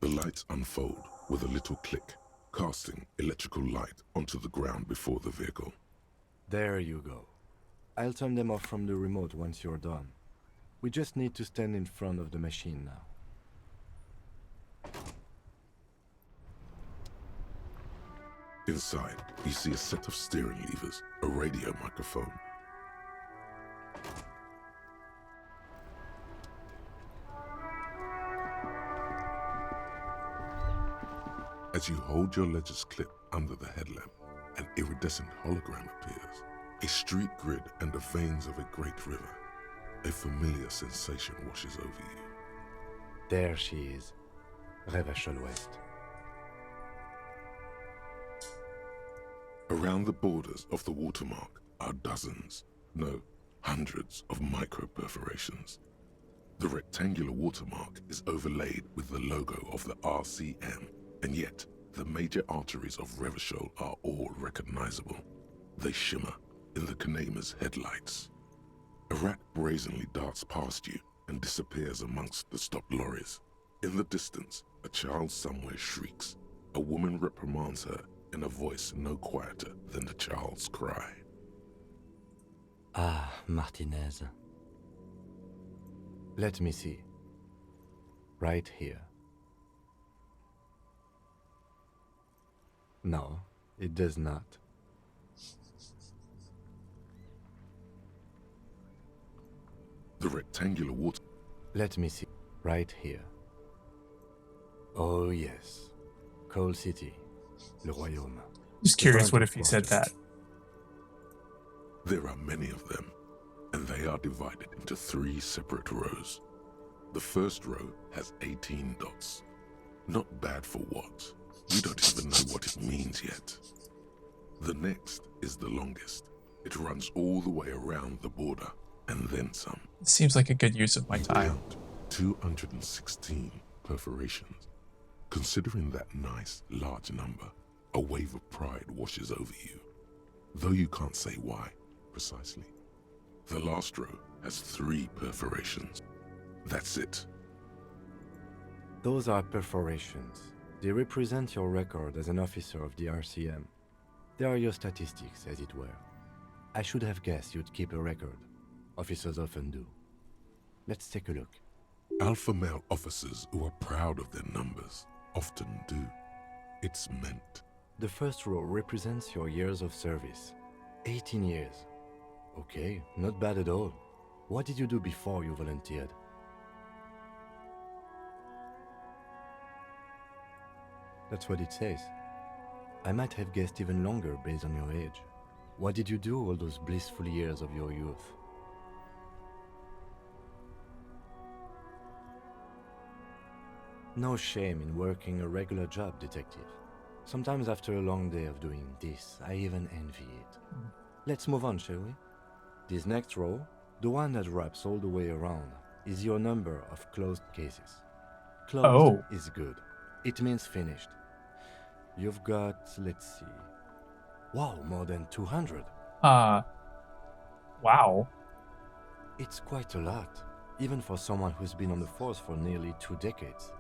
The lights unfold with a little click, casting electrical light onto the ground before the vehicle. There you go. I'll turn them off from the remote once you're done. We just need to stand in front of the machine now. Inside, you see a set of steering levers, a radio microphone. As you hold your ledger's clip under the headlamp, an iridescent hologram appears. A street grid and the veins of a great river. A familiar sensation washes over you. There she is. Revachol West. Around the borders of the watermark are dozens, no, hundreds of micro-perforations. The rectangular watermark is overlaid with the logo of the RCM, and yet the major arteries of Revachol are all recognizable. They shimmer in the Kanema's headlights. A rat brazenly darts past you and disappears amongst the stopped lorries. In the distance, a child somewhere shrieks. A woman reprimands her in a voice no quieter than the child's cry. Ah, Martinez. Let me see. Right here. No, it does not. The rectangular water... Let me see. Right here. Oh yes. Coal City. Le Royaume. Just curious, what if he said that? There are many of them, and they are divided into 3 separate rows. The first row has 18 dots. Not bad for what? You don't even know what it means yet. The next is the longest. It runs all the way around the border, and then some. It seems like a good use of my time. Count 216 perforations. Considering that nice, large number, a wave of pride washes over you. Though you can't say why, precisely. The last row has 3 perforations. That's it. Those are perforations. They represent your record as an officer of the RCM. They are your statistics, as it were. I should have guessed you'd keep a record. Officers often do. Let's take a look. Alpha male officers who are proud of their numbers often do. It's meant. The first row represents your years of service. 18 years. Okay, not bad at all. What did you do before you volunteered? That's what it says. I might have guessed even longer based on your age. What did you do all those blissful years of your youth? No shame in working a regular job, detective. Sometimes after a long day of doing this, I even envy it. Let's move on, shall we? This next row, the one that wraps all the way around, is your number of closed cases. Closed Oh. is good. It means finished. You've got, let's see. Wow, more than 200. Wow. It's quite a lot, even for someone who's been on the force for nearly 2 decades.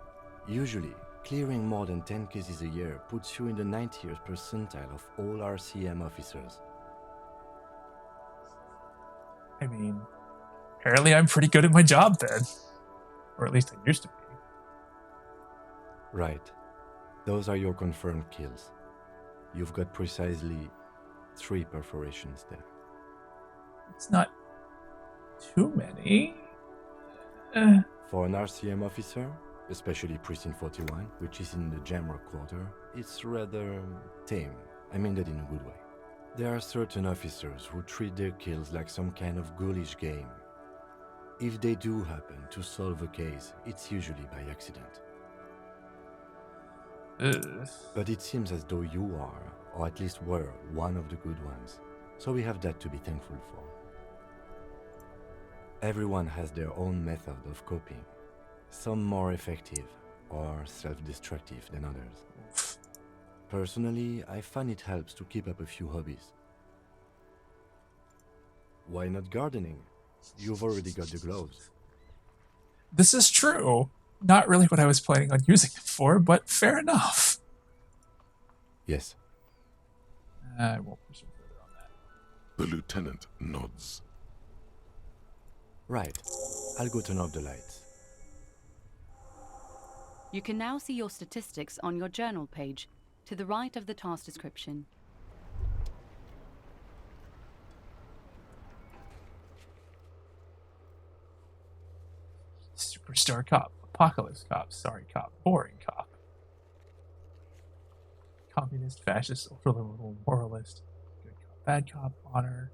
Usually, clearing more than 10 cases a year puts you in the 90th percentile of all RCM officers. I mean, apparently I'm pretty good at my job then. Or at least I used to be. Right. Those are your confirmed kills. You've got precisely 3 perforations there. It's not too many. For an RCM officer, especially Precinct 41, which is in the Jamrock Quarter, it's rather tame. I mean that in a good way. There are certain officers who treat their kills like some kind of ghoulish game. If they do happen to solve a case, it's usually by accident. But it seems as though you are, or at least were, one of the good ones. So we have that to be thankful for. Everyone has their own method of coping, some more effective or self-destructive than others. Personally, I find it helps to keep up a few hobbies. Why not gardening? You've already got the gloves. This is true. Not really what I was planning on using it for, but fair enough. Yes. I won't pursue further on that. The lieutenant nods. Right. I'll go turn off the lights. You can now see your statistics on your journal page, to the right of the task description. Superstar cop, apocalypse cop, sorry cop, boring cop. Communist, fascist, ultra-liberal, moralist, good cop, bad cop, honor,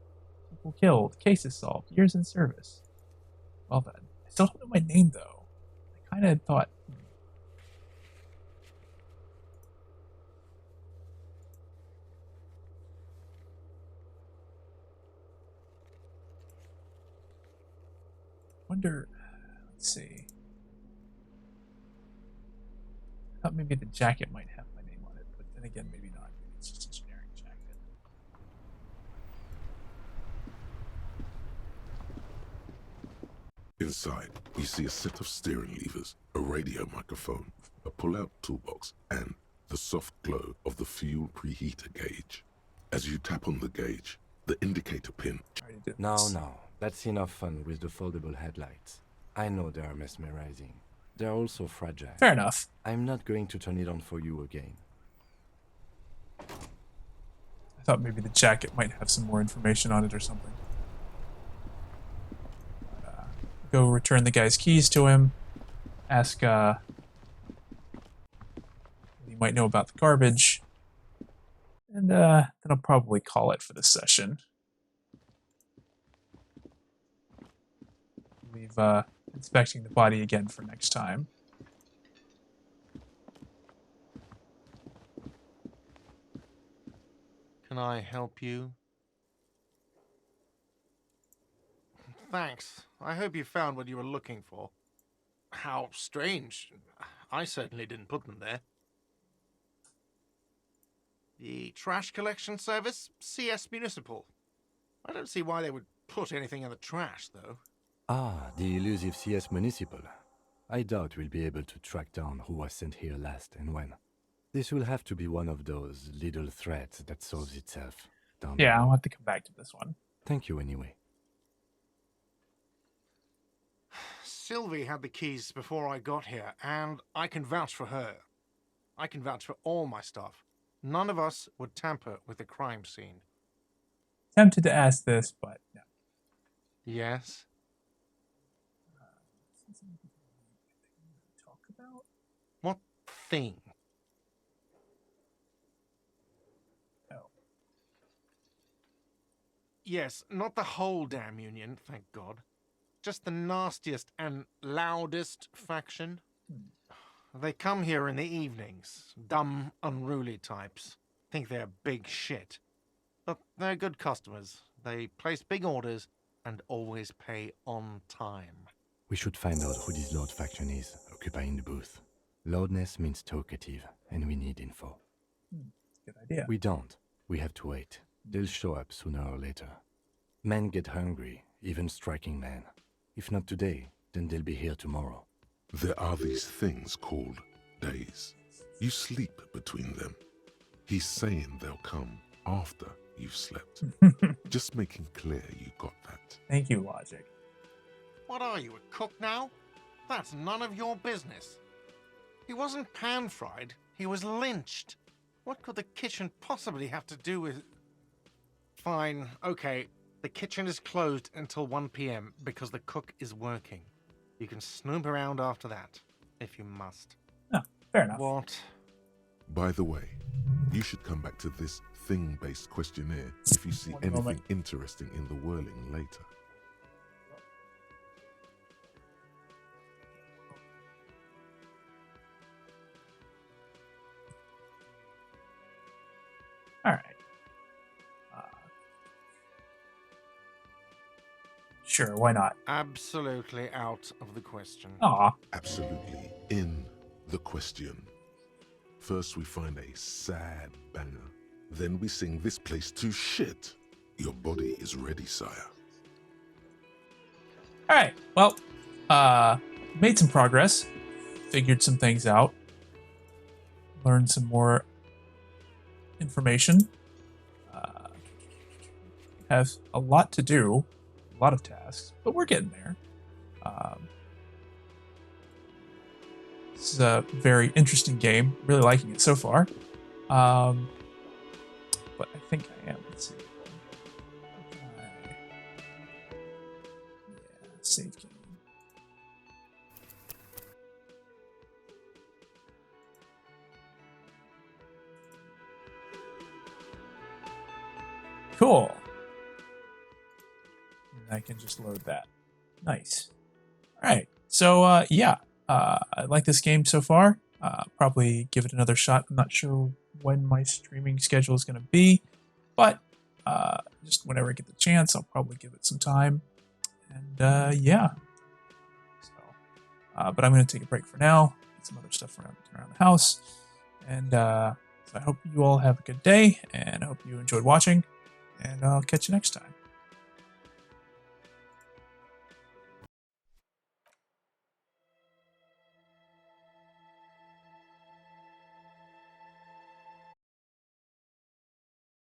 people killed, cases solved, years in service. Well then, I still don't know my name though. I kind of thought... Wonder... Let's see. I thought maybe the jacket might have my name on it, but then again, maybe not. Maybe it's just a generic jacket. Inside, you see a set of steering levers, a radio microphone, a pull-out toolbox, and the soft glow of the fuel preheater gauge. As you tap on the gauge, the indicator pin... Now, that's enough fun with the foldable headlights. I know they are mesmerizing. They're also fragile. Fair enough. I'm not going to turn it on for you again. I thought maybe the jacket might have some more information on it or something. Go return the guy's keys to him. Ask what he might know about the garbage. And then I'll probably call it for this session. Leave inspecting the body again for next time. Can I help you? Thanks. I hope you found what you were looking for. How strange. I certainly didn't put them there. The trash collection service? CS Municipal. I don't see why they would put anything in the trash, though. Ah, the elusive CS Municipal. I doubt we'll be able to track down who was sent here last and when. This will have to be one of those little threads that solves itself. Yeah, I'll have to come back to this one. Thank you anyway. Sylvie had the keys before I got here, and I can vouch for her. I can vouch for all my stuff. None of us would tamper with the crime scene. Tempted to ask this, but no. Yes? Talk about? What thing? Oh. Yes, not the whole damn union, thank God. Just the nastiest and loudest faction. They come here in the evenings. Dumb, unruly types. Think they're big shit. But they're good customers. They place big orders and always pay on time. We should find out who this Lord faction is, occupying the booth. Loudness means talkative, and we need info. Good idea. We don't. We have to wait. They'll show up sooner or later. Men get hungry, even striking men. If not today, then they'll be here tomorrow. There are these things called days. You sleep between them. He's saying they'll come after you've slept. Just making clear you got that. Thank you, Logic. What are you, a cook now? That's none of your business. He wasn't pan-fried, he was lynched. What could the kitchen possibly have to do with... Fine, okay. The kitchen is closed until 1 p.m. because the cook is working. You can snoop around after that, if you must. Oh, fair enough. What? By the way, you should come back to this thing-based questionnaire if you see anything interesting in the whirling later. All right. Sure, why not? Absolutely out of the question. Aw. Absolutely in the question. First we find a sad banger. Then we sing this place to shit. Your body is ready, sire. All right. Well, made some progress. Figured some things out. Learned some more information. Have a lot to do. A lot of tasks, but we're getting there. This is a very interesting game. Really liking it so far. But I think I am. Let's see. Save game. Cool. I can just load that. Nice. All right. So, yeah. I like this game so far. Probably give it another shot. I'm not sure when my streaming schedule is going to be, but just whenever I get the chance, I'll probably give it some time. And, yeah. So, but I'm going to take a break for now. Get some other stuff around the house. And so I hope you all have a good day, and I hope you enjoyed watching, and I'll catch you next time.